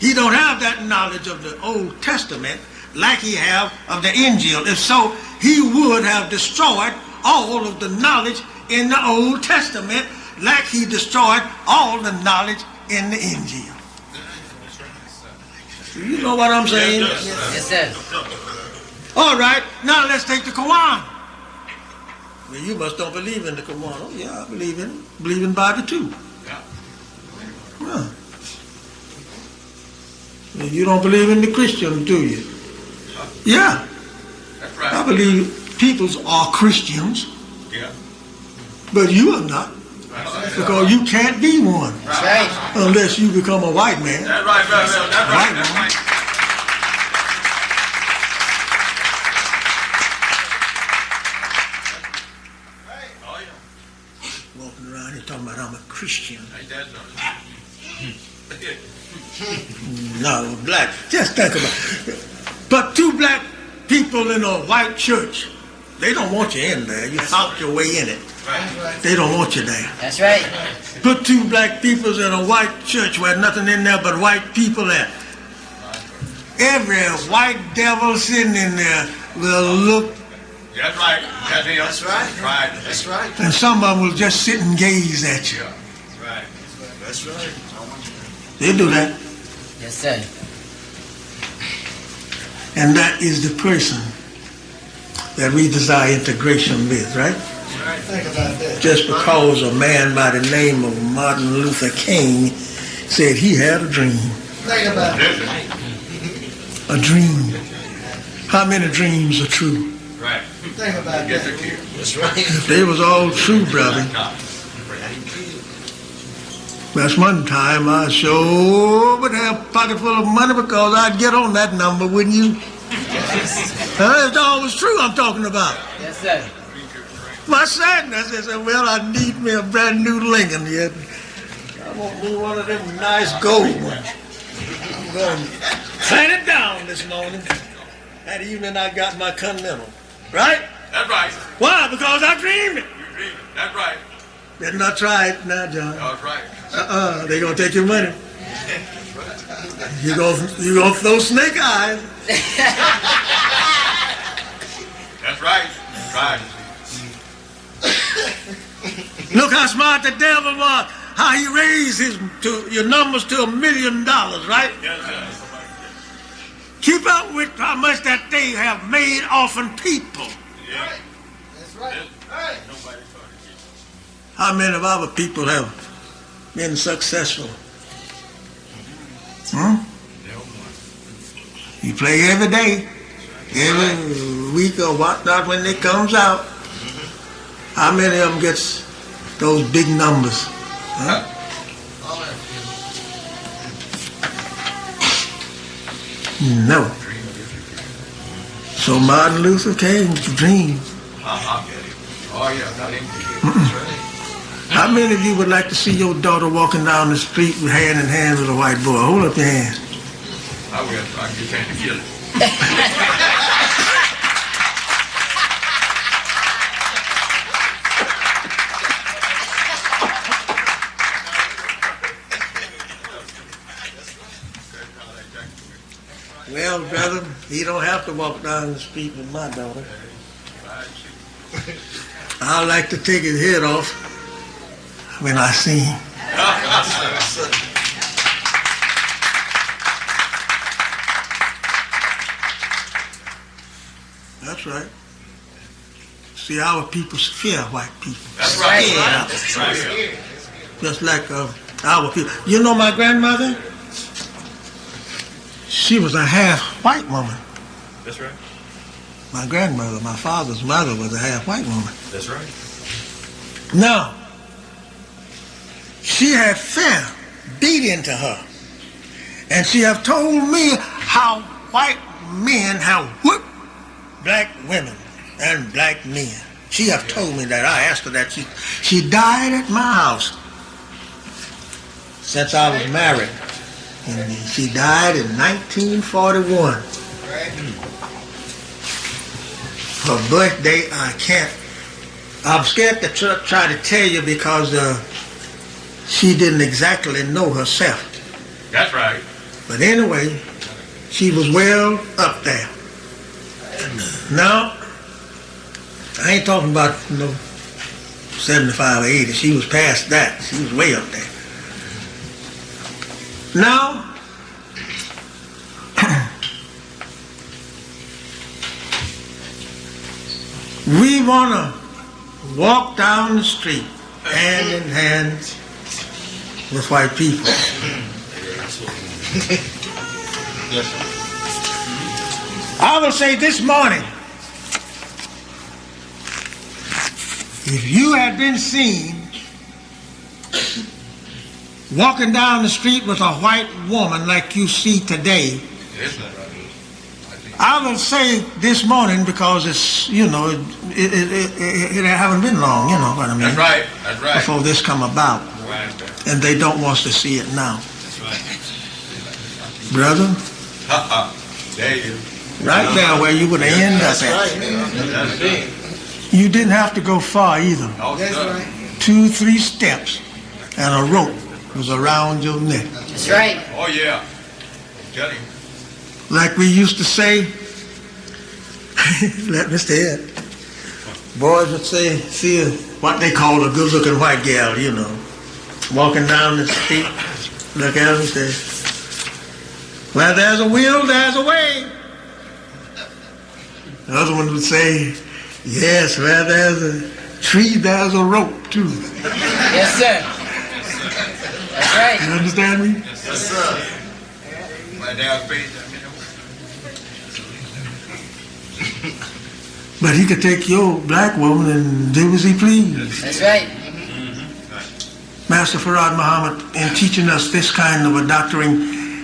He don't have that knowledge of the Old Testament like he have of the Injil. If so, he would have destroyed all of the knowledge in the Old Testament like he destroyed all the knowledge in the Injil. You know what I'm saying? Yes, sir. All right, now let's take the Quran. Well, you must don't believe in the Quran. Oh, yeah, I believe in it. Believe in the Bible, too. Yeah. Well, you don't believe in the Christians, do you? Yeah. That's I right. believe peoples are Christians, Yeah. but you are not. Because you can't be one That's right. unless you become a white man. That's right, brother. That's right. That's right. Oh, yeah. Walking around here talking about I'm a Christian. Ain't that something? No, black. Just think about it. But two black people in a white church, they don't want you in there. You fought your way in it. Right. They don't want you there. That's right. Put two black people in a white church where nothing in there but white people there. Every white devil sitting in there will look, That's right. That's it. That's right. That's right. That's right. and some of them will just sit and gaze at you. That's right. That's right. They do that. Yes, sir. And that is the person that we desire integration with, right? Think about that. Just because a man by the name of Martin Luther King said he had a dream. Think about that. Listen. A dream. How many dreams are true? Right. Think about Get that. the kid. That's right. If they was all true, brother, that's one time I sure would have a pocket full of money because I'd get on that number, wouldn't you? It's always true I'm talking about. Yes, sir. My sadness is that, well, I need me a brand new Lincoln yet. I want me one of them nice gold ones. I'm going to fan it down this morning. That evening I got my Continental. Right? That's right. Why? Because I dreamed it. You dream it. That's right. Better not try it now, John. That's right. They're going to take your money. You're gonna throw snake eyes. That's right. That's right. Look how smart the devil was. How he raised your numbers to $1 million, right? Yes, sir. Keep up with how much that they have made offering people. That's right. Right. How many of our people have been successful? You play every day, every week or whatnot when it comes out. How many of them gets those big numbers? Huh? No. So Martin Luther King dreamed. Oh, yeah, not even. How many of you would like to see your daughter walking down the street with hand in hand with a white boy? Hold up your hand. I will. I can trying to kill it. Well, brother, he don't have to walk down the street with my daughter. I like to take his head off when I see him. That's right. See, our people fear white people. That's right. Scared of That's right. it. Just like our people. You know my grandmother? She was a half white woman. That's right. My grandmother, my father's mother, was a half white woman. That's right. Now, she had fear beat into her. And she have told me how white men have whipped black women and black men. She have told me that. I asked her that. She died at my house since I was married. And she died in 1941. Her birthday, I'm scared to try to tell you because she didn't exactly know herself. That's right. But anyway, she was well up there. Now, I ain't talking about 75 or 80. She was past that. She was way up there. Now, we want to walk down the street hand in hand with white people. I will say this morning, if you had been seen walking down the street with a white woman like you see today, I will say this morning because it's, it haven't been long, you know what I mean? That's right. That's right. Before this come about. And they don't want to see it now. That's right. Brother, There you go. right there where you would end up at. That's it. You didn't have to go far either. Oh, That's sir. right. 2-3 steps and a rope was around your neck. That's right. Oh, yeah. I'm telling you. Like we used to say, let me say it. Boys would say, see what they call a good-looking white gal, walking down the street, look at her and say, where there's a will, there's a way. The other one would say, yes, where there's a tree, there's a rope, too. Yes, sir. That's right. You understand me? Yes, sir. My dad's face. But he could take your black woman and do as he pleased. That's right. Master Farad Muhammad, in teaching us this kind of a doctrine,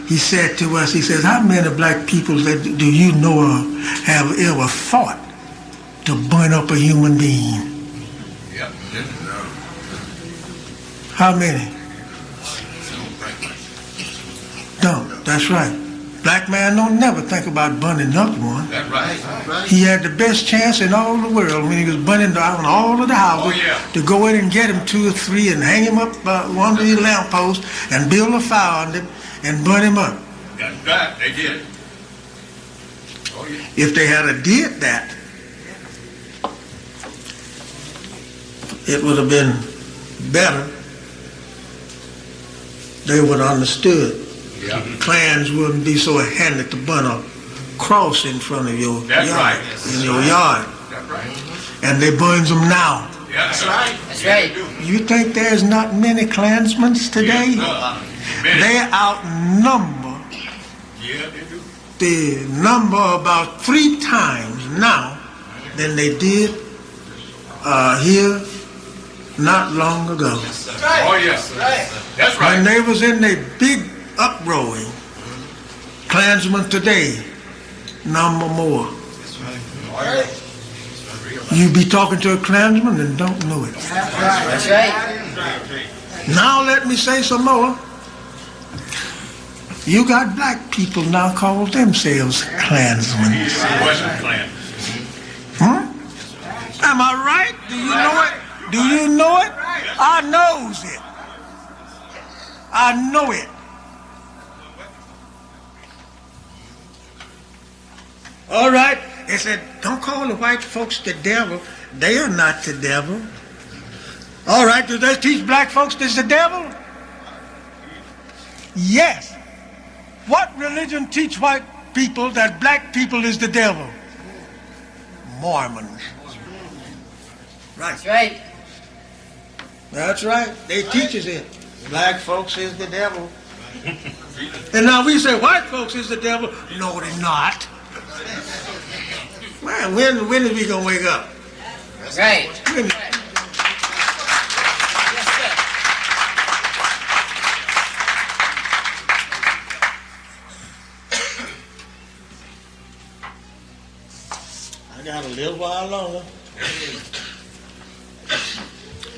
he said to us, he says, how many black people do you know have ever thought to burn up a human being? Yeah. How many? Don't. That's right. Black man don't never think about burning up one. That's right. He had the best chance in all the world when he was burning down all of the houses Oh, yeah. to go in and get him 2 or 3 and hang him up one of these lampposts and build a fire on them and burn him up. That's right. They did. Oh, yeah. If they had a did that, it would have been better. They would have understood. Yeah. Clans wouldn't be so handy to burn up cross in front of your That's yard, right. in your yard, That's right. and they burns them now. Yeah, that's right. That's right. You think there's not many Klansmen today? They outnumber Yeah, they do. the number about 3 times now than they did here not long ago. Oh, yes. That's right. When they was in their big uproaring, Klansmen today number more. You be talking to a Klansman and don't know it. That's right. Now let me say some more. You got black people now call themselves Klansmen. Western Klan. Am I right? Do you know it? Do you know it? I knows it. I know it. All right. They said, don't call the white folks the devil. They are not the devil. All right. Do they teach black folks this the devil? Yes. What religion teach white people that black people is the devil? Mormons. Right. That's right. That's right. They teach us it. Black folks is the devil. And now we say white folks is the devil. No, they're not. Man, when is we gonna wake up? That's right. When- Yes, sir. I got a little while longer.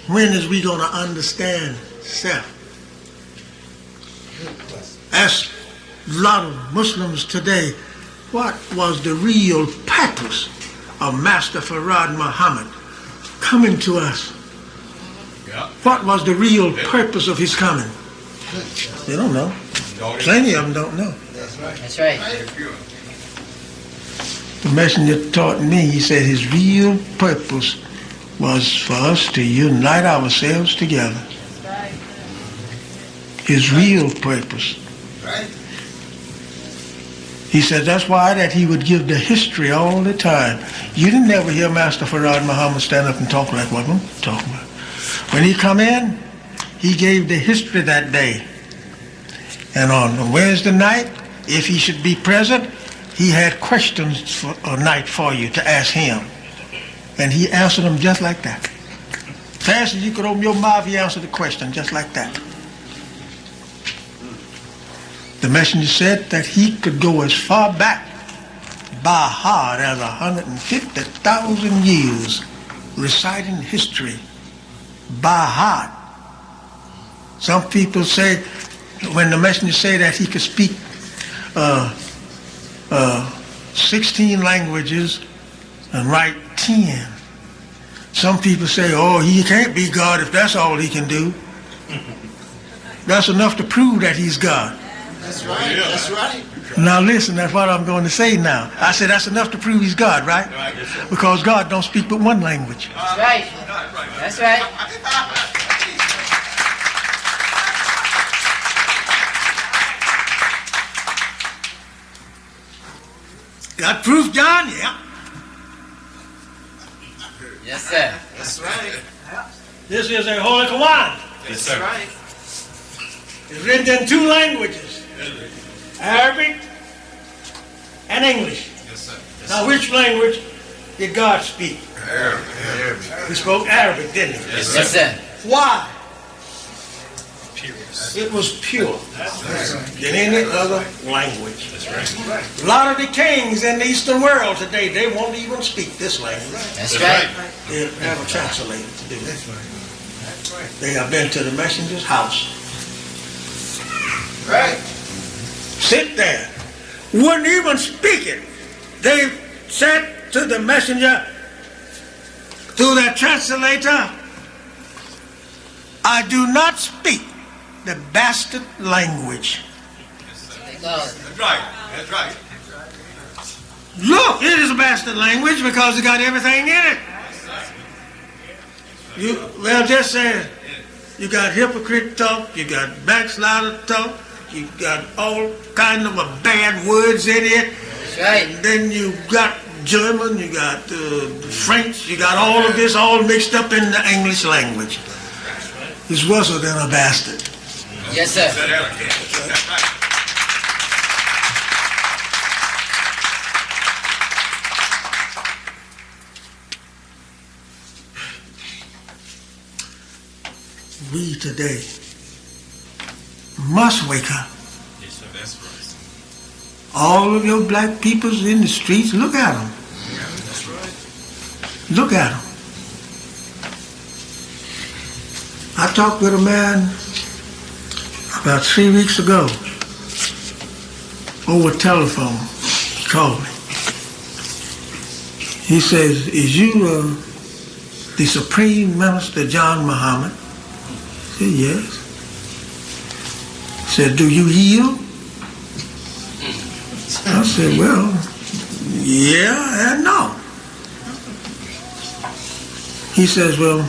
When is we gonna understand self? Ask a lot of Muslims today, what was the real purpose of Master Farad Muhammad coming to us? Yeah. What was the real purpose of his coming? They don't know. Plenty of them don't know. That's right. The messenger taught me, he said his real purpose was for us to unite ourselves together. His real purpose. He said that's why that he would give the history all the time. You didn't ever hear Master Farad Muhammad stand up and talk like what I'm talking about. When he come in, he gave the history that day. And on Wednesday night, if he should be present, he had questions for a night for you to ask him. And he answered them just like that. Fast as you could open your mouth, he answered the question just like that. The messenger said that he could go as far back by heart as 150,000 years reciting history by heart. Some people say, when the messenger said that he could speak 16 languages and write 10. Some people say, oh, he can't be God if that's all he can do. That's enough to prove that he's God. That's right. That's right. Now listen, that's what I'm going to say now. I said that's enough to prove he's God, right? Because God don't speak but one language. That's right. That's right. Got proof, John? Yeah. Yes, sir. That's right. This is a Holy Quran. Yes, sir. Right. It's written in 2 languages, Arabic and English. Yes, sir. Now, which language did God speak? Arabic. He spoke Arabic, didn't he? Yes, Yes, sir. sir. Why? Pure. It was pure than any other language. That's right. A lot of the kings in the Eastern world today, they won't even speak this language. That's right. They have a translator to do it. They have been to the messenger's house. Right. Sit there. Wouldn't even speak it. They said to the messenger through their translator, I do not speak the bastard language. Thank God. That's right. That's right. Look, it is a bastard language because it got everything in it. Well, just say you got hypocrite talk, you got backslider talk, you got all kind of bad words in it. That's right. And then you got German, you got French, you got all of this all mixed up in the English language. It's worse than a bastard. Yes, sir. We today must wake up. Yes, sir, that's right. All of your black peoples in the streets, look at them. That's right. Look at them. I talked with a man about 3 weeks ago over telephone. He called me. He says, is you the Supreme Minister John Muhammad? I said, yes. He said, do you heal? I said, well, yeah and no. He says, well,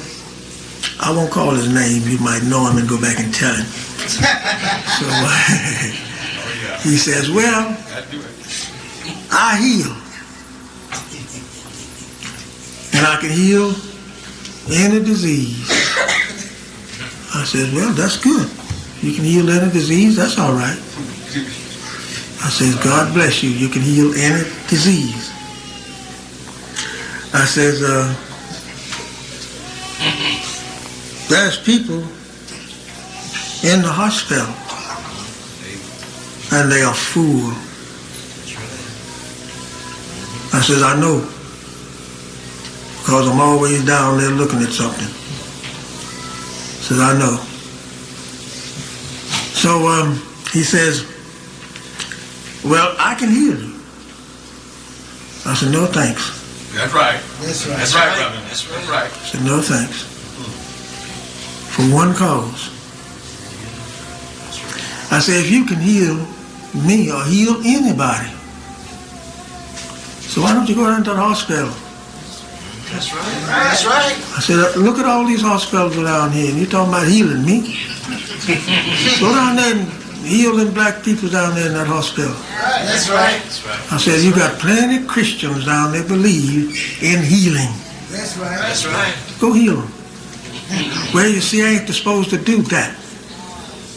I won't call his name. You might know him and go back and tell him. So he says, well, I heal. And I can heal any disease. I said, well, that's good. You can heal any disease, that's all right. I says, God bless you. You can heal any disease. I says, there's people in the hospital and they are full. I says, I know, because I'm always down there looking at something. Says, I know. So he says, well, I can heal you. I said, no thanks. That's right. That's right. That's right, brother. That's right. I said, no thanks. For one cause. I said, if you can heal me or heal anybody, so why don't you go down to the hospital? That's right. That's right. I said, look at all these hospitals around here, and you're talking about healing me? Go down there and heal them black people down there in that hospital. That's right. I said, you got plenty of Christians down there believe in healing. That's right. That's right. Go heal them. Well, you see, I ain't supposed to do that.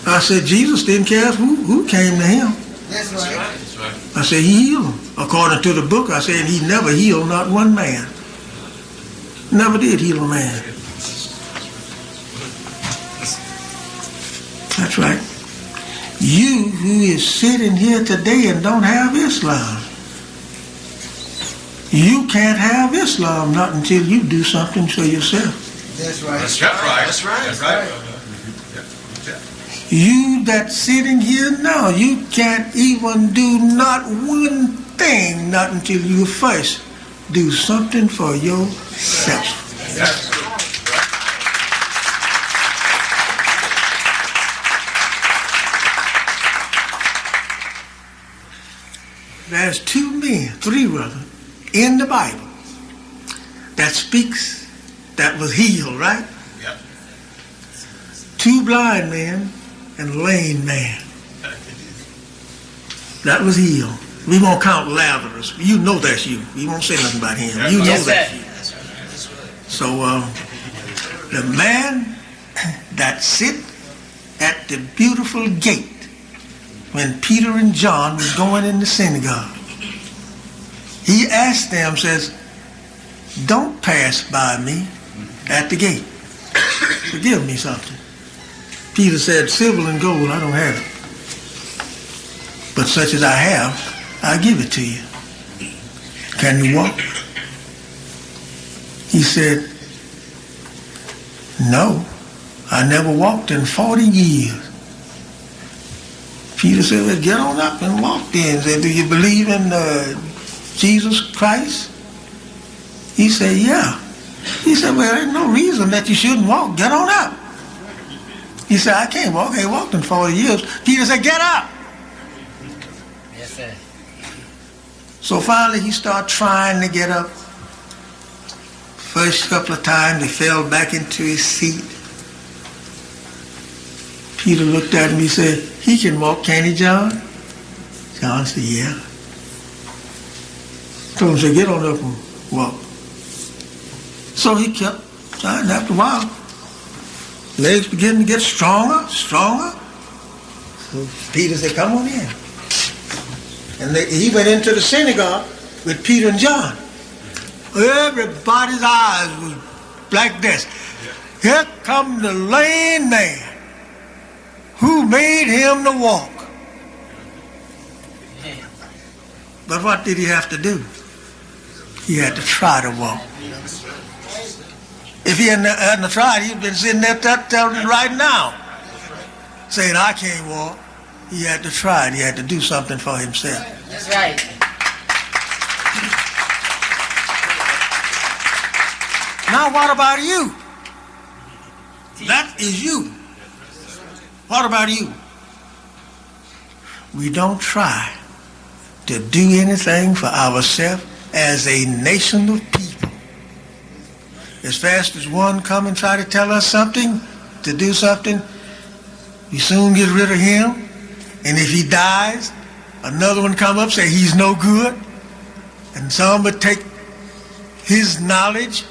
I said, Jesus didn't care who came to him. That's right. That's right. I said, he healed them. According to the book, I said, he never healed not one man. Never did heal a man. That's right. You who is sitting here today and don't have Islam, you can't have Islam not until you do something for yourself. That's right. That's right. That's right. That's right. You that's sitting here now, you can't even do not one thing not until you first do something for yourself. Yes. There's three rather, in the Bible that speaks that was healed, right? Yep. 2 blind men and a lame man. That was healed. We won't count Lazarus. You know that's you. We won't say nothing about him. You know Yes, that's sir. you. So the man that sit at the beautiful gate when Peter and John was going in the synagogue, he asked them, says, don't pass by me at the gate. Forgive me something. Peter said, silver and gold I don't have it, but such as I have, I give it to you. Can you walk? He said, no, I never walked in 40 years. Peter said, well, get on up and walk then. He said, do you believe in Jesus Christ? He said, yeah. He said, well, there's no reason that you shouldn't walk. Get on up. He said, I can't walk. I ain't walked in 40 years. Peter said, get up. Yes, sir. So finally he started trying to get up. First couple of times he fell back into his seat. Peter looked at him, he said, he can walk, can't he, John? John said, yeah. Told him, say, get on up and walk. So he kept trying. After a while, legs began to get stronger, stronger. So Peter said, come on in. And he went into the synagogue with Peter and John. Everybody's eyes was like this. Here come the lame man. Who made him to walk? But what did he have to do? He had to try to walk. If he hadn't tried, he'd been sitting there telling right now, saying, I can't walk. He had to try it. He had to do something for himself. That's right. Now what about you? That is you. What about you? We don't try to do anything for ourselves as a nation of people. As fast as one come and try to tell us something, to do something, we soon get rid of him. And if he dies, another one come up, say he's no good. And some would take his knowledge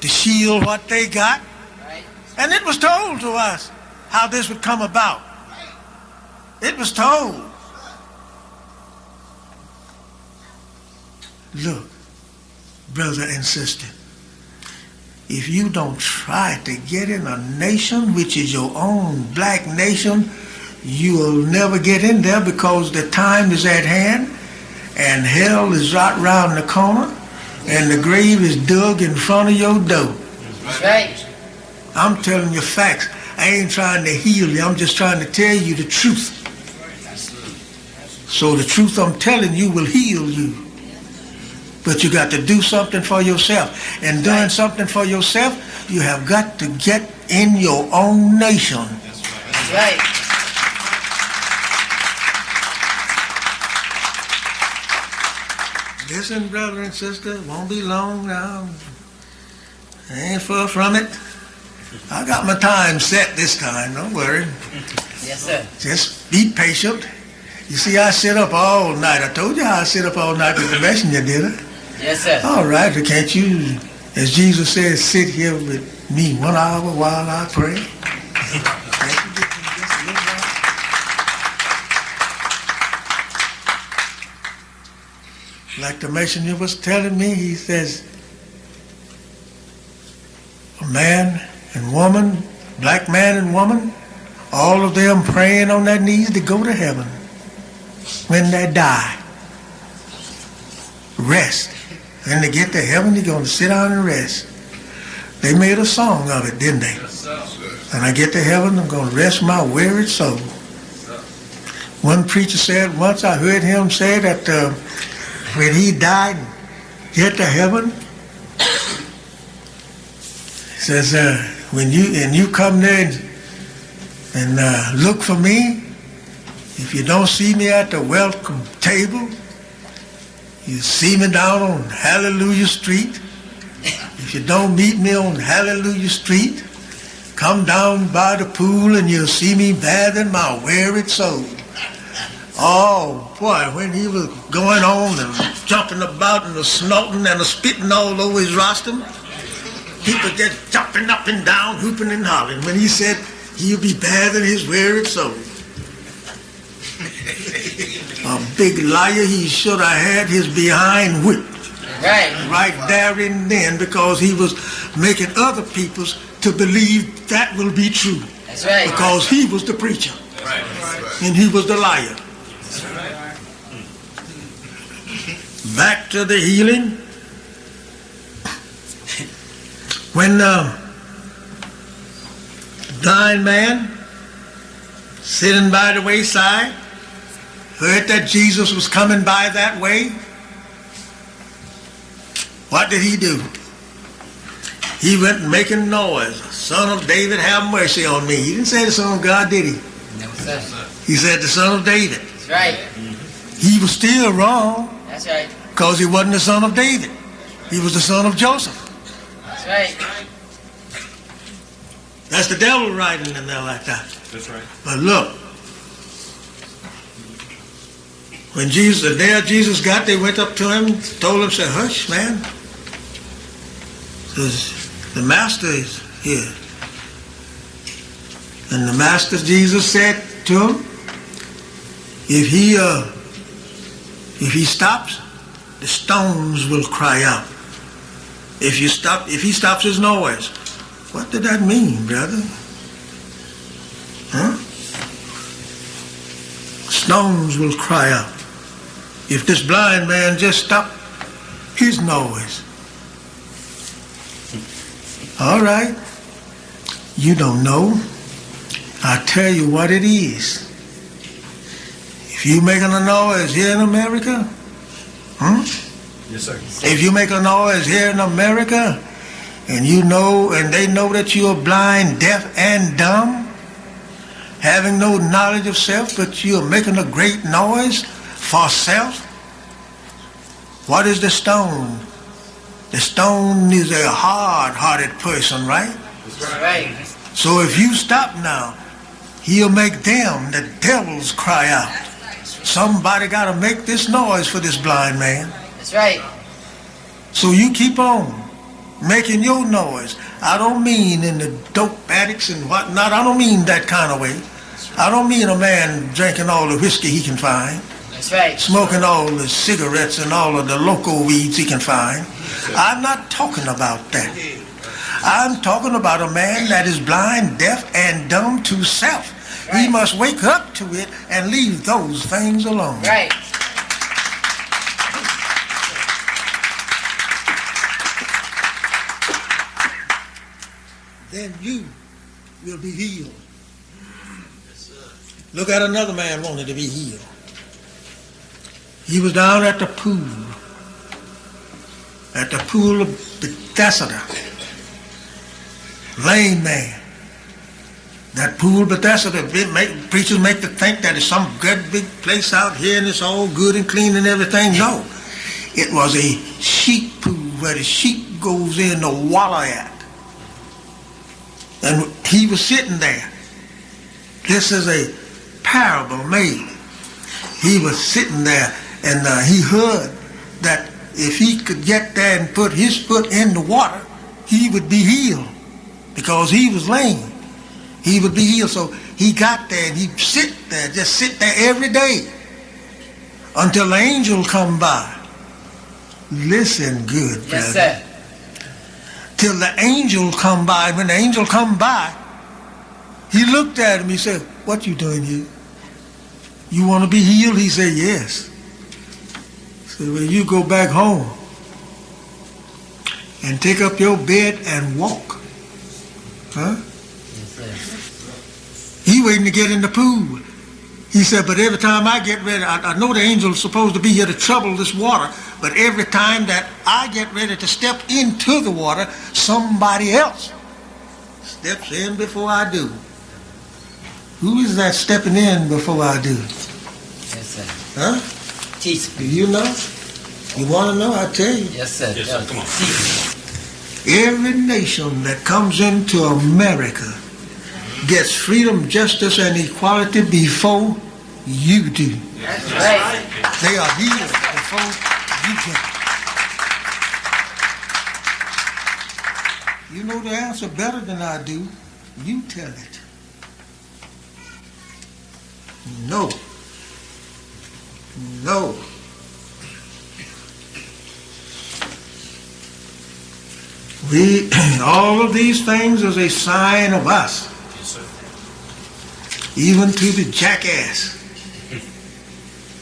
to shield what they got. Right. And it was told to us how this would come about. It was told. Look, brother and sister, if you don't try to get in a nation which is your own black nation, you will never get in there, because the time is at hand and hell is right round the corner and the grave is dug in front of your door. That's right. I'm telling you facts. I ain't trying to heal you. I'm just trying to tell you the truth. So the truth I'm telling you will heal you. But you got to do something for yourself. And doing something for yourself, you have got to get in your own nation. That's right. Listen, brother and sister, it won't be long now. I ain't far from it. I got my time set this time, don't worry. Yes, sir. Just be patient. You see, I sit up all night. I told you how I sit up all night with the messenger, did I? Yes, sir. All right, but can't you, as Jesus says, sit here with me 1 hour while I pray? Can't you get just a little while? Like the messenger was telling me, he says, a man and woman, black man and woman, all of them praying on their knees to go to heaven when they die. Rest. When they get to heaven, they're going to sit down and rest. They made a song of it, didn't they? When I get to heaven, I'm going to rest my wearied soul. One preacher said once, I heard him say that when he died and get to heaven, he says, when you come there and look for me, if you don't see me at the welcome table, you see me down on Hallelujah Street. If you don't meet me on Hallelujah Street, come down by the pool and you'll see me bathing my wearied soul. Oh boy, when he was going on and jumping about and snorting and spitting all over his rostrum, people just jumping up and down, whooping and hollering when he said he'll be bathing his wearied soul. A big liar, he should have had his behind whipped. Right there and then, because he was making other people to believe that will be true. That's right. Because he was the preacher. Right. And he was the liar. Back to the healing. When the blind man sitting by the wayside heard that Jesus was coming by that way, what did he do? He went making noise. Son of David, have mercy on me. He didn't say the Son of God, did he? No, sir. He said the Son of David. That's right. He was still wrong That's right. because he wasn't the son of David. He was the son of Joseph. That's right. That's the devil writing in there like that. That's right. But look, When Jesus, the day Jesus got, they went up to him, told him, said, hush, man. Says, the master is here. And the master Jesus said to him, if he stops, the stones will cry out. If he stops his noise. What did that mean, brother? Huh? Stones will cry out. If this blind man just stopped his noise. All right. You don't know. I'll tell you what it is. If you making a noise here in America, Yes, sir. if you make a noise here in America, and you know, and they know that you are blind, deaf, and dumb, having no knowledge of self, but you are making a great noise for self, what is the stone? The stone is a hard-hearted person, right? That's right. So if you stop now, he'll make them, the devils, cry out. Somebody got to make this noise for this blind man. That's right. So you keep on making your noise. I don't mean in the dope addicts and whatnot. I don't mean that kind of way. I don't mean a man drinking all the whiskey he can find, That's right. smoking all the cigarettes and all of the local weeds he can find. I'm not talking about that. I'm talking about a man that is blind, deaf, and dumb to self. He Right. must wake up to it and leave those things alone. Right. Then you will be healed. Look at another man wanted to be healed. He was down at the pool of Bethesda. Lame man. That pool of Bethesda, preachers make you think that it's some good big place out here and it's all good and clean and everything. No. It was a sheep pool where the sheep goes in to wallow at. And he was sitting there. This is a parable made. He was sitting there and he heard that if he could get there and put his foot in the water, he would be healed because he was lame. He would be healed. So he got there and he'd sit there, just sit there every day until the angel come by. Listen good, brother. Yes, sir. Till the angel come by. When the angel come by, he looked at him. He said, what you doing here? You want to be healed? He said, yes. He said, well, you go back home and take up your bed and walk. Huh? Yes, sir. He waiting to get in the pool. He said, but every time I get ready, I know the angel's supposed to be here to trouble this water, but every time that I get ready to step into the water, somebody else steps in before I do. Who is that stepping in before I do? Yes, sir. Huh? Teach Do me. you know? You want to know? I tell you. Yes, sir. Yes, sir. Come on. Teach me. Every nation that comes into America gets freedom, justice, and equality before you do. That's right. They are healed before you get. You know the answer better than I do. You tell it. No. No. All of these things is a sign of us. Yes, sir. Even to the jackass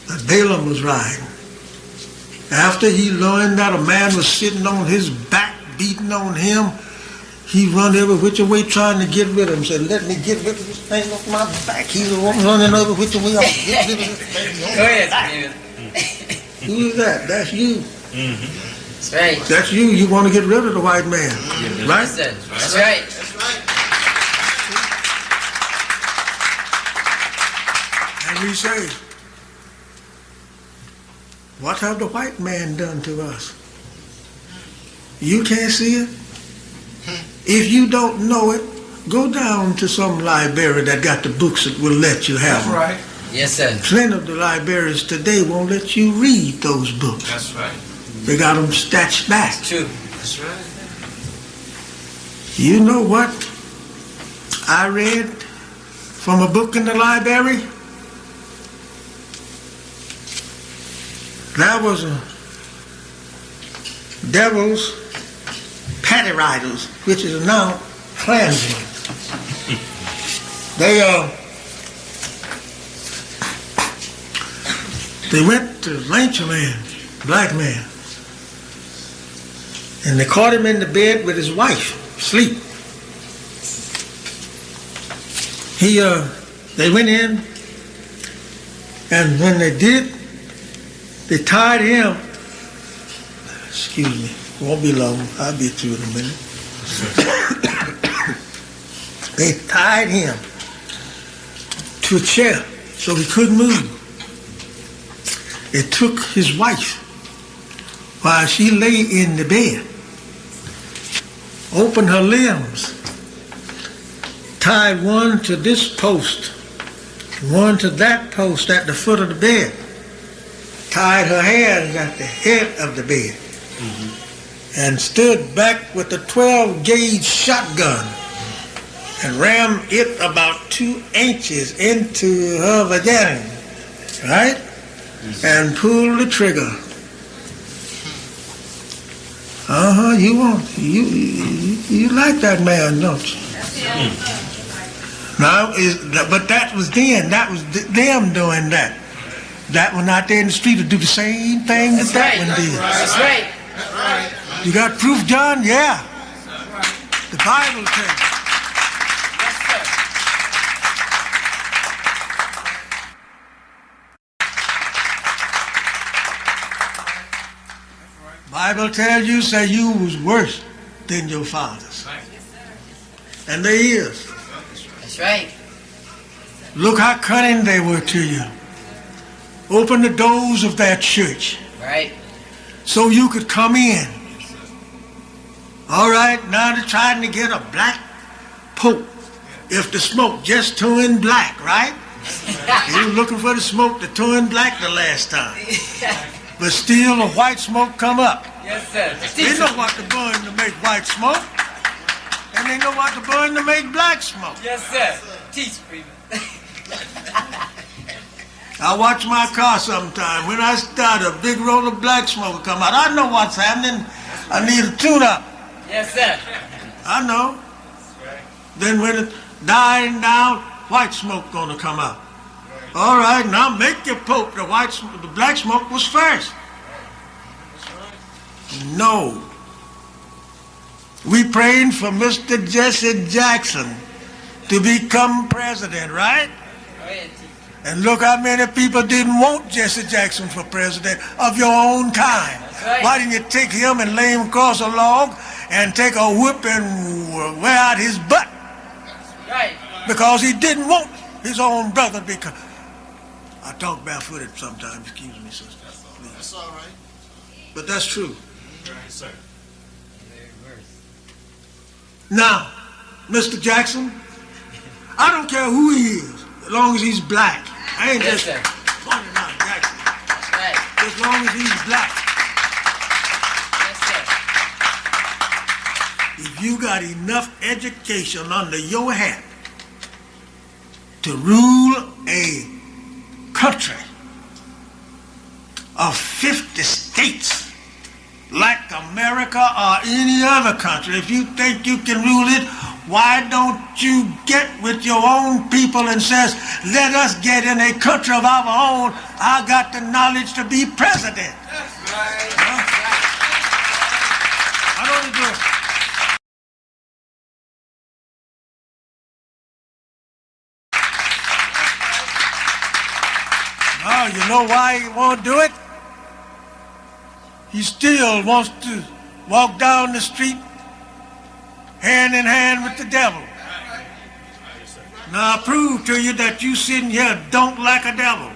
that Balaam was riding. After he learned that a man was sitting on his back, beating on him, he run every which way trying to get rid of him. Said, let me get rid of this thing off my back. He's running every which way. I'll get rid of this thing. Go ahead, David. Who is that? That's you. That's right. That's you. You want to get rid of the white man. Right? Yes, sir. That's right. And we say, what have the white man done to us? You can't see it? If you don't know it, go down to some library that got the books that will let you have them. Right. Yes, sir. Plenty of the librarians today won't let you read those books. That's right. They got them snatched back. True. That's right. You know what I read from a book in the library? That was a Devil's Patty Riders, which is now Klansmen. They went to lynch a man, black man, and they caught him in the bed with his wife, asleep. They went in, and when they did, they tied him. Excuse me, won't be long. I'll be through in a minute. They tied him to a chair so he couldn't move. They took his wife while she lay in the bed, opened her limbs, tied one to this post, one to that post at the foot of the bed, tied her hands at the head of the bed, and stood back with a 12-gauge shotgun and rammed it about 2 inches into her vagina, right? And pulled the trigger. You like that man, don't you? Now, but that was then. That was them doing that. That one out there in the street would do the same thing that one did. That's right. You got proof, John? Yeah. The Bible tells you. Bible tells you, say you was worse than your fathers. And they is. That's right. Look how cunning they were to you. Open the doors of their church. Right. So you could come in. All right, now they're trying to get a black pope. If the smoke just turned black, right? You were looking for the smoke to turn black the last time. But still the white smoke come up. Yes, sir. They know what to burn to make white smoke. And they know what to burn to make black smoke. Yes, sir. Teach, freedom. I watch my car sometime. When I start, a big roll of black smoke will come out. I know what's happening. I need a tune-up. Yes, sir. I know. Then when it's dying down, white smoke gonna come out. All right, now make your pope. The black smoke was first. No. We praying for Mr. Jesse Jackson to become president, right? And look how many people didn't want Jesse Jackson for president of your own kind. Right. Why didn't you take him and lay him across a log and take a whip and wear out his butt? Right. Because he didn't want his own brother to become. I talk barefooted sometimes, excuse me, sister. Please. That's all right. But that's true. Yes, sir. Now, Mr. Jackson, I don't care who he is, as long as he's black. I ain't Yes, just sir. pointing out Jackson. That's right. As long as he's black. Yes, sir. If you got enough education under your hat to rule a country of 50 states like America or any other country, if you think you can rule it, why don't you get with your own people and says, let us get in a country of our own. I got the knowledge to be president. That's right. How don't you do it? Now, you know why he won't do it? He still wants to walk down the street hand in hand with the devil. Now I prove to you that you sitting here don't like a devil.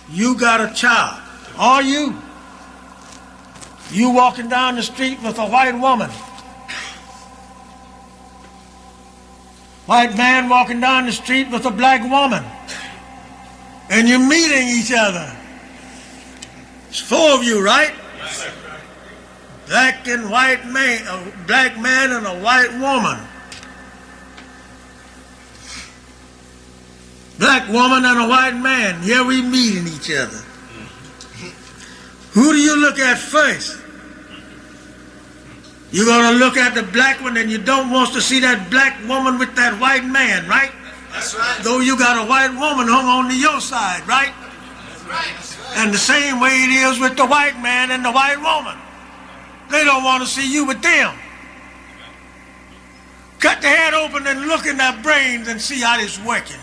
You got a child. Are you? You walking down the street with a white woman. white man walking down the street with a black woman, and you're meeting each other. It's 4 of you, right? Yes, sir. Black and white man, a black man and a white woman. Black woman and a white man. Here we meeting each other. Who do you look at first? You're going to look at the black one, and you don't want to see that black woman with that white man, right? That's right. Though you got a white woman hung on to your side, right? That's right. And the same way it is with the white man and the white woman. They don't want to see you with them. Cut the head open and look in their brains and see how it's working.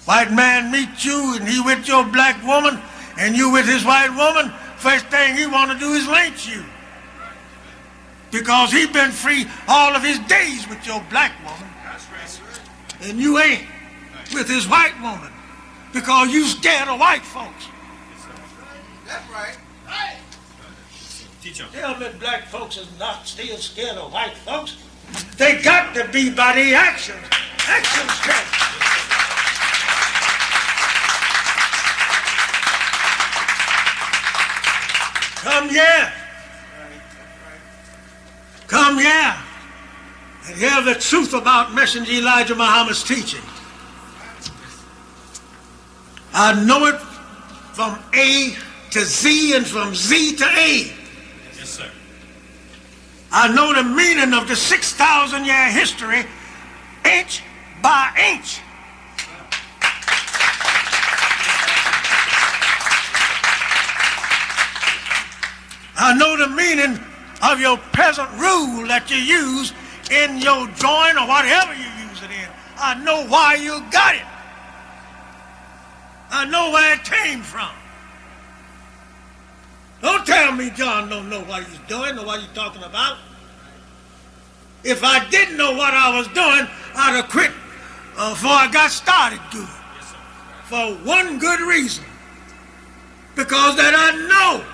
White man meets you and he with your black woman and you with his white woman. First thing he want to do is lynch you. Because he been free all of his days with your black woman. And you ain't with his white woman. Because you scared of white folks. That's right. Teach them. Tell me black folks is not still scared of white folks. They got to be by their actions. Actions count. Come here. Come here and hear the truth about Messenger Elijah Muhammad's teaching. I know it from A to Z and from Z to A. Yes, sir. I know the meaning of the 6,000-year history, inch by inch. I know the meaning of your present rule that you use in your drawing or whatever you use it in. I know why you got it. I know where it came from. Don't tell me John don't know what he's doing or what he's talking about. If I didn't know what I was doing, I'd have quit before I got started good. For one good reason. Because that I know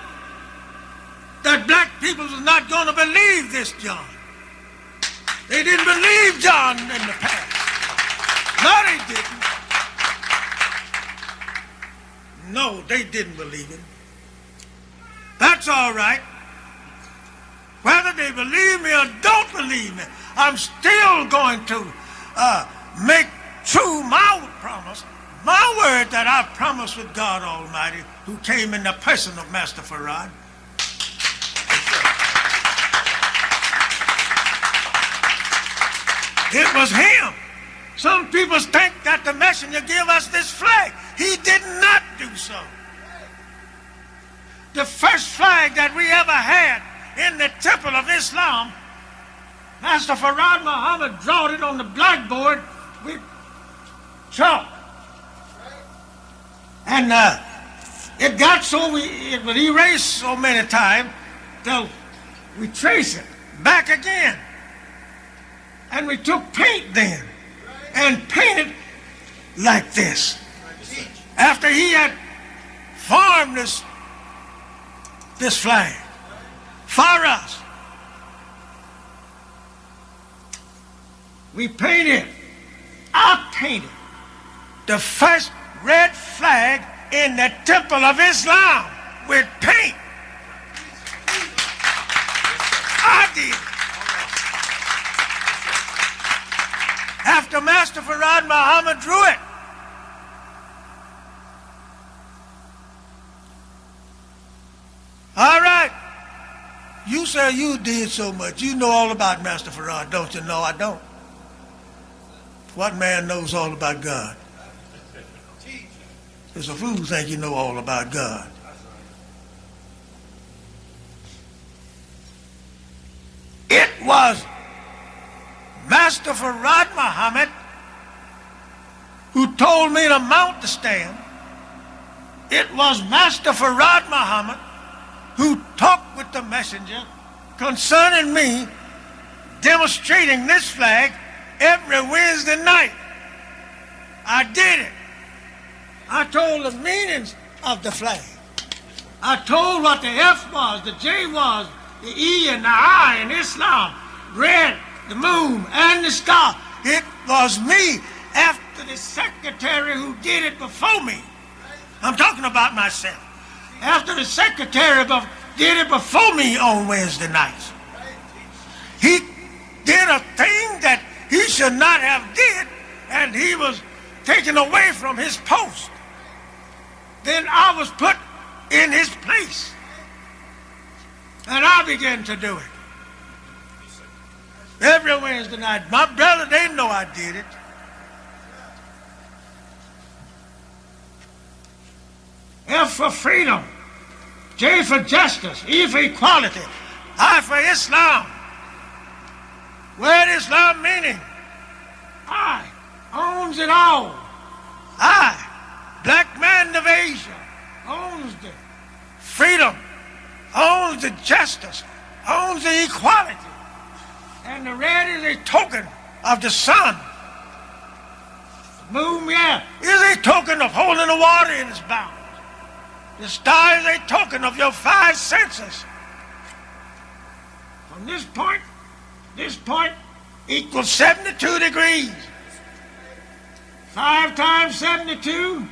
that black people is not going to believe this John. They didn't believe John in the past. No, they didn't. No, they didn't believe him. That's all right. Whether they believe me or don't believe me, I'm still going to make true my promise, my word that I promised with God Almighty, who came in the person of Master Farad. It was him. Some people think that the messenger gave us this flag. He did not do so. The first flag that we ever had in the temple of Islam, Master Farad Muhammad drawed it on the blackboard with chalk. And it got so it was erased so many times till we trace it back again. And we took paint then and painted like this. After he had formed this flag for us, I painted the first red flag in the Temple of Islam with paint. I did. After Master Farad Muhammad drew it. All right. You say you did so much. You know all about Master Farad, don't you? No, I don't. What man knows all about God? It's a fool who think you know all about God. It was Master Farad Muhammad who told me to mount the stand. It was Master Farad Muhammad who talked with the messenger concerning me demonstrating this flag every Wednesday night. I did it. I told the meanings of the flag. I told what the F was, the J was, the E and the I in Islam. read the moon and the star. It was me after the secretary who did it before me. I'm talking about myself. After the secretary did it before me on Wednesday nights. He did a thing that he should not have did, and he was taken away from his post. Then I was put in his place, and I began to do it. Every Wednesday night. My brother, they know I did it. F for freedom, J for justice, E for equality, I for Islam. Word Islam meaning, I owns it all. I, black man of Asia, owns the freedom, owns the justice, owns the equality. And the red is a token of the sun. The moon, yeah, is a token of holding the water in its bounds. The star is a token of your five senses. From this point equals 72 degrees. 5 times 72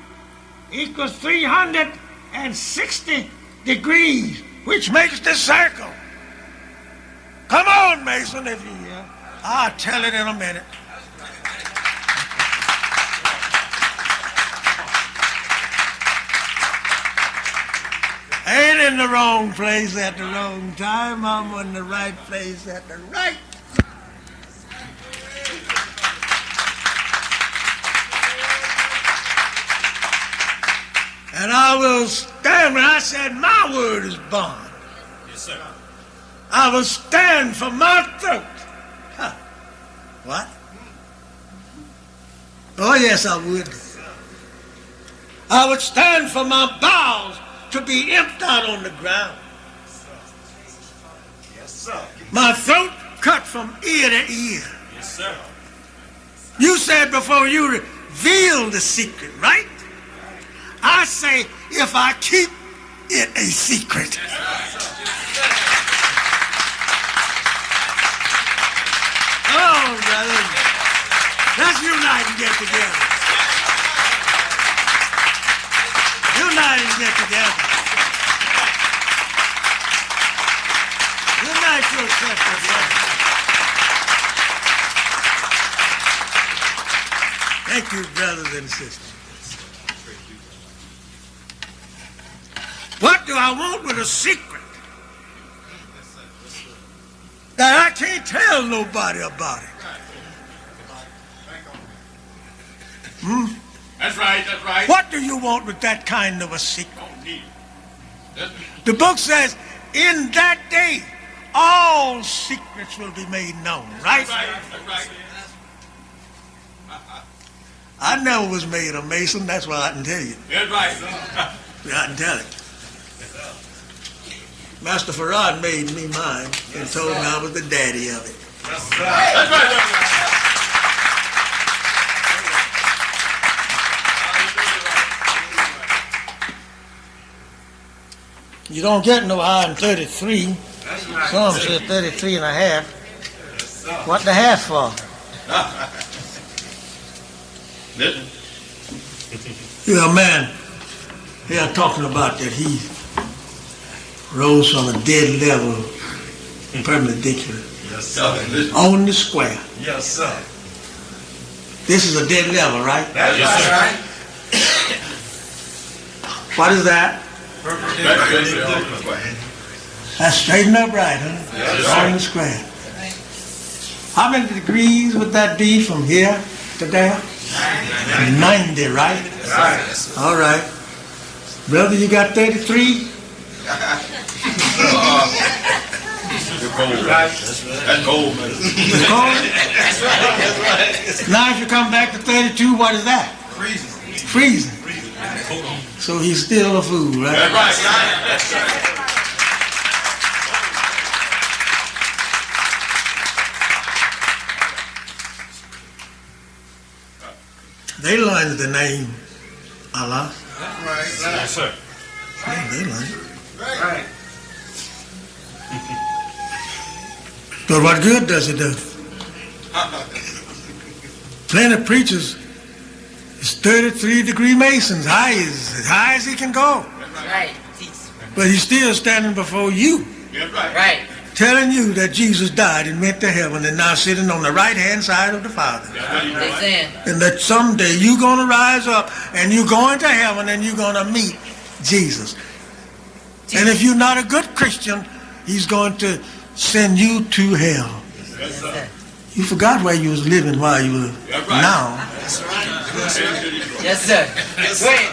equals 360 degrees, which makes the circle. Come on, Mason, if you're here. I'll tell it in a minute. I ain't in the wrong place at the wrong time. I'm in the right place at the right time. And I will stand when I said my word is bond. Yes, sir. I will stand for my throat. Huh. What? Oh, yes, I would. I would stand for my bowels to be emptied out on the ground. Yes, sir. My throat cut from ear to ear. Yes, sir. You said before you reveal the secret, right? I say if I keep it a secret. Oh, brother. Let's unite and get together. Unite and get together. Unite yourself together. Thank you, brothers and sisters. What do I want with a secret that I can't tell nobody about it? That's right, that's right. What do you want with that kind of a secret? The book says, in that day, all secrets will be made known, right? That's right. I never was made a Mason, that's why I can tell you. That's right. I can tell it. Master Farad made me mine and told me I was the daddy of it. That's right. You don't get no higher than 33. Some say 33 and a half. What the half for? Yeah, man, here talking about that he rose from a dead level perpendicular Yes, sir. on the square. Yes, sir. This is a dead level, right? That's Yes, sir. right. What is that? That's straight and upright, huh? Yes, on the square. How many degrees would that be from here to there? 90, right? Right. All right. Brother, you got 33? You're cold. That's cold, man. It's cold? Now if you come back to 32, what is that? Freezing. So he's still a fool, right? That's right. They learned the name Allah. Yes, sir. Yeah, they learned it. Right. But what good does it do? Plenty of preachers is 33-degree Masons, as high as he can go. Right. But he's still standing before you, Right. telling you that Jesus died and went to heaven and now sitting on the right-hand side of the Father. They saying. And that someday you're going to rise up and you're going to heaven and you're going to meet Jesus. And if you're not a good Christian, he's going to send you to hell. Yes, sir. You forgot where you was living while you were now. Yes, sir. Go ahead. Yes, sir. Go ahead.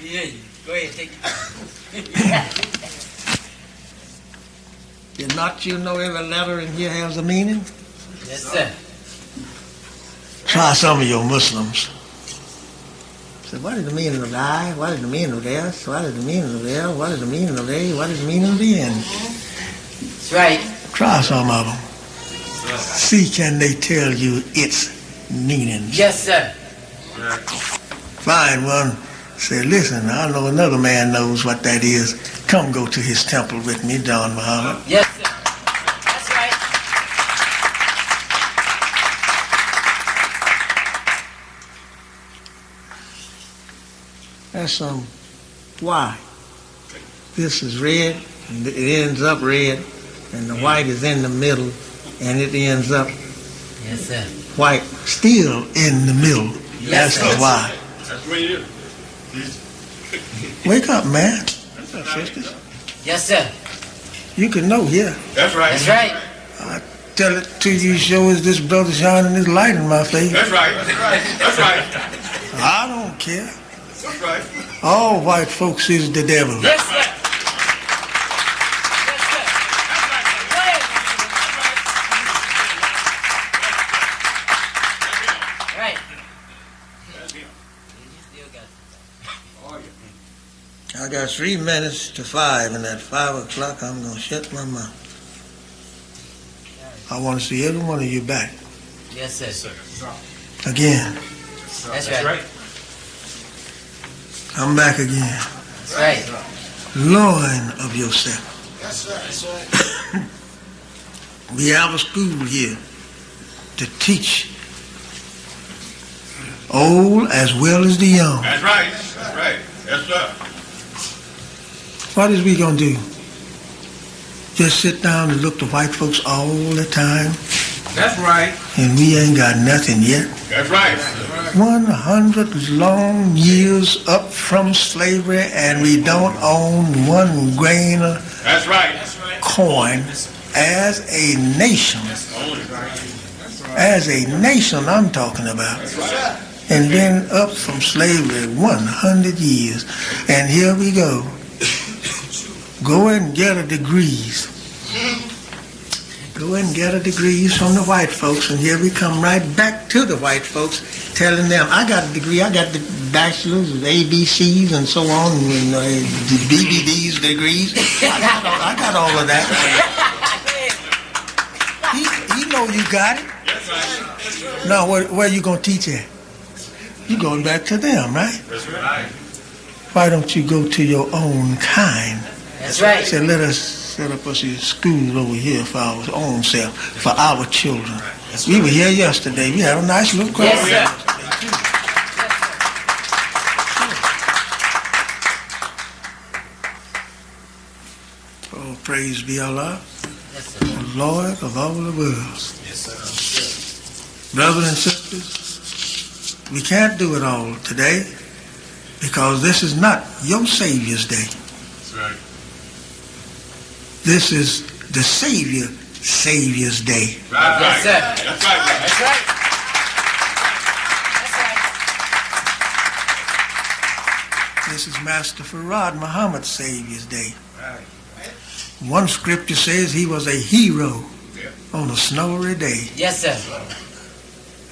Yeah. Go ahead. Take it. Did not you know every letter in here has a meaning? Yes, sir. Try some of your Muslims. Say, what is the meaning of I? What is the meaning of this? What is the meaning of L? What is the meaning of A? What is the meaning of the N? That's right. Try some of them. See, can they tell you its meaning? Yes, sir. Find one. Say, listen, I know another man knows what that is. Come go to his temple with me, John Muhammad. Yes, sir. That's right. That's some why. This is red, and it ends up red, and the white is in the middle, and it ends up Yes, sir. white, still in the middle. Yes, That's the sir. why. That's the way it is. Wake up, man. Wake up, sisters. Yes, sir. You can know here. That's right. That's right. I tell it to you, show as this brother shining his light in my face. That's right. That's right. I don't care. That's right. All white folks is the devil. Yes, sir. Yes, sir. Go ahead. Right. You still got I got 3 minutes to 5, and at 5 o'clock I'm going to shut my mouth. I want to see every one of you back. Yes, sir. Again. That's right. Come back again. That's right. Learn of yourself. That's right. That's right. We have a school here to teach old as well as the young. That's right. That's right. Yes, sir. What is we going to do? Just sit down and look to white folks all the time, That's right. and we ain't got nothing yet? That's right. 100 long years up from slavery, and we don't own 1 grain of That's right. corn as a nation. As a nation, I'm talking about. And then up from slavery 100 years. And here we go. Go and get a degrees. Go and get a degrees from the white folks, and here we come right back to the white folks, telling them, I got a degree, I got the bachelor's, ABCs, and so on, and the BBD's degrees. I got all of that. He know you got it. Now, where you going to teach at? You going back to them, right? That's right. Why don't you go to your own kind? That's right. Say, let us set up us a school over here for our own self, for our children. We were here yesterday. We had a nice little crowd. Yes, sir. Oh, praise be Allah, Yes, sir. the Lord of all the world. Brothers and sisters, we can't do it all today because this is not your Savior's day. That's right. This is the Savior's day. Right. Yes, sir. That's right. That's right. That's right. This is Master Farad Muhammad's Savior's day. Right. One scripture says he was a hero Yeah. on a snowy day. Yes, sir.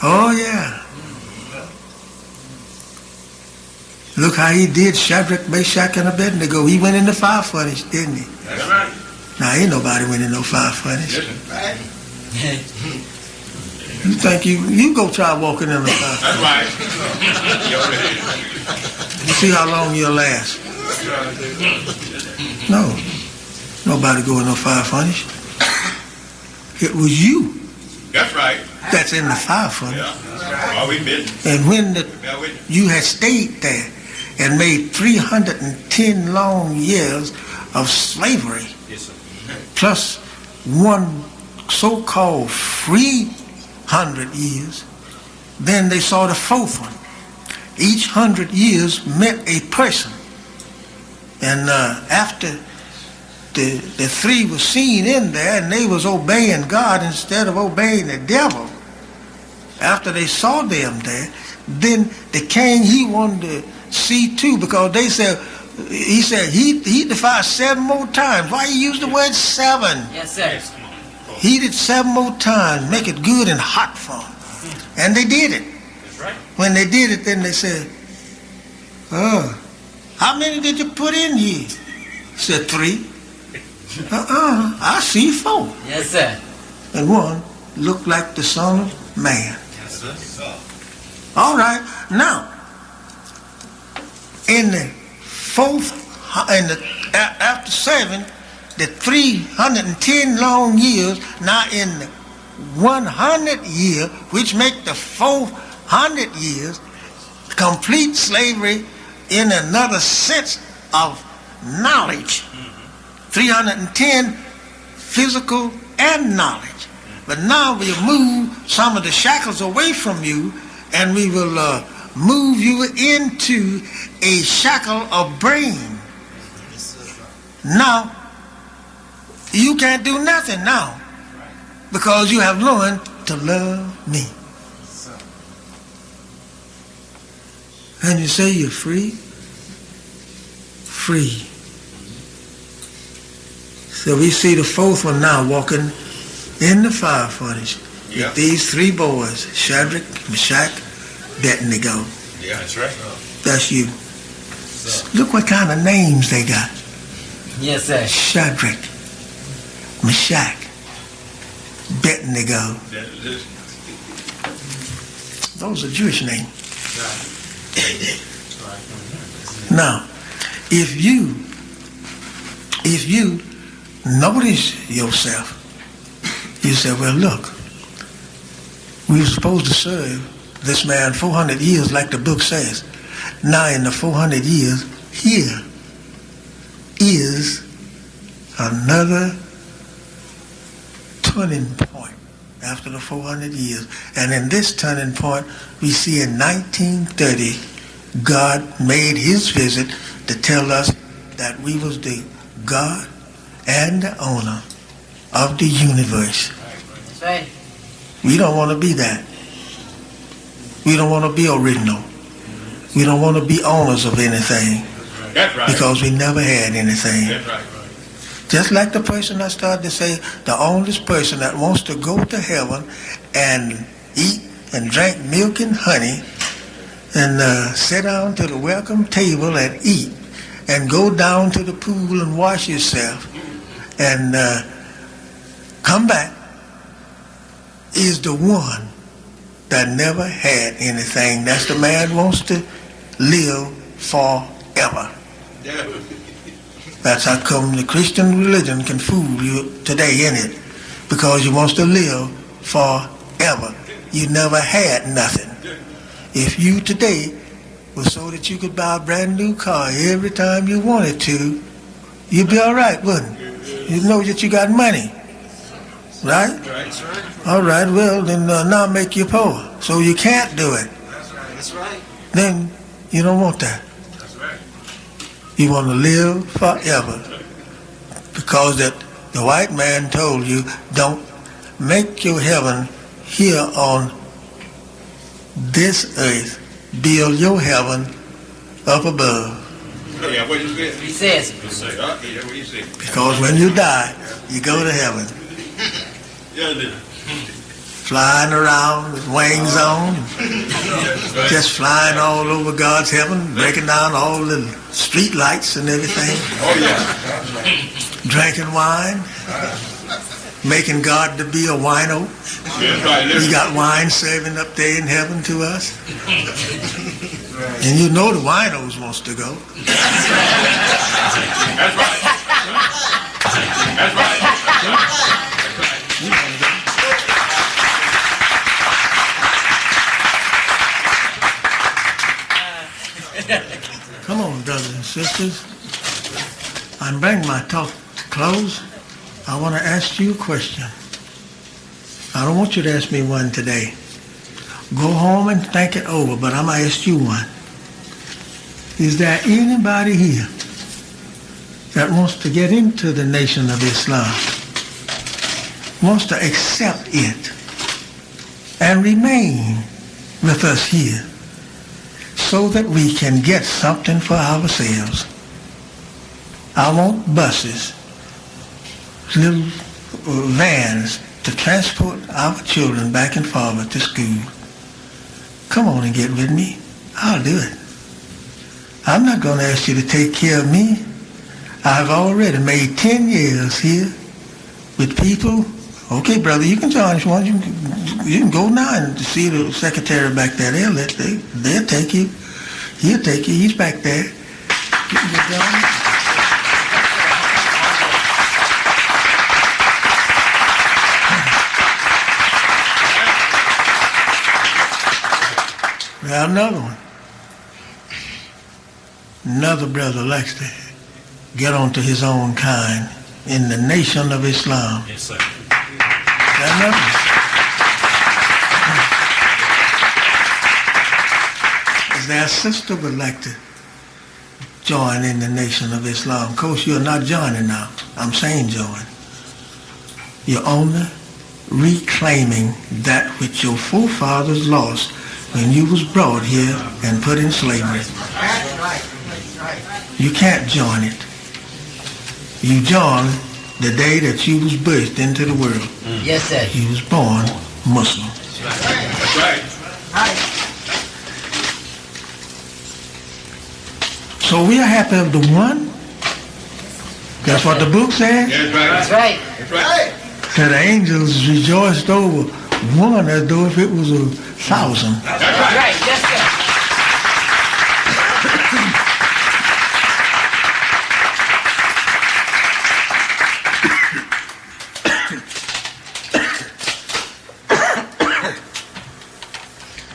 Oh, yeah. Look how he did Shadrach, Meshach, and Abednego. He went in the fire furnace, didn't he? That's right. Now, ain't nobody went in no fire furnace. Listen. You think you go try walking in the fire? That's right. You already. You see how long you'll last. No. Nobody go in no fire furnace. It was you That's right. that's in the fire furnace. Yeah. Are we been? And when Yeah, we. you had stayed there and made 310 long years of slavery, Yes, sir. plus one so-called free 100 years, then they saw the fourth one. Each 100 years meant a person. And after the three was seen in there and they was obeying God instead of obeying the devil, after they saw them there, then the king, he wanted to see too, because he said he defied 7 more times. Why he used the word 7? Yes, sir. He did 7 more times, make it good and hot for him. And they did it. That's right. When they did it, then they said, how many did you put in here? He said 3. I see 4. Yes, sir. And one looked like the Son of Man. Yes, sir. All right, now, in the fourth, after 7, the 310 long years, now in the 100 year, which make the 400 years, complete slavery in another sense of knowledge. 310 physical and knowledge. But now we'll move some of the shackles away from you, and we will move you into a shackle of brain. Now, you can't do nothing now because you have learned to love me. And you say you're free? Free. So we see the fourth one now walking in the fire furnace Yeah. with these 3 boys, Shadrach, Meshach, Abednego. Yeah, that's right. That's you. Look what kind of names they got. Yes, sir. Shadrach, Meshach, Abednego. Those are Jewish names. Now, if you notice yourself, you say, well, look, we were supposed to serve this man 400 years like the book says. Now in the 400 years, here is another turning point after the 400 years. And in this turning point, we see in 1930, God made his visit to tell us that we was the God and the owner of the universe. That's right. We don't want to be that. We don't want to be original. We don't want to be owners of anything That's right. because we never had anything. That's right. Just like the person I started to say, the only person that wants to go to heaven and eat and drink milk and honey and sit down to the welcome table and eat and go down to the pool and wash yourself and come back is the one that never had anything. That's the man who wants to live forever. Yeah. That's how come the Christian religion can fool you today, in it, because you wants to live forever. You never had nothing. If you today was so that you could buy a brand new car every time you wanted to, you'd be all right, wouldn't you? You know that you got money, right? That's right. All right, well, then now make you poor. So you can't do it. That's right. Then you don't want that. That's right. You want to live forever. Because that the white man told you, don't make your heaven here on this earth. Build your heaven up above. Oh, yeah, what you said? He says, Yeah, what you said? Because when you die, you go to heaven. Yeah, it is. Flying around with wings on, just flying all over God's heaven, breaking down all the street lights and everything, Oh, yeah. drinking wine, making God to be a wino. That's right. We got wine serving up there in heaven to us. And you know the winos wants to go. That's right. That's right. Come on, brothers and sisters. I'm bringing my talk to close. I want to ask you a question. I don't want you to ask me one today. Go home and think it over, but I'm going to ask you one. Is there anybody here that wants to get into the Nation of Islam, wants to accept it, and remain with us here so that we can get something for ourselves? I want buses, little vans to transport our children back and forward to school. Come on and get with me. I'll do it. I'm not going to ask you to take care of me. I've already made 10 years here with people. Okay, brother, you can join if you want. You can go now and see the secretary back there. They'll take you. He'll take you. He's back there. You can get going. Now another one. Another brother likes to get onto his own kind in the Nation of Islam. Yes, sir. Now another one. Is there a sister would like to join in the Nation of Islam? Of course, you're not joining now. I'm saying join. You're only reclaiming that which your forefathers lost when you was brought here and put in slavery. You can't join it. You join the day that you was birthed into the world. Yes, sir. You was born Muslim. That's right. So we are happy of the one. That's what the book says. Yeah, that's That's right. right. That's right. That the angels rejoiced over one as though if it was 1,000. That's That's right. right. Yes, sir.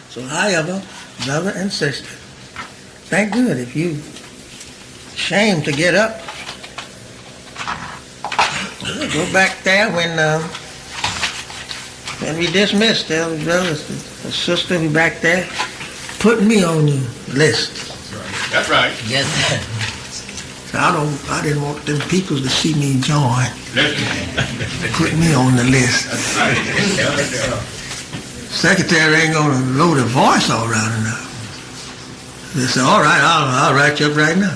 So however, brother and sister, thank good if you ashamed to get up. Go back there when we dismissed. Tell the brothers, the sister who back there, put me on the list. That's right. Yes, sir. So I didn't want them people to see me join. Listen. Put me on the list. That's right. Secretary ain't gonna load a voice all right enough. They say, all right, I'll write you up right now.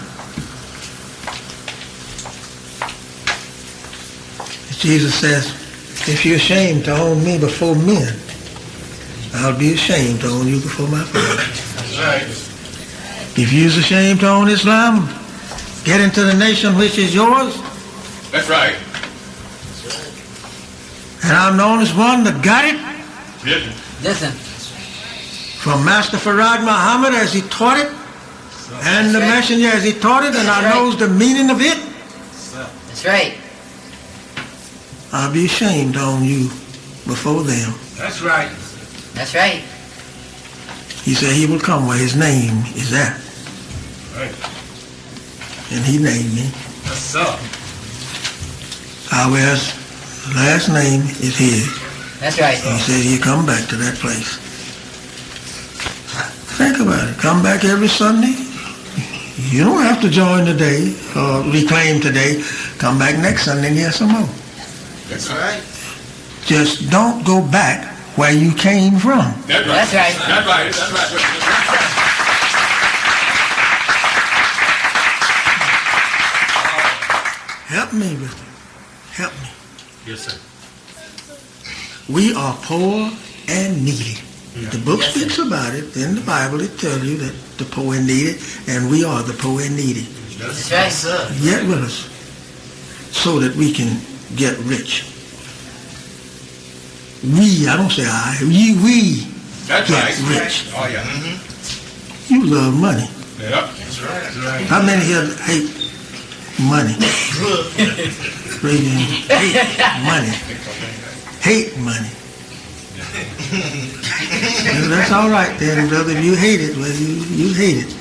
Jesus says, if you're ashamed to own me before men, I'll be ashamed to own you before my Father. That's right. If you're ashamed to own Islam, get into the nation which is yours, That's right. and I'm the only one that got it Listen. Listen. from Master Farad Muhammad as he taught it, and the messenger as he taught it, and I knows the meaning of it. That's right. I'll be ashamed to own you before them. That's right. That's right. He said he will come where his name is at. Right. And he named me. Yes, sir. Our last name is his. That's right. He said he'll come back to that place. Think about it. Come back every Sunday. You don't have to join today or reclaim today. Come back next Sunday and hear some more. That's right. Just don't go back where you came from. That's right. That's right. That's right. That's right. Help me with it. Help me. Yes, sir. We are poor and needy. The book speaks about it. In the Bible, it tells you that the poor and needy, and we are the poor and needy. That's right, sir. Get with us so that we can get rich. we, I don't say I, we That's get right. rich. Oh, yeah. You love money. Yep. That's right. How many here hate money? Raise your hand. Hate money. Hate money. Well, that's all right then, brother. If you hate it, well, you hate it.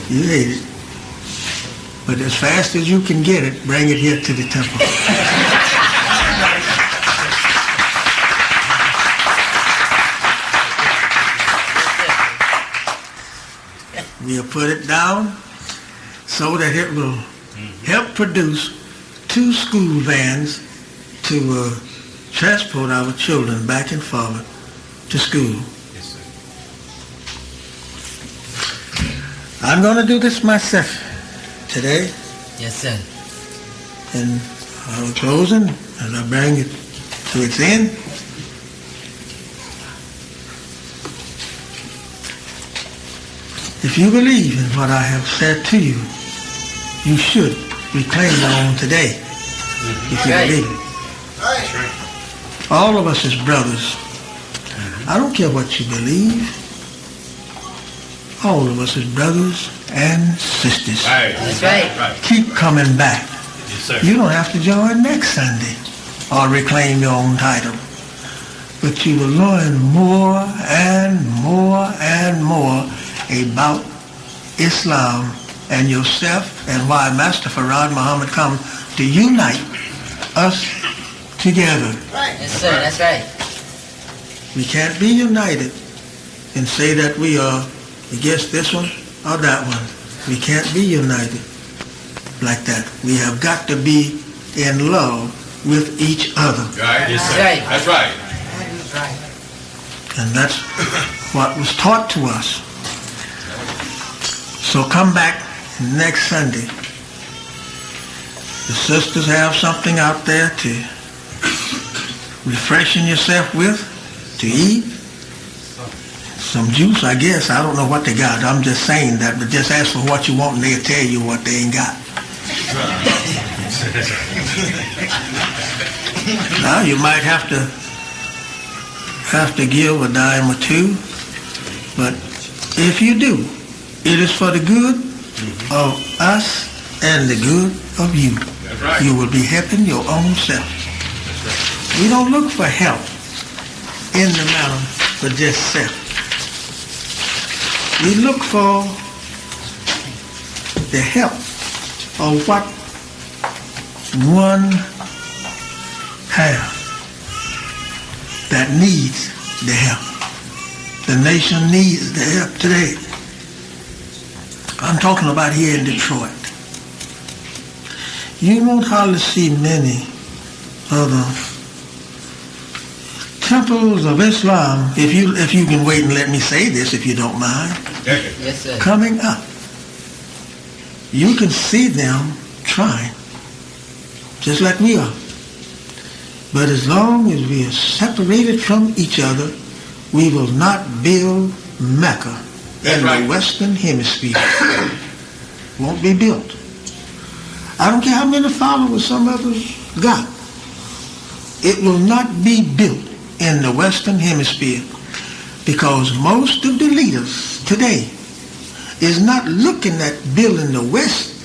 You hate it. But as fast as you can get it, bring it here to the temple. We'll put it down so that it will help produce 2 school vans to transport our children back and forward to school. Yes, sir. I'm going to do this myself today, Yes, sir. and I'm closing, and I bring it to its end. If you believe in what I have said to you, you should reclaim your own today. If you Right. believe it. All of us as brothers. I don't care what you believe. All of us as brothers and sisters. Right. That's right. Keep coming back. Yes, sir. You don't have to join next Sunday or reclaim your own title. But you will learn more and more and more about Islam and yourself and why Master Farad Muhammad come to unite us together. Yes, sir. That's right. We can't be united and say that we are against this one or that one. We can't be united like that. We have got to be in love with each other. Right. Yes, That's sir. right. That's right. And that's what was taught to us. So come back next Sunday. The sisters have something out there to refreshing yourself with, to eat. Some juice, I guess. I don't know what they got. I'm just saying that, but just ask for what you want and they'll tell you what they ain't got. Now you might have to give a dime or two, but if you do, it is for the good of us and the good of you. That's right. You will be helping your own self. We don't look for help in the matter for just self. We look for the help of what one has that needs the help. The nation needs the help today. I'm talking about here in Detroit. You won't hardly see many other temples of Islam, if you can wait and let me say this, if you don't mind, Yes, sir. coming up. You can see them trying, just like we are. But as long as we are separated from each other, we will not build Mecca in right. the Western Hemisphere. Won't be built. I don't care how many followers some of us got. It will not be built in the Western Hemisphere because most of the leaders today is not looking at building the West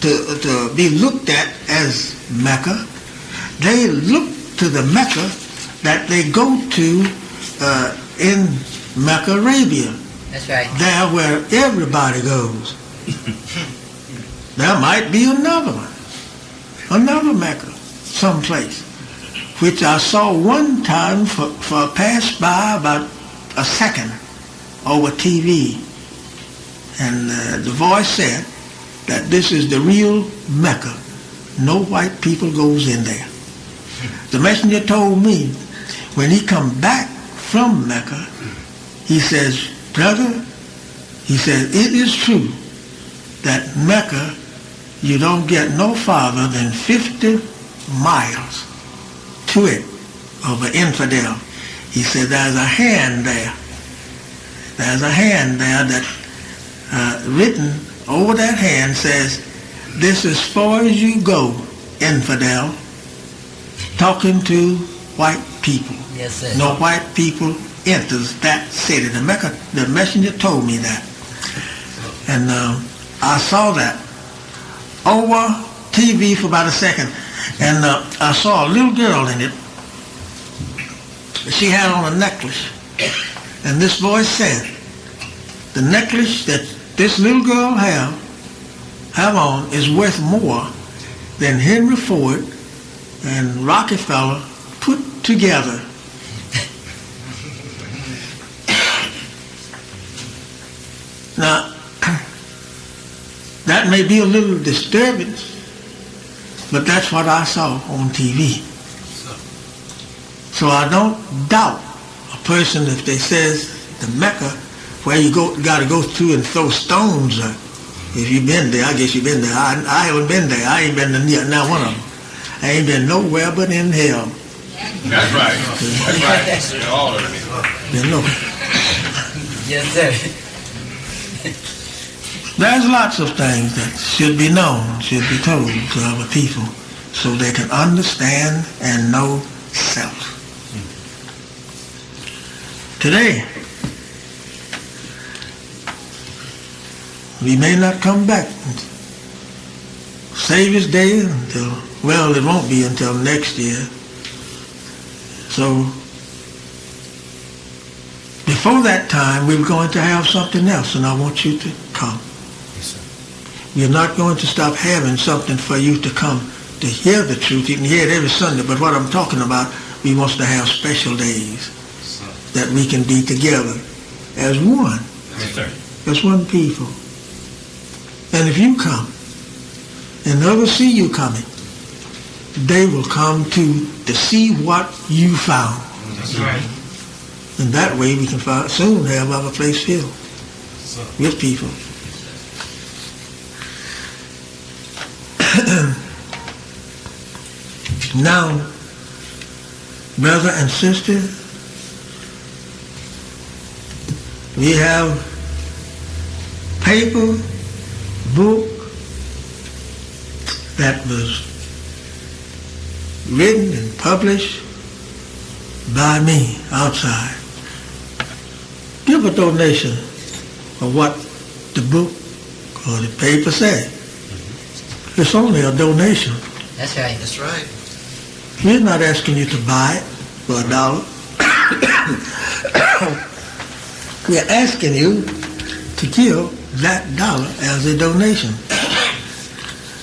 to be looked at as Mecca. They look to the Mecca that they go to in Mecca, Arabia. That's right. There where everybody goes. There might be another one, another Mecca, someplace, which I saw one time for passed by about a second over TV. And the voice said that this is the real Mecca. No white people goes in there. The messenger told me when he come back from Mecca, he says, brother, he said, it is true that Mecca, you don't get no farther than 50 miles to it of an infidel. He said, there's a hand there. There's a hand there that written over that hand says, this is far as you go, infidel, talking to white people. Yes, sir. No white people enters that city. The messenger told me that. And I saw that over TV for about a second. And I saw a little girl in it. She had on a necklace. And this voice said, the necklace that this little girl have on is worth more than Henry Ford and Rockefeller put together. Now, that may be a little disturbing, but that's what I saw on TV. So I don't doubt a person if they says the Mecca, where you got to go through and throw stones. If you've been there, I guess you've been there. I haven't been there. I ain't been to not one of them. I ain't been nowhere but in hell. That's right. That's right. They're all over me. You know. Yes, sir. There's lots of things that should be known, should be told to our people, so they can understand and know self. Today, we may not come back Saviours Day until, well, it won't be until next year. So, before that time, we're going to have something else, and I want you to come. We're not going to stop having something for you to come to hear the truth. You can hear it every Sunday, but what I'm talking about, we want to have special days that we can be together as one, Yes, sir. as one people. And if you come, and others see you coming, they will come to see what you found. That's right. And that way we can soon have our place filled with people. Now, brother and sister, we have paper, book that was written and published by me outside. Give a donation of what the book or the paper said. It's only a donation. That's right. That's right. We're not asking you to buy it for $1. We're asking you to give that dollar as a donation.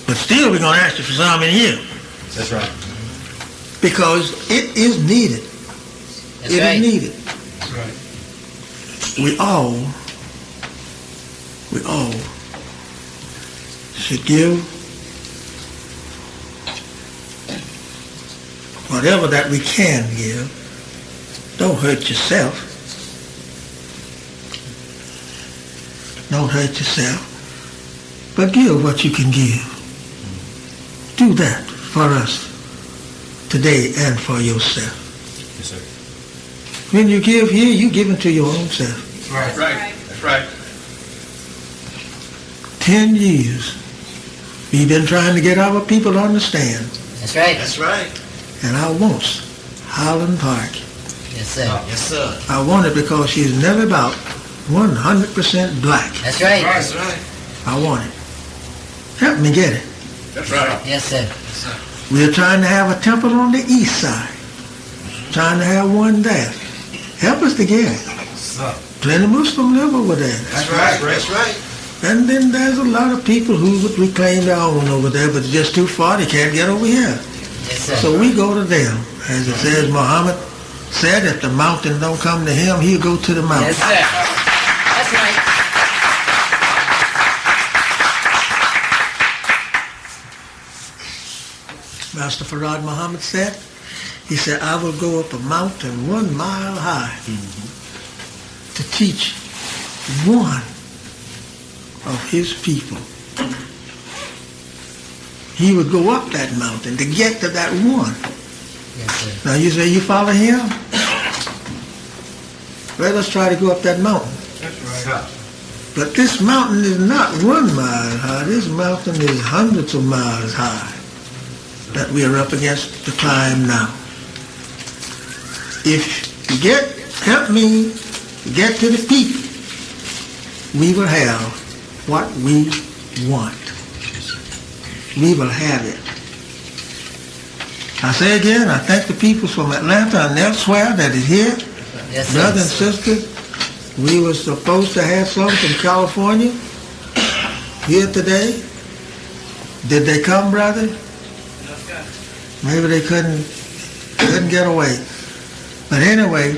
But still we're going to ask you for some in here. That's right. Because it is needed. That's It right. is needed. That's right. We all should give whatever that we can give. Don't hurt yourself. Don't hurt yourself. But give what you can give. Do that for us today and for yourself. Yes, sir. When you give here, you give into your own self. Right. That's right. That's right. 10 years we've been trying to get our people to understand. That's right. That's right. And I want Highland Park. Yes, sir. Yes, sir. I want it because she's never about 100% black. That's right. That's right. I want it. Help me get it. That's right. Yes, sir. We're trying to have a temple on the east side. Trying to have one there. Help us to get it. Plenty of Muslims live over there. That's right. That's right. And then there's a lot of people who would reclaim their own over there, but it's just too far. They can't get over here. Yes, sir. So we go to them. As it says, Muhammad said, if the mountain don't come to him, he'll go to the mountain. Yes, sir. That's right. Master Farad Muhammad said, he said, I will go up a mountain 1 mile high to teach one of his people. He would go up that mountain to get to that one. Yes, sir. Now you say you follow him? Let us try to go up that mountain. But this mountain is not 1 mile high. This mountain is hundreds of miles high that we are up against to climb now. if you help me get to the people, we will have what we want. We will have it. I say again, I thank the people from Atlanta and elsewhere that is here. Yes, Brothers and sir. sisters, we were supposed to have some from California here today. Did they come, brother? Maybe they couldn't get away. But anyway,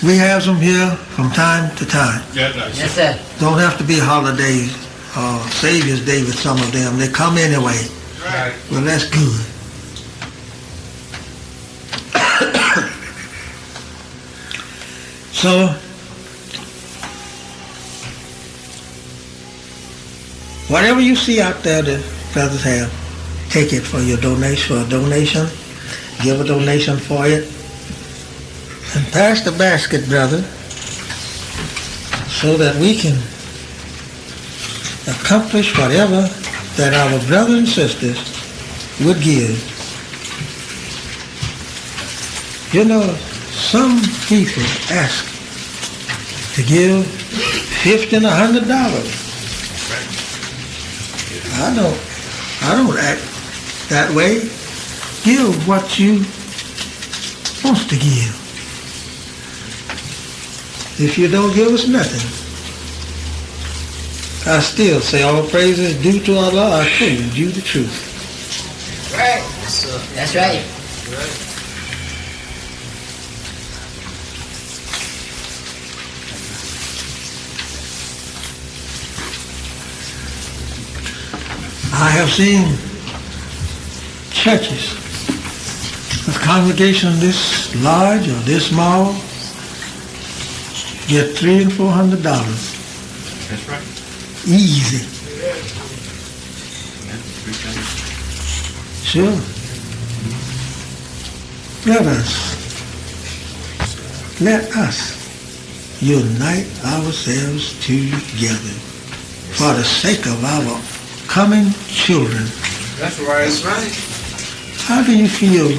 we have some here from time to time. Yes, sir. Don't have to be holidays or Saviours Day with some of them. They come anyway. Right. Well, that's good. So, whatever you see out there that brothers have, take it for your donation, for a donation. Give a donation for it. And pass the basket, brother, so that we can accomplish whatever that our brothers and sisters would give. You know, some people ask to give $50 and $100. I don't act that way. Give what you want to give. If you don't give us nothing, I still say all praises due to Allah, I told you the truth. Right. That's right. I have seen churches with congregation this large or this small get $300 and $400 That's right. easy. Sure. Let us unite ourselves together for the sake of our coming children. That's right. That's right. How do you feel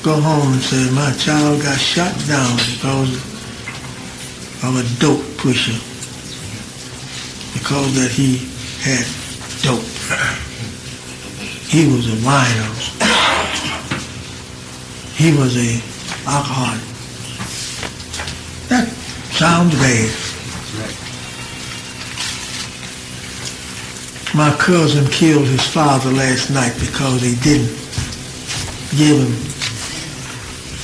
go home and say, my child got shot down because of a dope pusher, because that he had dope? He was a wino. He was a alcoholic. That sounds bad. My cousin killed his father last night because he didn't give him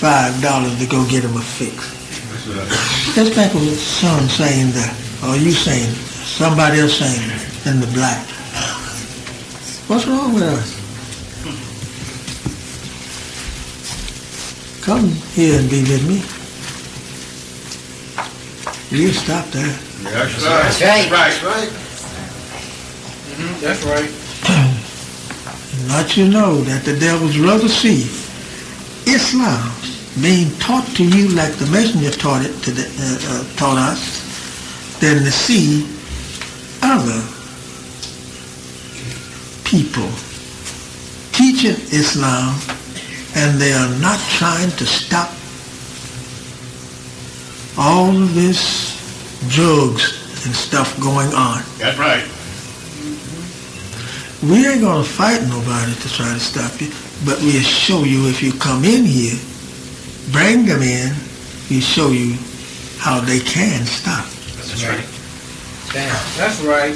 $5 to go get him a fix. That's back with his son saying that, or you saying, somebody else saying in the black. What's wrong with us? Come here and be with me. You stop that. That's That's right. Right. Right. That's right. Not you know that the devil's rather see Islam being taught to you like the messenger taught it taught us, than to see other people teaching Islam, and they are not trying to stop all of this drugs and stuff going on. That's right. We ain't gonna fight nobody to try to stop you, but we'll show you if you come in here, bring them in, we'll show you how they can stop. That's right. That's right.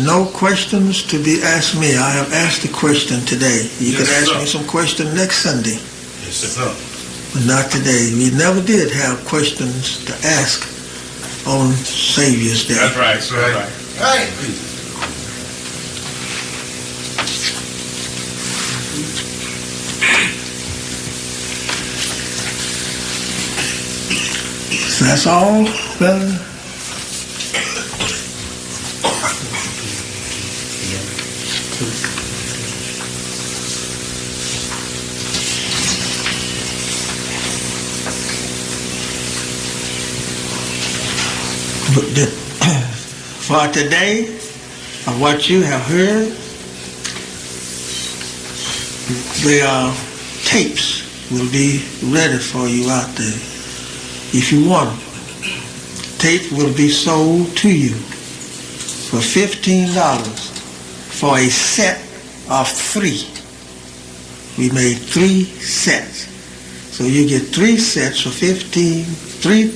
No questions to be asked me. I have asked a question today. You Yes, can ask sir. me some question next Sunday, Yes, sir. but not today. We never did have questions to ask on Saviours Day. That's right. That's right. Right. So that's all, brother. But for today, of what you have heard, their tapes will be ready for you out there if you want them. Tape will be sold to you for $15 for a set of 3. We made 3 sets. So you get 3 sets for 15, 3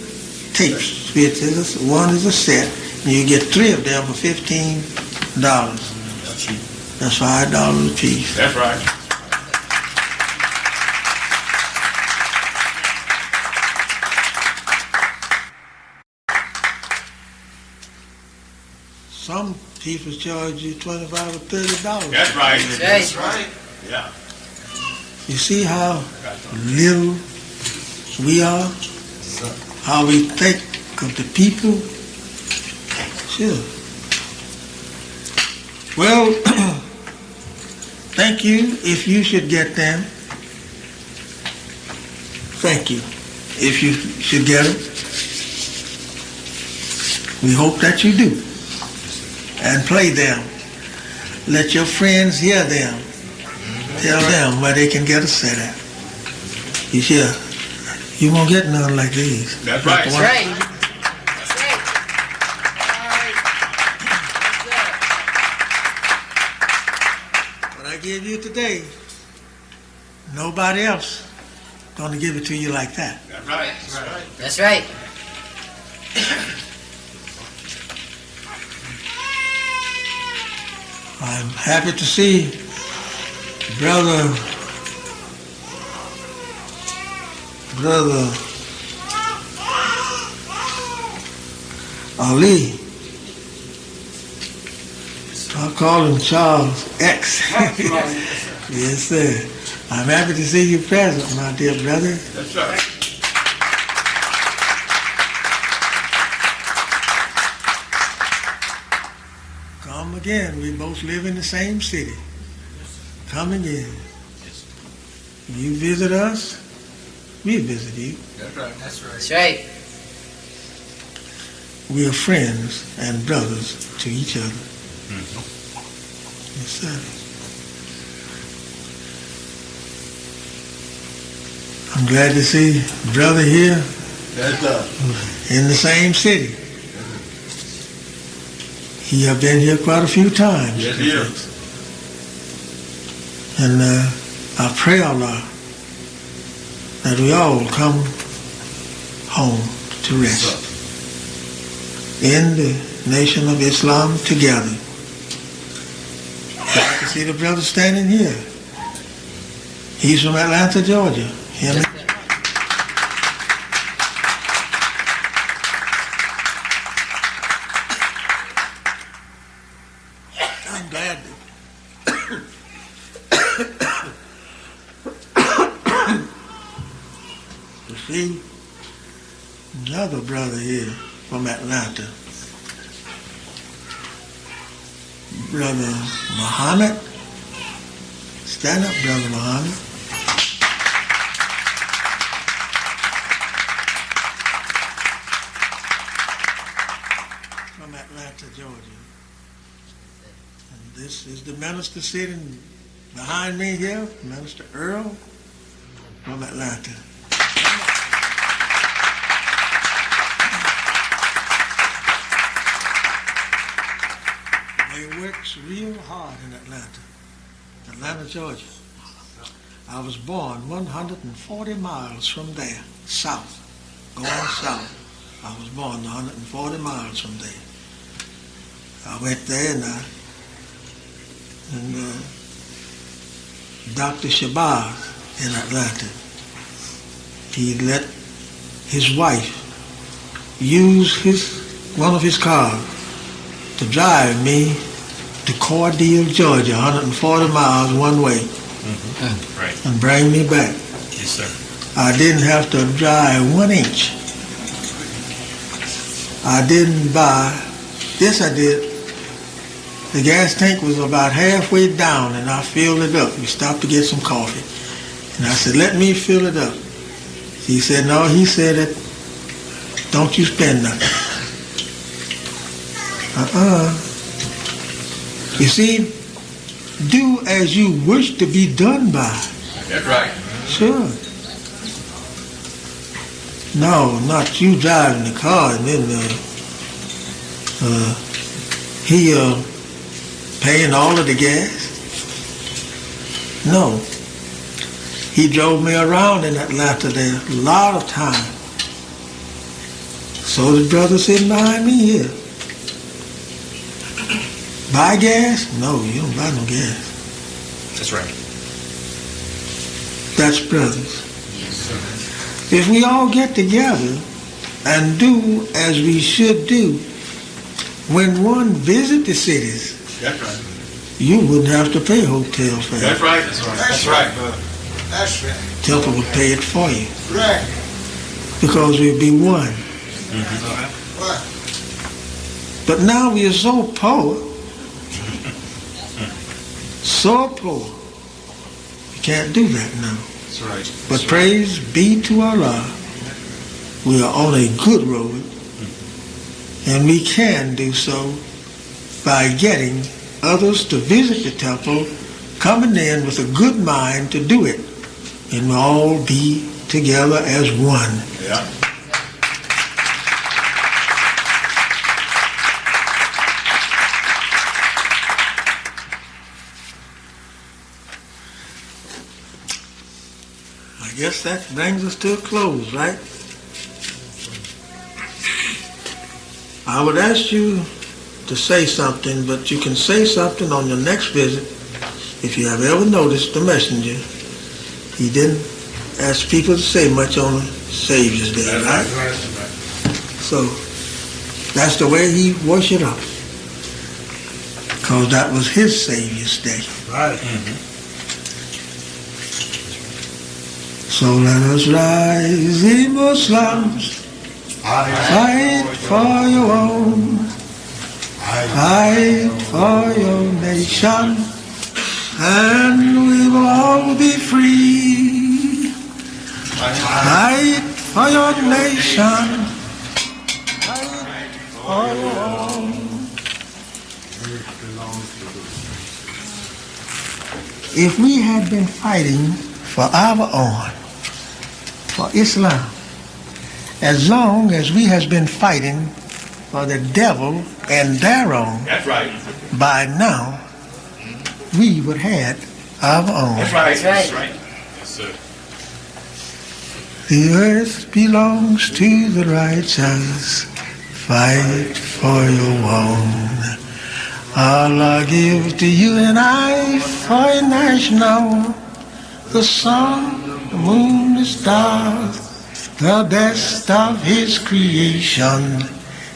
tapes. One is a set, and you get 3 of them for $15. That's $5 a piece. That's right. Some people charge you $25 or $30. That's right. That's right. Yeah. You see how little we are? How we think of the people? Sure. Well, thank you if you should get them. Thank you if you should get them. We hope that you do. And play them. Let your friends hear them. Tell them where they can get a set at. You hear? You won't get none like these. That's right. That's right. That's right. What I give you today, nobody else gonna give it to you like that. That's right. That's right. I'm happy to see Brother Ali. I'll call him Charles X. Yes, sir. I'm happy to see you present, my dear brother. That's right. Come again. We both live in the same city. Come again. You visit us, we visit you. That's right. That's right. That's right. We are friends and brothers to each other. Yes, sir. I'm glad to see brother here That's right. in the same city. He have been here quite a few times. Yes, he is. And I pray, Allah, that we all come home to rest in the nation of Islam together. I can see the brother standing here. He's from Atlanta, Georgia. Him. I'm glad to see another brother here from Atlanta. Brother Muhammad. Stand up, Brother Muhammad. From Atlanta, Georgia. And this is the minister sitting behind me here, Minister Earl from Atlanta. They works real hard in Atlanta, Georgia. I was born 140 miles from there, south, going south. I was born 140 miles from there. I went there and Dr. Shabazz in Atlanta, he let his wife use one of his cars to drive me to Cordele, Georgia, 140 miles one way, Right. and bring me back. Yes, sir. I didn't have to drive 1 inch. I didn't buy, this I did, the gas tank was about halfway down and I filled it up. We stopped to get some coffee. And I said, let me fill it up. He said, no, he said that, don't you spend nothing. You see, do as you wish to be done by. That's right. Sure. No, not you driving the car and then he paying all of the gas. No. He drove me around in Atlanta there a lot of time. So the brother sitting behind me here. Buy gas? No, you don't buy no gas. That's right. That's brothers. If we all get together and do as we should do, when one visit the cities, That's right. you wouldn't have to pay hotel fare. That's right. That's right. That's right. That's right. Temple would pay it for you Right. because we'd be one. What? But now we are so poor, so poor, we can't do that now. That's right. But praise be to Allah, we are on a good road, and we can do so by getting others to visit the temple, coming in with a good mind to do it, and we'll all be together as one. Yeah. I guess that brings us to a close, right? I would ask you to say something, but you can say something on your next visit. If you have ever noticed the messenger, he didn't ask people to say much on the Saviours Day, right? So that's the way he worshiped us, because that was his Saviour's Day. Right. So let us rise, ye Muslims, fight for your own, fight for your nation, and we will all be free. Fight for your nation, fight for your own. If we had been fighting for our own, for Islam, as long as we has been fighting for the devil and their own, That's right. by now we would have our own. That's right. That's right. That's right. Yes, sir. The earth belongs to the righteous. Fight for your own. Allah give to you and I for a national. The sun, the moon, the stars, the best of his creation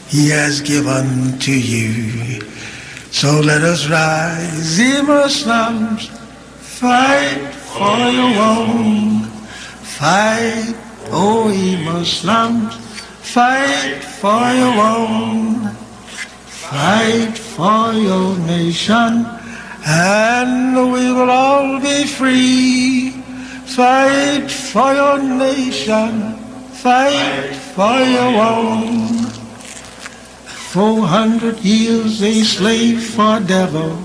he has given to you. So let us rise, ye Muslims, fight for your own. Fight, O ye Muslims, fight for your own. Fight for your nation, and we will all be free. Fight for your nation, fight for your own. 400 years a slave for devil,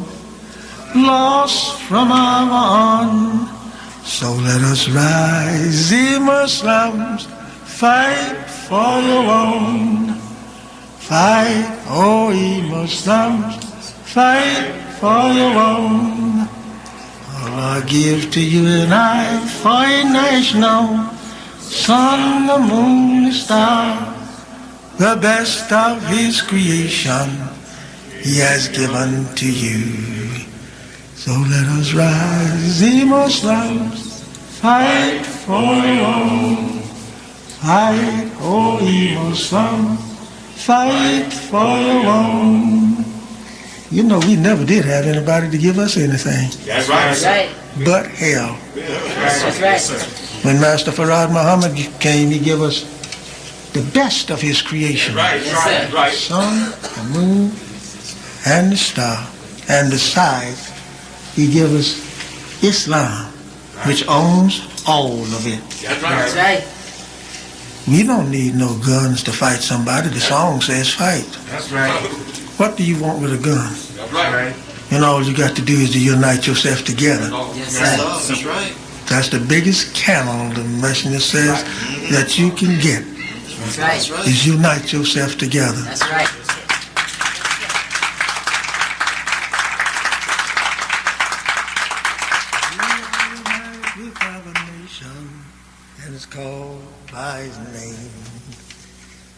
lost from our own. So let us rise, ye Muslims, fight for your own. Fight, O ye Muslims, fight for your own. Allah give to you and I for a national, sun, the moon, the star, the best of his creation he has given to you. So let us rise, ye Muslims, fight for your own. Fight, O ye Muslims, fight for your own. You know, we never did have anybody to give us anything That's right. That's right. but hell. That's right. When Master Farad Muhammad came, he gave us the best of his creation. Right. Yes, Right. sir. Right. Sun, the moon, and the star. And besides, he gave us Islam, which owns all of it. That's That's right. right. We don't need no guns to fight somebody. The song says fight. That's right. What do you want with a gun? That's right. And all you got to do is to unite yourself together. Yes, sir. That's right. That's the biggest camel, the messenger says, that you can get, That's right. That's right. is unite yourself together. That's right. We have a nation, and it's called by his name.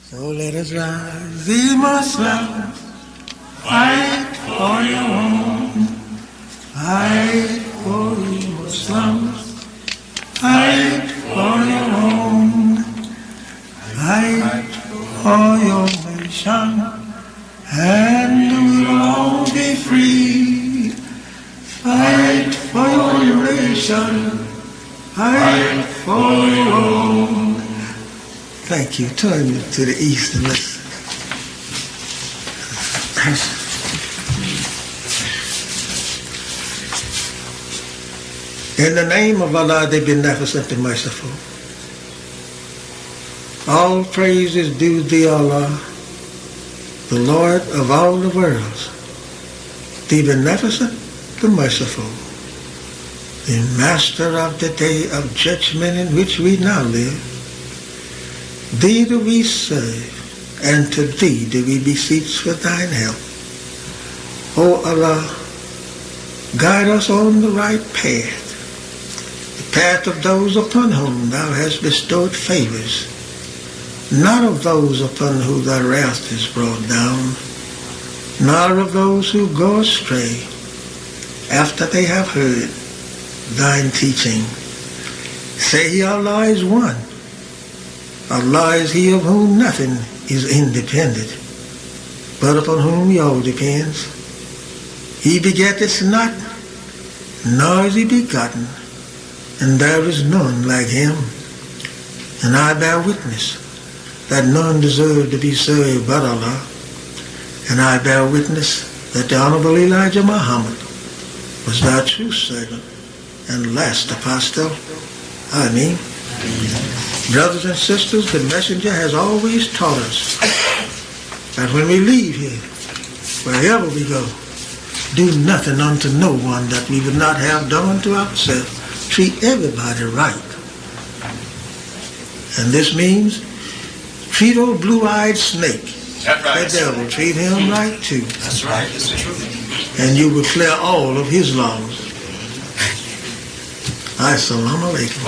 So let us rise, ye Muslims, fight for your own. Fight for ye Muslims, fight for your own. Fight for your nation, and we'll all be free. Fight for your nation, fight for your own. Thank you. Turn to the east and let's. In the name of Allah, the Beneficent and Merciful. All praise is due thee, Allah, the Lord of all the worlds, the Beneficent, the Merciful, the Master of the day of judgment in which we now live. Thee do we serve, and to thee do we beseech for thine help. O Allah, guide us on the right path, the path of those upon whom thou hast bestowed favors, not of those upon whom thy wrath is brought down, nor of those who go astray after they have heard thine teaching. Say ye, Allah is one. Allah is he of whom nothing is independent, but upon whom he all depends. He begetteth not, nor is he begotten, and there is none like him. And I bear witness that none deserve to be served but Allah. And I bear witness that the Honorable Elijah Muhammad was thy true servant and last apostle. Ameen. Brothers and sisters, the messenger has always taught us that when we leave here, wherever we go, do nothing unto no one that we would not have done unto ourselves. Treat everybody right. And this means treat old blue-eyed snake. That's right. The devil, treat him right too. That's right. That's the truth. And you will clear all of his laws. Assalamu alaikum.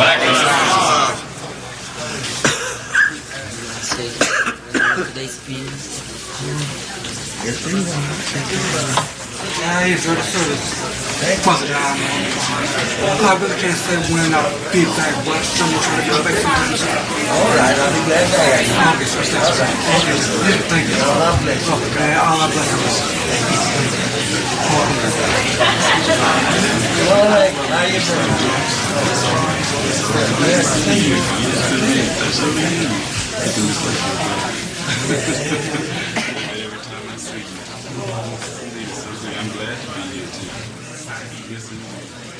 Today's speech. Yes, they are. I enjoyed the service. Positive. I really can't say when I feedback, but someone trying to get back sometimes. All right, I'll be glad to have you. Okay, sir. Thank you. Allah bless you. Okay, Allah bless us. All right, how you Every time I see you, I'm glad to be here too. Listen.